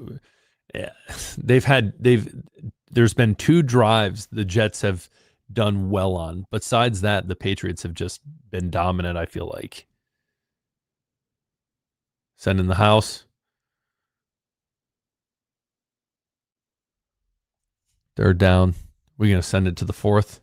there's been 2 drives the Jets have done well on. Besides that, the Patriots have just been dominant, I feel like. Send in the house. Third down. We're going to send it to the 4th.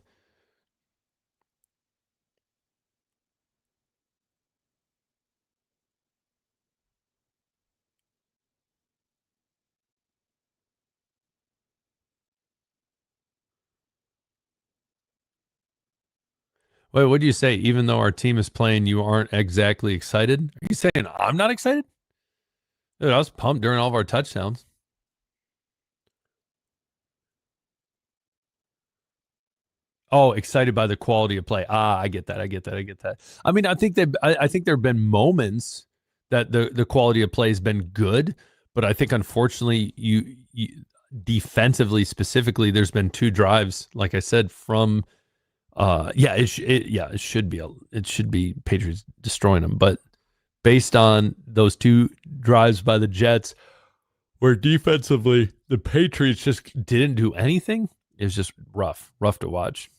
Wait, what do you say? Even though our team is playing, you aren't exactly excited? Are you saying I'm not excited? Dude, I was pumped during all of our touchdowns. Oh, excited by the quality of play. I get that. I get that. I mean, I think there have been moments that the quality of play has been good, but I think unfortunately you defensively specifically, there's been 2 drives, like I said, from Yeah, it should be Patriots destroying them, but based on those two drives by the Jets, where defensively the Patriots just didn't do anything, it was just rough to watch.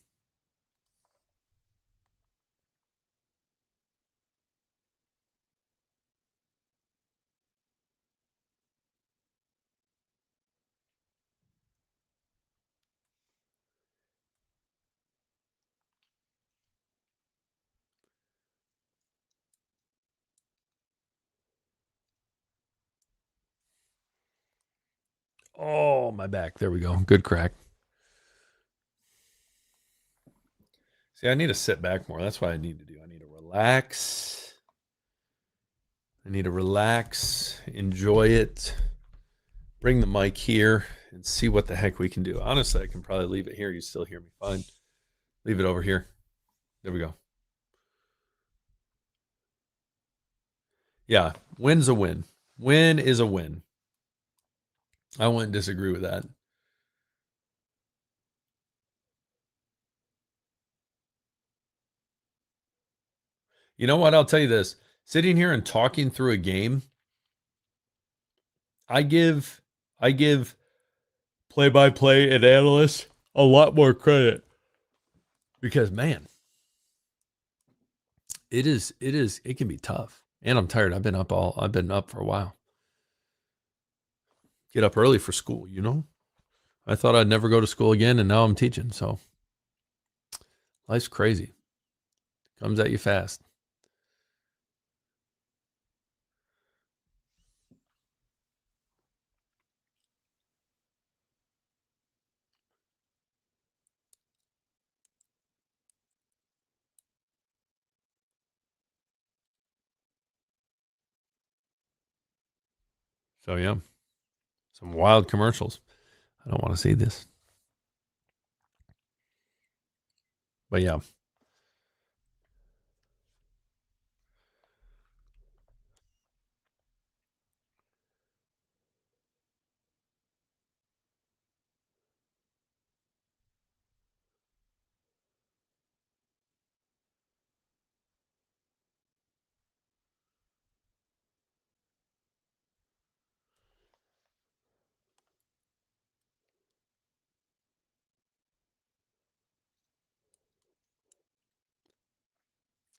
Oh, my back. There we go. Good crack. See, I need to sit back more. That's what I need to do. I need to relax. Enjoy it. Bring the mic here and see what the heck we can do. Honestly, I can probably leave it here. You still hear me fine. Leave it over here. There we go. Yeah, win's a win. Win is a win. I wouldn't disagree with that. You know what? I'll tell you this. Sitting here and talking through a game, I give play-by-play and analysts a lot more credit because man, it can be tough. And I'm tired. I've been up for a while. Get up early for school, you know? I thought I'd never go to school again, and now I'm teaching, so life's crazy. Comes at you fast. So yeah. Some wild commercials. I don't want to see this. But yeah.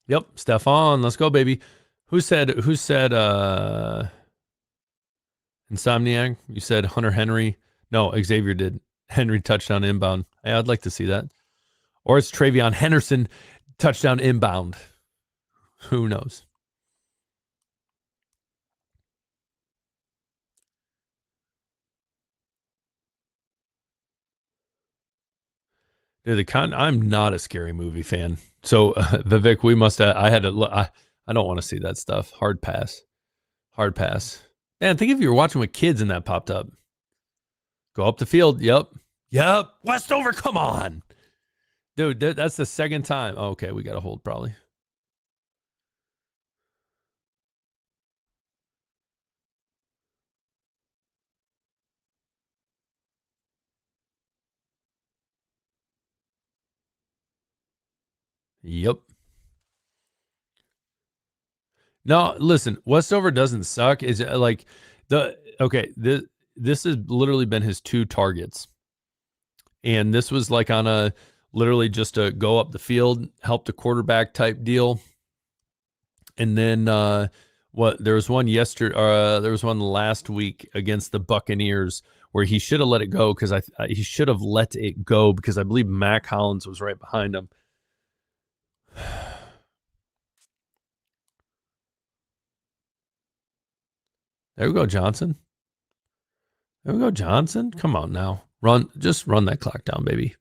Yep, Stefan, let's go, baby. Who said Insomniac? You said Hunter Henry. No, Xavier did. Henry touchdown inbound. Yeah, I'd like to see that. Or it's Travion Henderson touchdown inbound. Who knows? Dude, I'm not a scary movie fan. So Vivek, we must. I had to. I don't want to see that stuff. Hard pass. Hard pass. Man, think if you were watching with kids and that popped up. Go up the field. Yep. Westover, come on, dude. That's the second time. Oh, okay, we got to hold probably. Yep. No, listen, Westover doesn't suck. Is like this has literally been his two targets. And this was like on a literally just a go up the field, help the quarterback type deal. And then there was one there was one last week against the Buccaneers where he should have let it go because he should have let it go because I believe Mac Hollins was right behind him. There we go, Johnson. There we go, Johnson. Come on now. Just run that clock down, baby.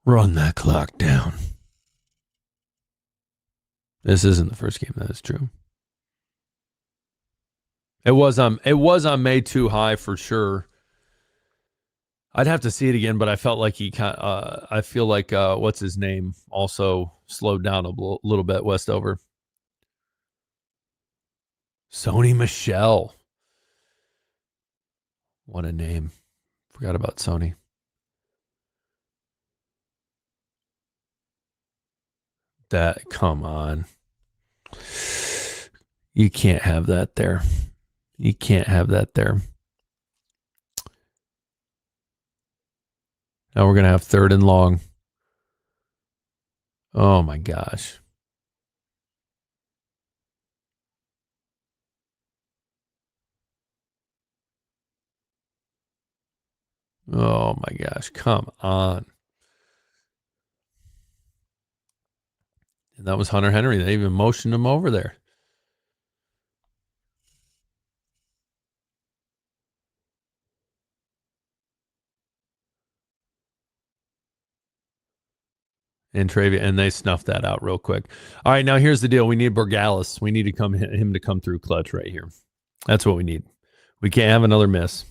Run that clock down. This isn't the first game, that is true. It was on May too high for sure. I'd have to see it again, but I felt like I feel like what's his name also slowed down a little bit. Westover. Sony Michel. What a name. Forgot about Sony. that. Come on. You can't have that there. You can't have that there. Now we're going to have 3rd and long. Oh, my gosh. Oh, my gosh. Come on. And that was Hunter Henry. They even motioned him over there. And they snuffed that out real quick. All right, now here's the deal. We need Borgalis. We need him to come through clutch right here. That's what we need. We can't have another miss.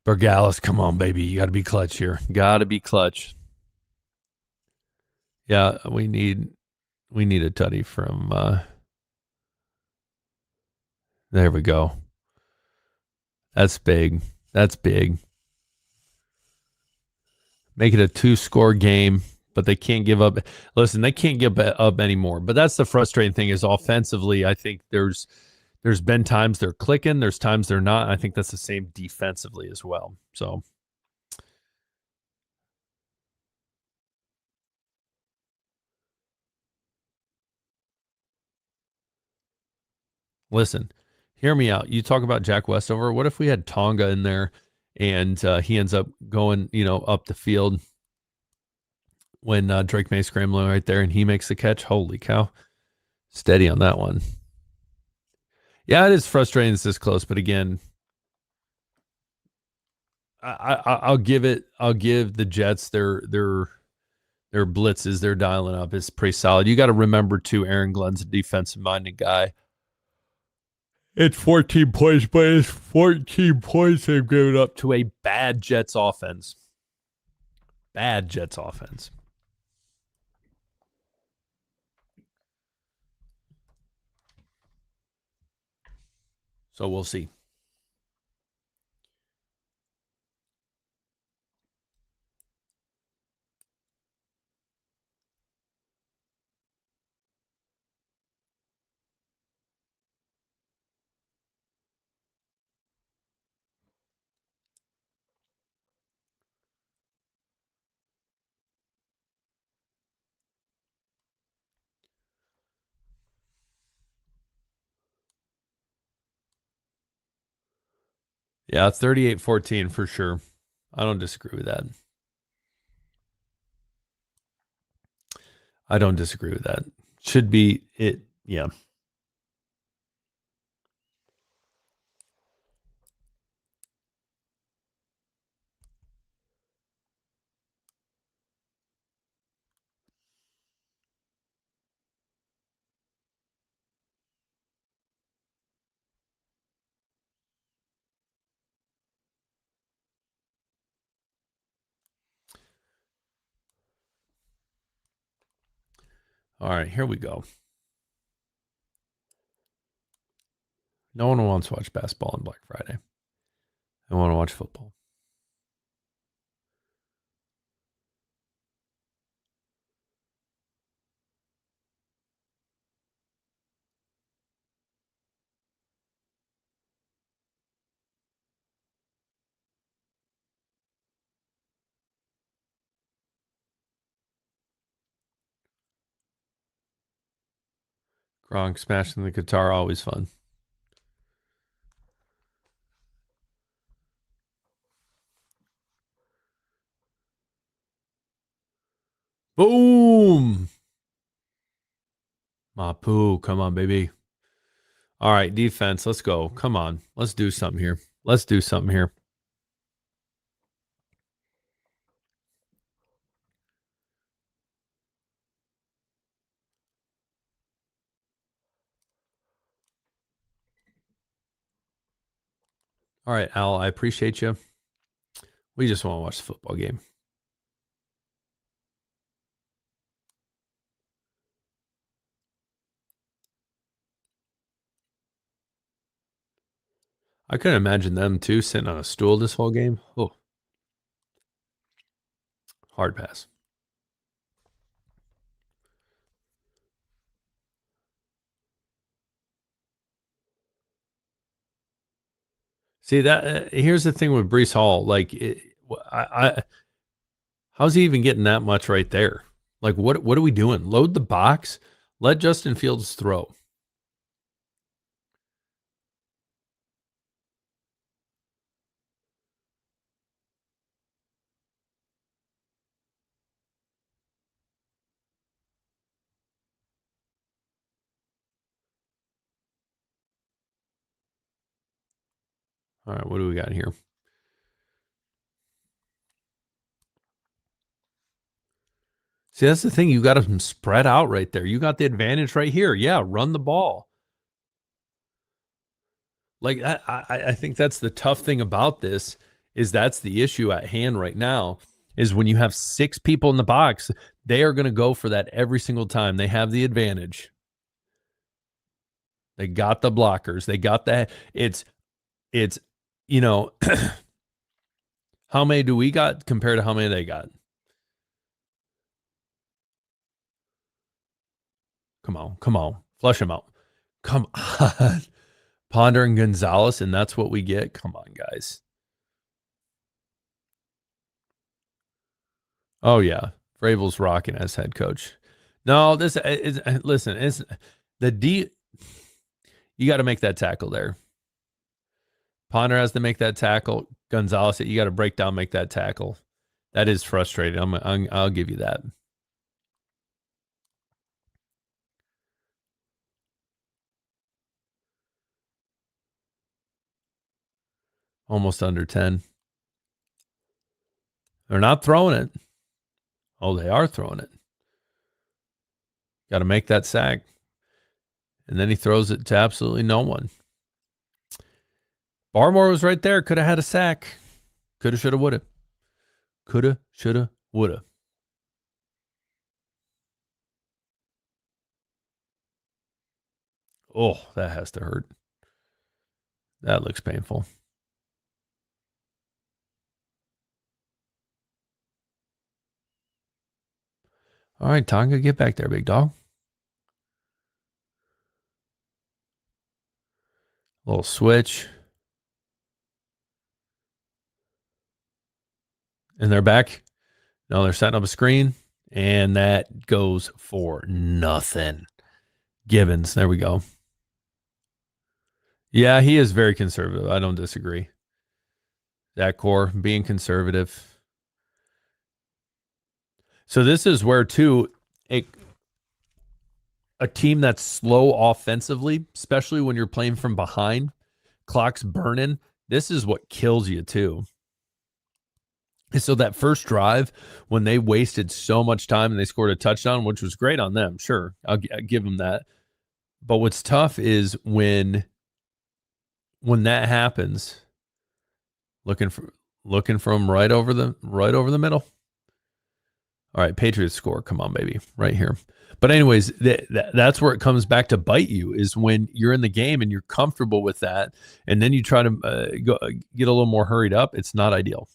Borgalis, come on, baby. You got to be clutch here. Got to be clutch. Yeah, we need a tutty from there we go. That's big. That's big. Make it a 2-score game, but they can't give up. Listen, they can't give up anymore. But that's the frustrating thing is offensively, I think there's been times they're clicking, there's times they're not. I think that's the same defensively as well. So listen, hear me out. You talk about Jack Westover. What if we had Tonga in there and he ends up going, up the field when Drake May scrambling right there and he makes the catch? Holy cow. Steady on that one. Yeah, it is frustrating it's this close, but again, I'll give the Jets their blitzes they're dialing up is pretty solid. You got to remember too, Aaron Glenn's a defensive minded guy. It's 14 points, but it's 14 points they've given up to a bad Jets offense. Bad Jets offense. So we'll see. Yeah, 38-14 for sure. I don't disagree with that. I don't disagree with that. Should be it. Yeah. All right, here we go. No one wants to watch basketball on Black Friday. I want to watch football. Gronk smashing the guitar, always fun. Boom. Mapu, come on, baby. All right, defense, let's go. Come on. Let's do something here. Let's do something here. All right, Al, I appreciate you. We just want to watch the football game. I couldn't imagine them too sitting on a stool this whole game. Oh, hard pass. See that? Here's the thing with Breece Hall. Like, how's he even getting that much right there? Like, what are we doing? Load the box. Let Justin Fields throw. All right, what do we got here? See, that's the thing. You got them spread out right there. You got the advantage right here. Yeah, run the ball. Like I think that's the tough thing about this is that's the issue at hand right now is when you have 6 people in the box, they are going to go for that every single time. They have the advantage. They got the blockers. They got that. It's you know, how many do we got compared to how many they got? Come on. Flush them out. Come on. Ponder and Gonzalez, and that's what we get. Come on, guys. Oh yeah, Vrabel's rocking as head coach. No, this is listen. It's the D. You got to make that tackle there. Ponder has to make that tackle. Gonzalez, you got to break down, make that tackle. That is frustrating. I'll give you that. Almost under 10. They're not throwing it. Oh, they are throwing it. Got to make that sack. And then he throws it to absolutely no one. Barmore was right there. Could have had a sack. Coulda, shoulda, woulda. Coulda, shoulda, woulda. Oh, that has to hurt. That looks painful. All right, Tonga, get back there, big dog. Little switch. And they're back. No, they're setting up a screen, and that goes for nothing. Gibbons, there we go. Yeah, he is very conservative. I don't disagree. That core being conservative. So this is where, too, a team that's slow offensively, especially when you're playing from behind, clock's burning, this is what kills you, too. So that first drive, when they wasted so much time and they scored a touchdown, which was great on them, sure, I'll give them that. But what's tough is when that happens, looking from right over the middle. All right, Patriots score. Come on, baby, right here. But anyways, that's where it comes back to bite you is when you're in the game and you're comfortable with that, and then you try to get a little more hurried up. It's not ideal.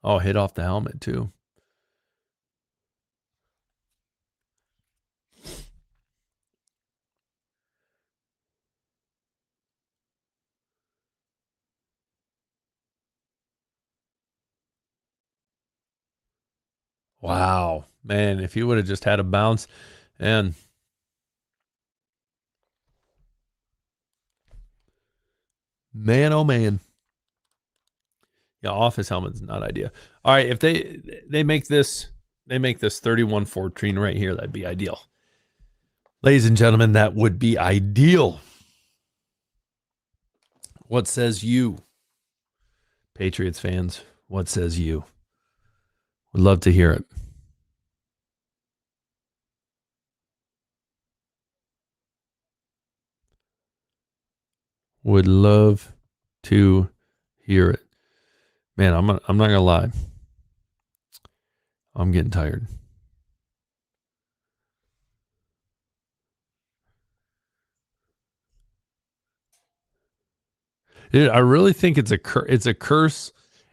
Oh, hit off the helmet too. Wow, man, if he would have just had a bounce and man, oh man. Yeah, off his helmet is not ideal. All right, if they make this 31-14 right here, that'd be ideal. Ladies and gentlemen, that would be ideal. What says you? Patriots fans, what says you? Would love to hear it. Would love to hear it. Man, I'm not gonna lie. I'm getting tired. Dude, I really think it's a curse.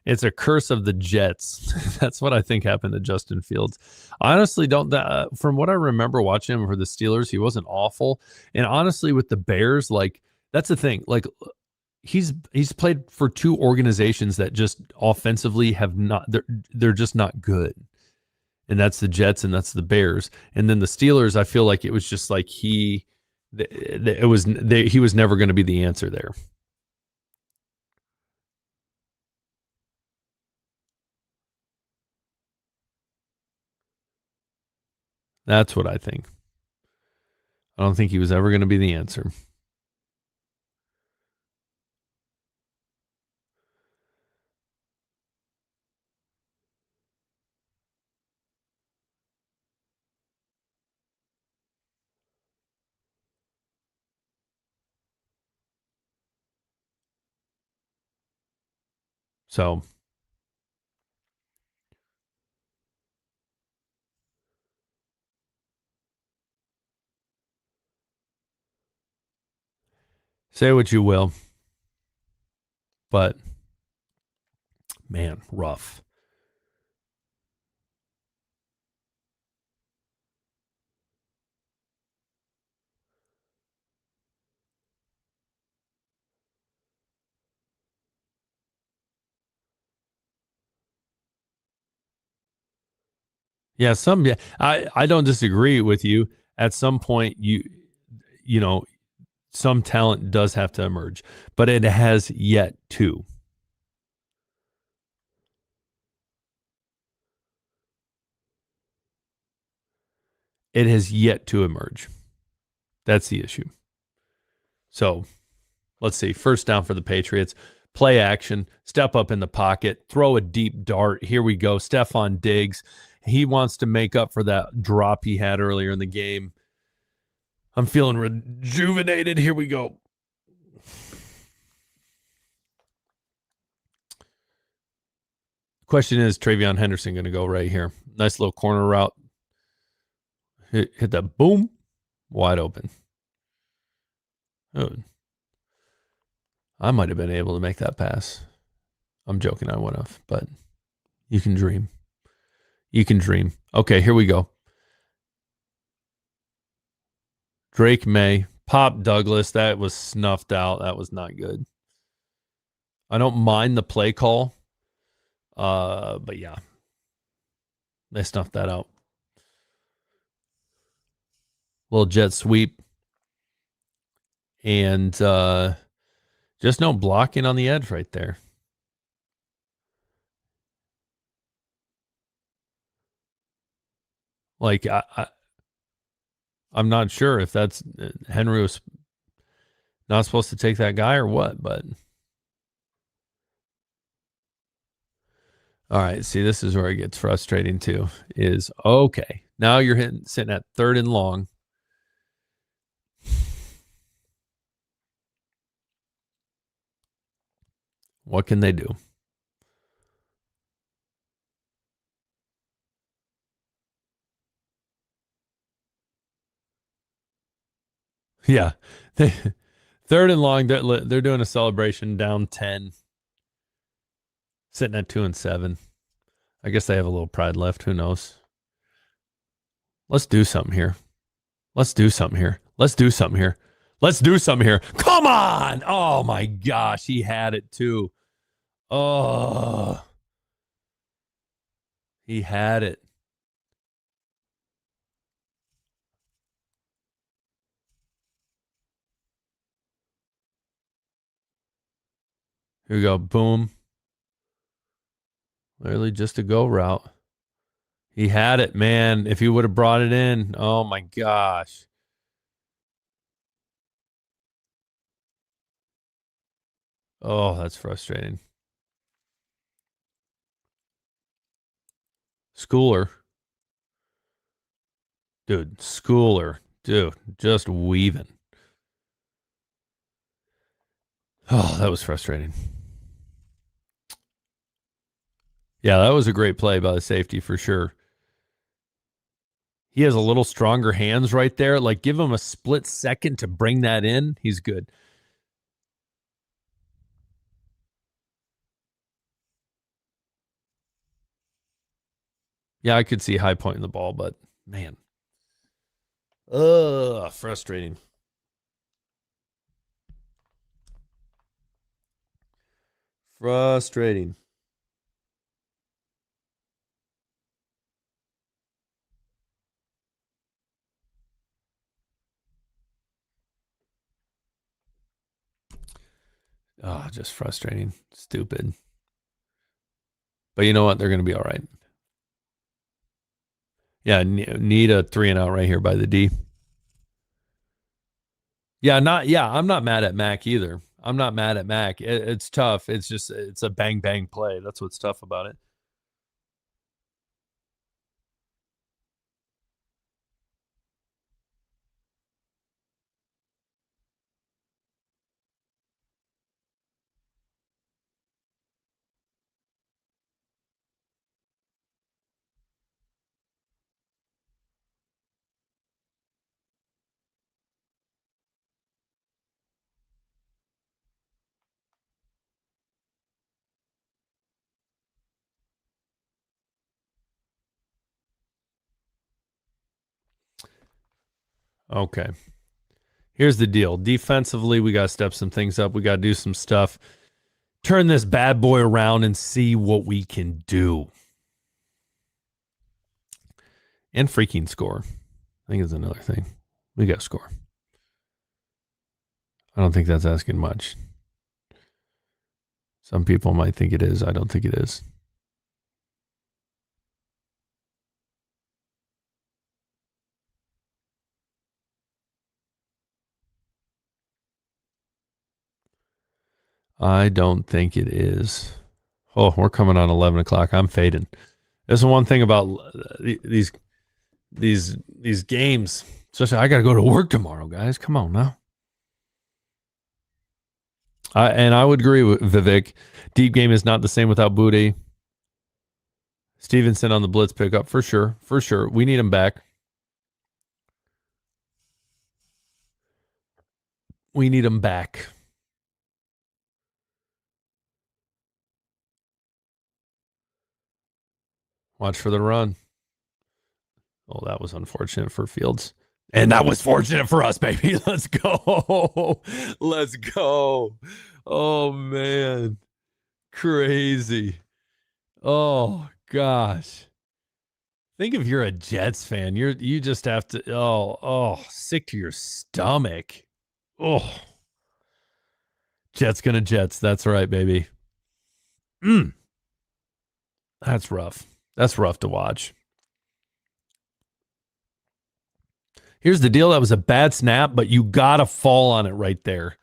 It's a curse of the Jets. That's what I think happened to Justin Fields. I honestly don't. From what I remember watching him for the Steelers, he wasn't awful. And honestly, with the Bears, like that's the thing. Like he's played for two organizations that just offensively have not. They're just not good. And that's the Jets and that's the Bears. And then the Steelers, I feel like it was just like he was never going to be the answer there. That's what I think. I don't think he was ever going to be the answer. So say what you will, but man, rough. Yeah, I don't disagree with you. At some point you know, some talent does have to emerge, but it has yet to. It has yet to emerge. That's the issue. So, let's see. First down for the Patriots. Play action, step up in the pocket, throw a deep dart. Here we go. Stephon Diggs. He wants to make up for that drop he had earlier in the game. I'm feeling rejuvenated. Here we go. Question is, Travion Henderson going to go right here? Nice little corner route. Hit that, boom, wide open. Oh, I might have been able to make that pass. I'm joking, I would have, but you can dream. You can dream. Okay, here we go. Drake May, Pop Douglas. That was snuffed out. That was not good. I don't mind the play call, but yeah, they snuffed that out. Little jet sweep, and just no blocking on the edge right there. Like I'm not sure if that's Henry was not supposed to take that guy or what, but all right. See, this is where it gets frustrating too. Is okay. Now you're sitting at third and long. What can they do? Yeah. Third and long, they're doing a celebration down 10, sitting at 2-7. I guess they have a little pride left. Who knows? Let's do something here. Let's do something here. Let's do something here. Let's do something here. Come on. Oh my gosh. He had it too. Oh, he had it. Here we go. Boom. Literally just a go route. He had it, man. If he would have brought it in, oh my gosh. Oh, that's frustrating. Schooler. Dude, Schooler. Dude, just weaving. Oh, that was frustrating. Yeah, that was a great play by the safety for sure. He has a little stronger hands right there. Like, give him a split second to bring that in. He's good. Yeah, I could see high point in the ball, but man. Frustrating. Frustrating. Oh, just frustrating. Stupid. But you know what? They're going to be all right. Yeah, need a 3-and-out right here by the D. Yeah, I'm not mad at Mac either. I'm not mad at Mac. It's tough. It's just it's a bang bang play. That's what's tough about it. Okay. Here's the deal. Defensively, we got to step some things up. We got to do some stuff. Turn this bad boy around and see what we can do. And freaking score. I think it's another thing. We got to score. I don't think that's asking much. Some people might think it is. I don't think it is. I don't think it is. Oh, we're coming on 11 o'clock. I'm fading. There's one thing about these games. Especially, I got to go to work tomorrow, guys. Come on now. And I would agree with Vivek. Deep game is not the same without Booty. Stevenson on the blitz pickup for sure. For sure. We need him back. We need him back. Watch for the run. Oh, that was unfortunate for Fields. And that was fortunate for us, baby. Let's go. Let's go. Oh, man. Crazy. Oh, gosh. Think if you're a Jets fan, you just have to sick to your stomach. Oh. Jets gonna Jets. That's right, baby. That's rough. That's rough to watch. Here's the deal. That was a bad snap, but you got to fall on it right there.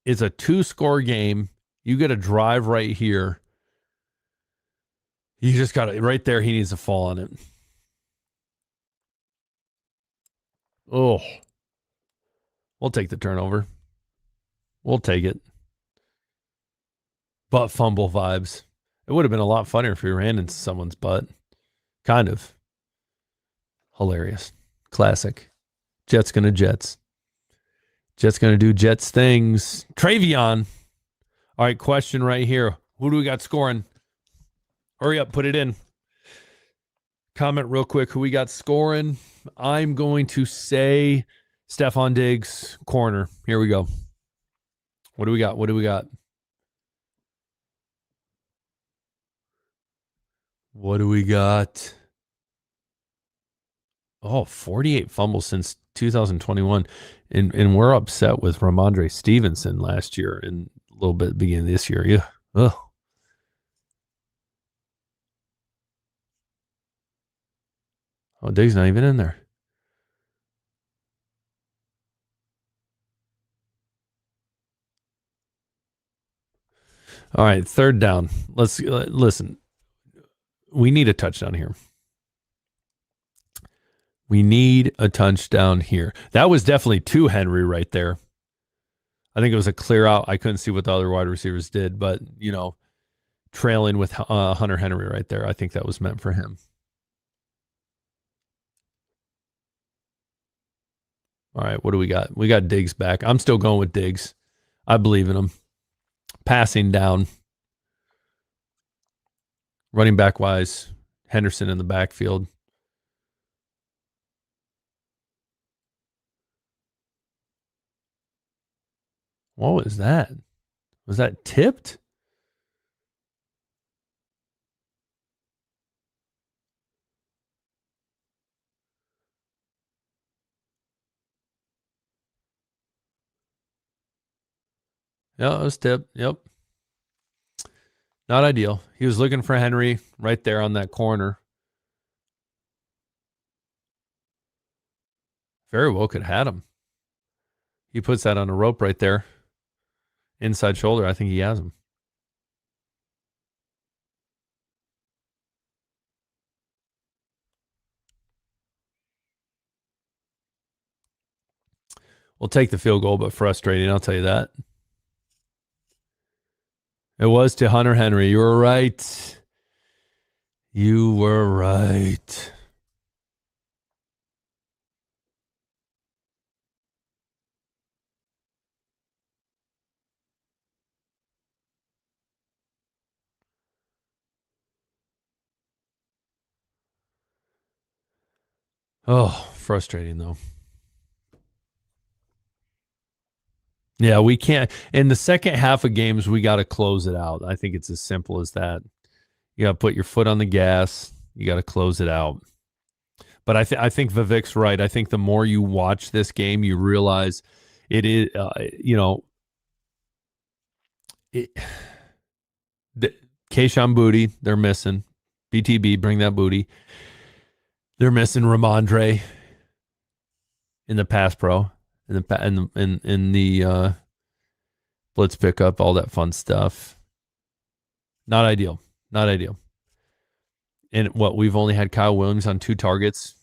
It's a 2-score game. You get a drive right here. You just got it right there. He needs to fall on it. Oh, we'll take the turnover. We'll take it. Butt fumble vibes. It would have been a lot funnier if we ran into someone's butt. Kind of. Hilarious. Classic. Jets gonna Jets. Jets gonna do Jets things. Travion. All right, question right here. Who do we got scoring? Hurry up, put it in. Comment real quick who we got scoring. I'm going to say Stephon Diggs, corner. Here we go. What do we got? What do we got? What do we got? Oh, 48 fumbles since 2021. And we're upset with Ramondre Stevenson last year and a little bit beginning this year. Yeah. Ugh. Oh, Diggs not even in there. All right, third down. Let's listen. We need a touchdown here. We need a touchdown here. That was definitely 2 Henry right there. I think it was a clear out. I couldn't see what the other wide receivers did, but, trailing with Hunter Henry right there. I think that was meant for him. All right, what do we got? We got Diggs back. I'm still going with Diggs. I believe in him. Passing down. Running back wise, Henderson in the backfield. What was that? Was that tipped? Yeah, it was tipped. Yep. Not ideal. He was looking for Henry right there on that corner. Very well could have had him. He puts that on a rope right there. Inside shoulder. I think he has him. We'll take the field goal, but frustrating. I'll tell you that. It was to Hunter Henry. You were right. You were right. Oh, frustrating though. Yeah, we can't. In the second half of games, we got to close it out. I think it's as simple as that. You got to put your foot on the gas. You got to close it out. But I think Vivek's right. I think the more you watch this game, you realize it is, Keyshawn Booty, they're missing. BTB, bring that booty. They're missing Ramondre in the pass pro, in the blitz pickup, all that fun stuff. Not ideal. Not ideal. And we've only had Kyle Williams on 2 targets.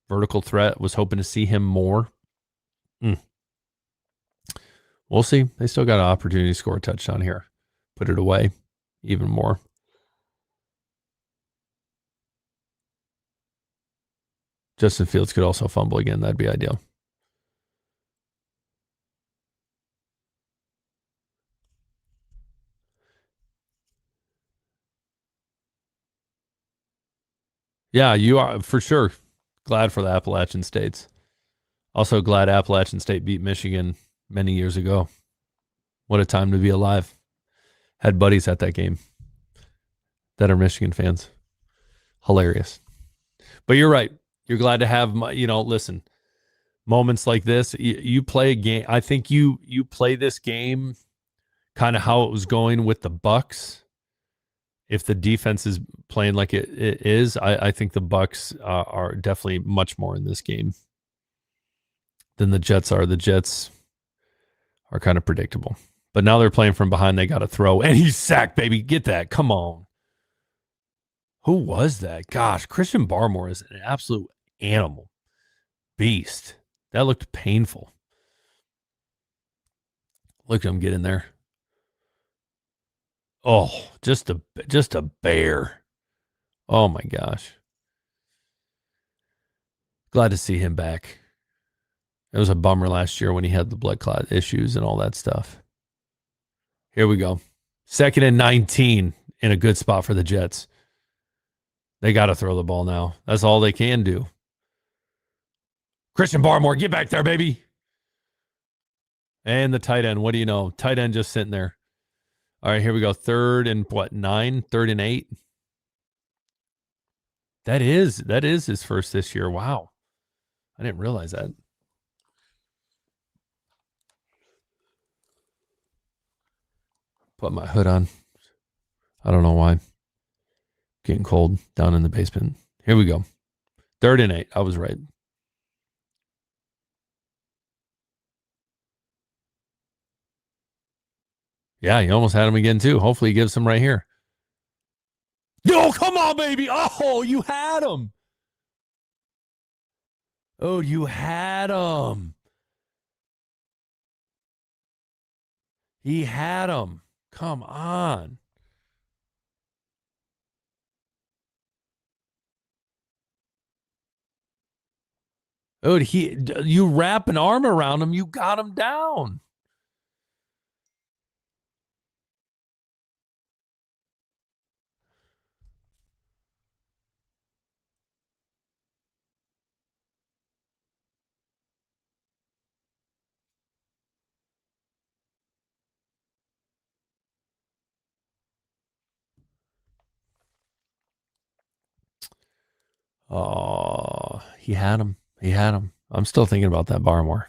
Vertical threat. Was hoping to see him more. We'll see. They still got an opportunity to score a touchdown here. Put it away even more. Justin Fields could also fumble again. That'd be ideal. Yeah, you are for sure. Glad for the Appalachian States. Also glad Appalachian State beat Michigan many years ago. What a time to be alive. Had buddies at that game that are Michigan fans. Hilarious. But you're right. You're glad to have, listen, moments like this. You play a game. I think you play this game kind of how it was going with the Bucks. If the defense is playing like it is, I think the Bucks are definitely much more in this game than the Jets are. The Jets are kind of predictable. But now they're playing from behind. They got to throw. And he's sacked, baby. Get that. Come on. Who was that? Gosh, Christian Barmore is an absolute animal. Beast. That looked painful. Look at him get in there. Oh, just a bear. Oh my gosh. Glad to see him back. It was a bummer last year when he had the blood clot issues and all that stuff. Here we go. 2nd and 19 in a good spot for the Jets. They got to throw the ball now. That's all they can do. Christian Barmore, get back there, baby. And the tight end. What do you know? Tight end just sitting there. All right, here we go. 3rd and 9? 3rd and 8? That is his first this year. Wow. I didn't realize that. Put my hood on. I don't know why. Getting cold down in the basement. Here we go. 3rd and 8. I was right. Yeah, you almost had him again too. Hopefully he gives him right here. Yo, come on, baby. Oh, you had him. Oh, you had him. He had him. Come on. Oh, you wrap an arm around him, you got him down. Oh, he had him. He had him. I'm still thinking about that Barmore.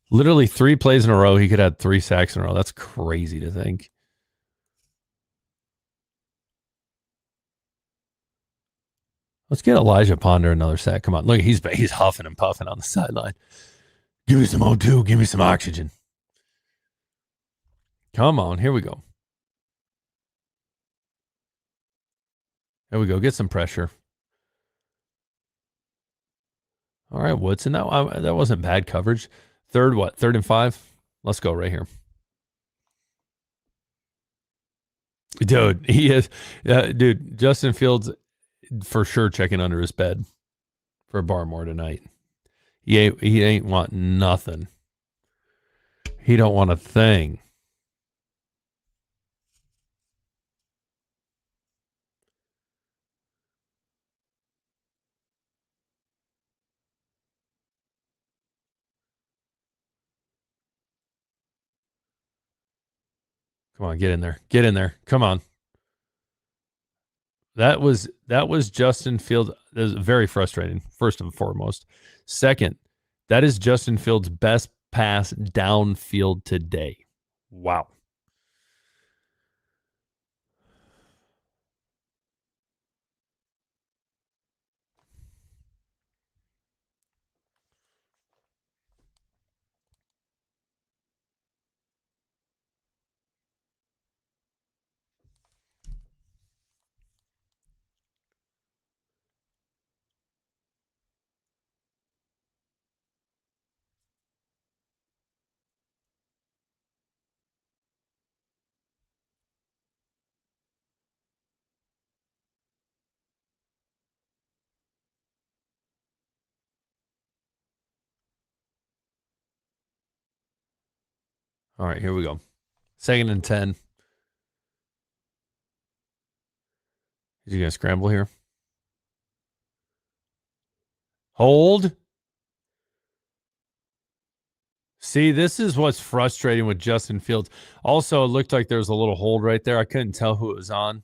Literally 3 plays in a row, he could have 3 sacks in a row. That's crazy to think. Let's get Elijah Ponder another sack. Come on. Look, he's huffing and puffing on the sideline. Give me some O2. Give me some oxygen. Come on. Here we go. There we go. Get some pressure. All right, Woodson. That wasn't bad coverage. Third and 5? Let's go right here. Dude, he is. Dude, Justin Fields for sure checking under his bed for Barmore tonight. He ain't want nothing. He don't want a thing. Come on, get in there. Get in there. Come on. That was Justin Fields. That was very frustrating, first and foremost. Second, that is Justin Fields' best pass downfield today. Wow. All right, here we go. 2nd and 10. Is he going to scramble here? Hold. See, this is what's frustrating with Justin Fields. Also, it looked like there was a little hold right there. I couldn't tell who it was on.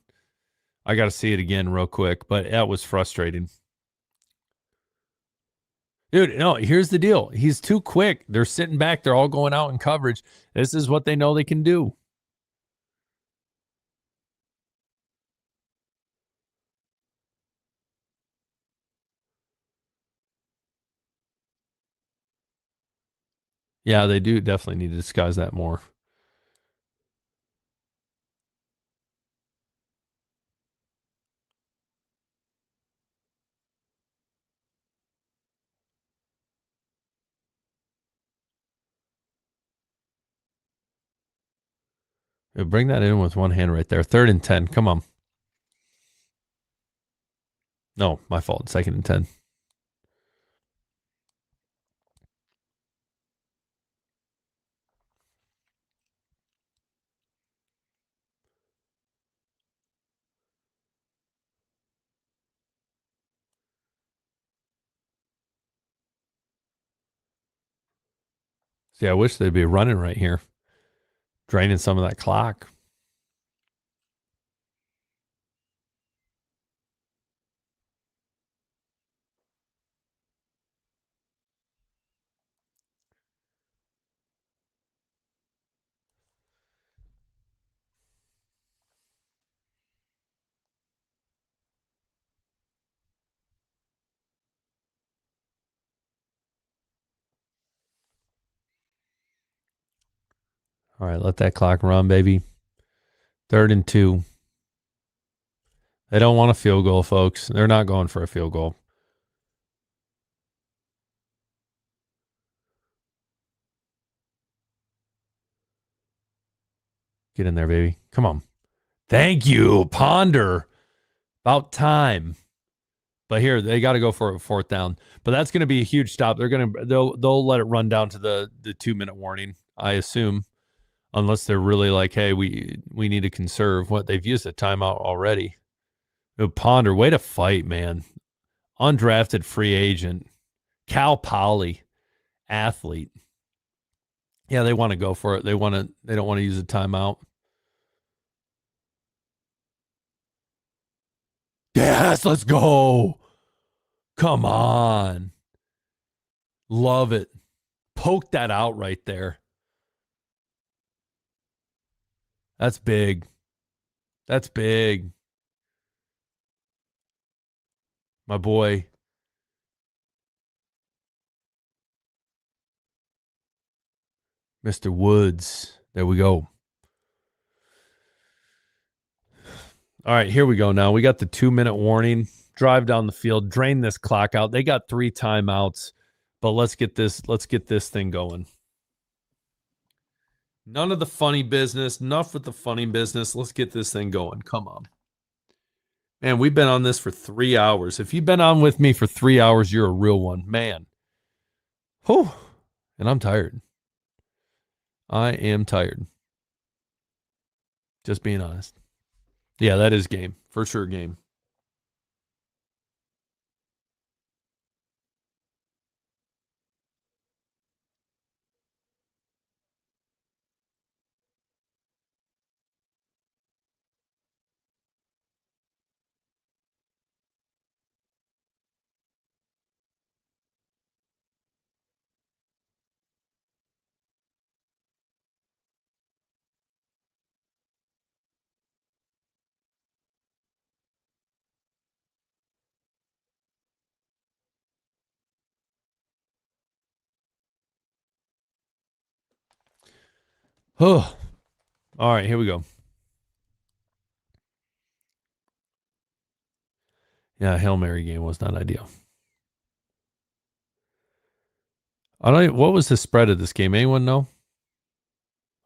I got to see it again real quick, but that was frustrating. Dude, no, here's the deal. He's too quick. They're sitting back. They're all going out in coverage. This is what they know they can do. Yeah, they do definitely need to disguise that more. Yeah, bring that in with one hand right there. 3rd and 10. Come on. No, my fault. 2nd and 10. See, I wish they'd be running right here, draining some of that clock. All right, let that clock run, baby. 3rd and 2. They don't want a field goal, folks. They're not going for a field goal. Get in there, baby. Come on. Thank you, Ponder. About time. But here, they got to go for a fourth down. But that's going to be a huge stop. They'll let it run down to the 2-minute warning, I assume, unless they're really like, hey, we need to conserve. What they've used a timeout already. Ponder, way to fight, man. Undrafted free agent. Cal Poly athlete. Yeah, they want to go for it. They don't want to use a timeout. Yes, let's go. Come on. Love it. Poke that out right there. That's big. That's big. My boy. Mr. Woods. There we go. All right, here we go now. We got the 2-minute warning. Drive down the field, drain this clock out. They got 3 timeouts, but let's get this thing going. None of the funny business. Enough with the funny business. Let's get this thing going. Come on. Man, we've been on this for 3 hours. If you've been on with me for 3 hours, you're a real one. Man. Whew. And I'm tired. I am tired. Just being honest. Yeah, that is game. For sure game. Oh, all right, here we go. Yeah, Hail Mary game was not ideal. What was the spread of this game? Anyone know?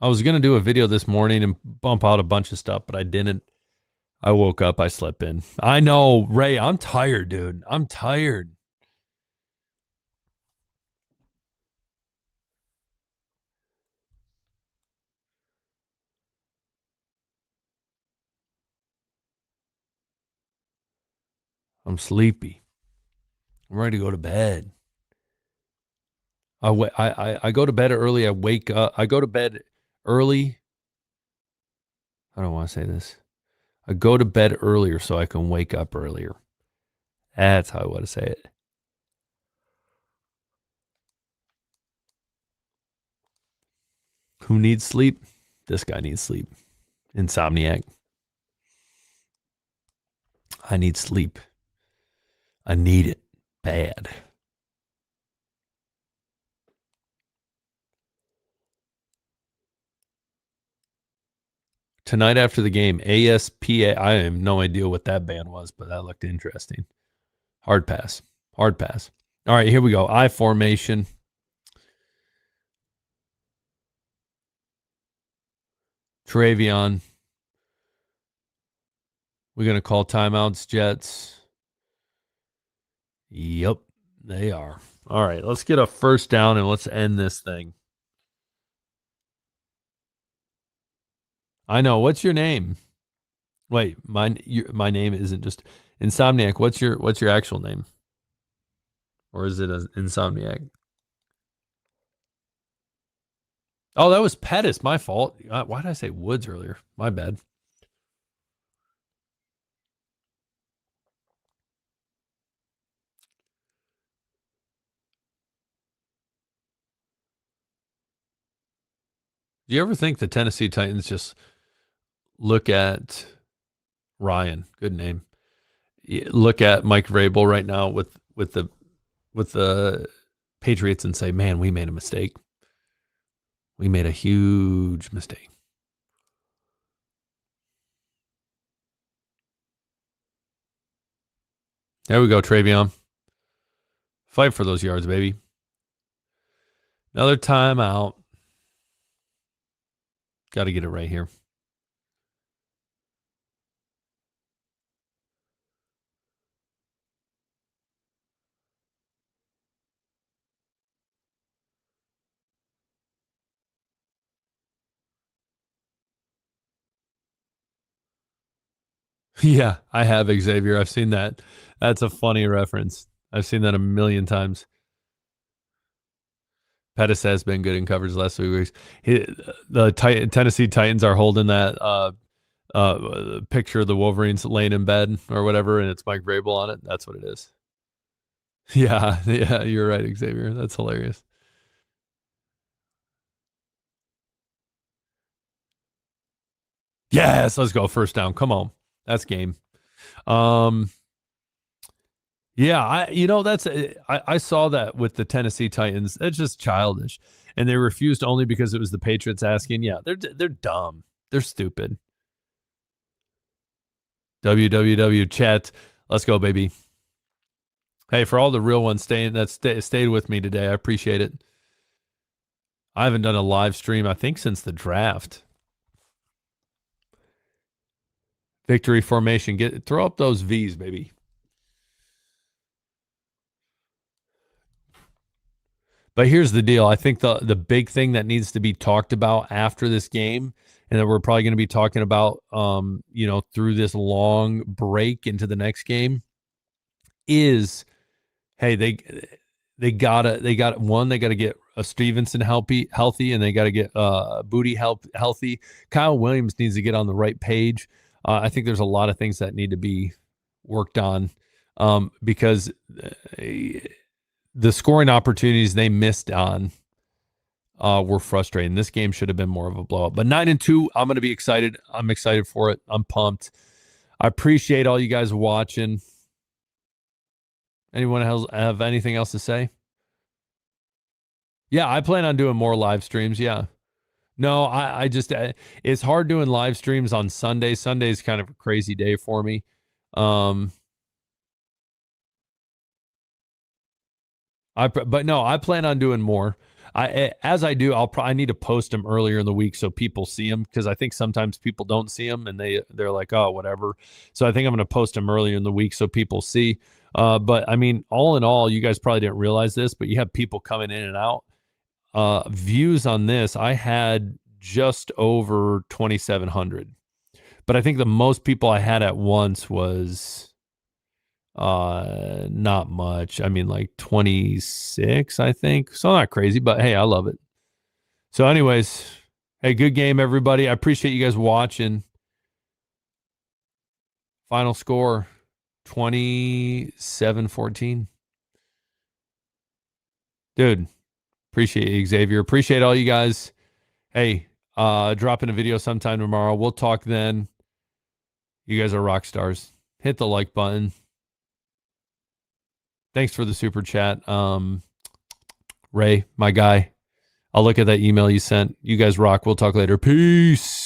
I was going to do a video this morning and bump out a bunch of stuff, but I didn't. I woke up, I slept in. I know, Ray, I'm tired, dude. I'm tired. I'm sleepy. I'm ready to go to bed. I go to bed early. I wake up. I go to bed early. I don't want to say this. I go to bed earlier so I can wake up earlier. That's how I want to say it. Who needs sleep? This guy needs sleep. Insomniac. I need sleep. I need it bad. Tonight after the game, ASPA. I have no idea what that band was, but that looked interesting. Hard pass. Hard pass. All right, here we go. I formation. Travion. We're going to call timeouts, Jets. Yep, they are. All right, let's get a first down and let's end this thing. I know. What's your name? Wait, my name isn't just Insomniac. What's your actual name? Or is it an Insomniac? Oh, that was Pettis. My fault. Why did I say Woods earlier? My bad. Do you ever think the Tennessee Titans just look at Ryan? Good name. Look at Mike Vrabel right now with the Patriots and say, "Man, we made a mistake. We made a huge mistake." There we go, Travion. Fight for those yards, baby. Another timeout. Got to get it right here. Yeah, I have, Xavier. I've seen that. That's a funny reference. I've seen that a million times. Pettis has been good in coverage the last 3 weeks. Tennessee Titans are holding that picture of the Wolverines laying in bed or whatever, and it's Mike Vrabel on it. That's what it is. Yeah, yeah, you're right, Xavier. That's hilarious. Yes, let's go. First down. Come on. That's game. Um, yeah, I saw that with the Tennessee Titans. It's just childish. And they refused only because it was the Patriots asking. Yeah, they're dumb. They're stupid. WWW chat. Let's go, baby. Hey, for all the real ones stayed with me today, I appreciate it. I haven't done a live stream, I think, since the draft. Victory formation. Throw up those V's, baby. But here's the deal. I think the big thing that needs to be talked about after this game, and that we're probably going to be talking about through this long break into the next game, is hey, they gotta get a Stevenson healthy, and they gotta get Booty healthy. Kyle Williams needs to get on the right page. I think there's a lot of things that need to be worked on because the scoring opportunities they missed on were frustrating. This game should have been more of a blowout. But 9-2, I'm going to be excited. I'm excited for it. I'm pumped. I appreciate all you guys watching. Anyone else have anything else to say? Yeah, I plan on doing more live streams. Yeah. No, I just it's hard doing live streams on Sunday. Sunday's kind of a crazy day for me. But no, I plan on doing more. As I do, I need to post them earlier in the week so people see them, because I think sometimes people don't see them and they're like, oh, whatever. So I think I'm going to post them earlier in the week so people see. But I mean, all in all, you guys probably didn't realize this, but you have people coming in and out. Views on this, I had just over 2,700, but I think the most people I had at once was not much. I mean, like 26, I think. So not crazy, but hey, I love it. So anyways, hey, good game, everybody. I appreciate you guys watching. Final score 27-14. Dude, appreciate you, Xavier. Appreciate all you guys. Hey, dropping a video sometime tomorrow. We'll talk then. You guys are rock stars. Hit the like button. Thanks for the super chat. Ray, my guy. I'll look at that email you sent. You guys rock. We'll talk later. Peace.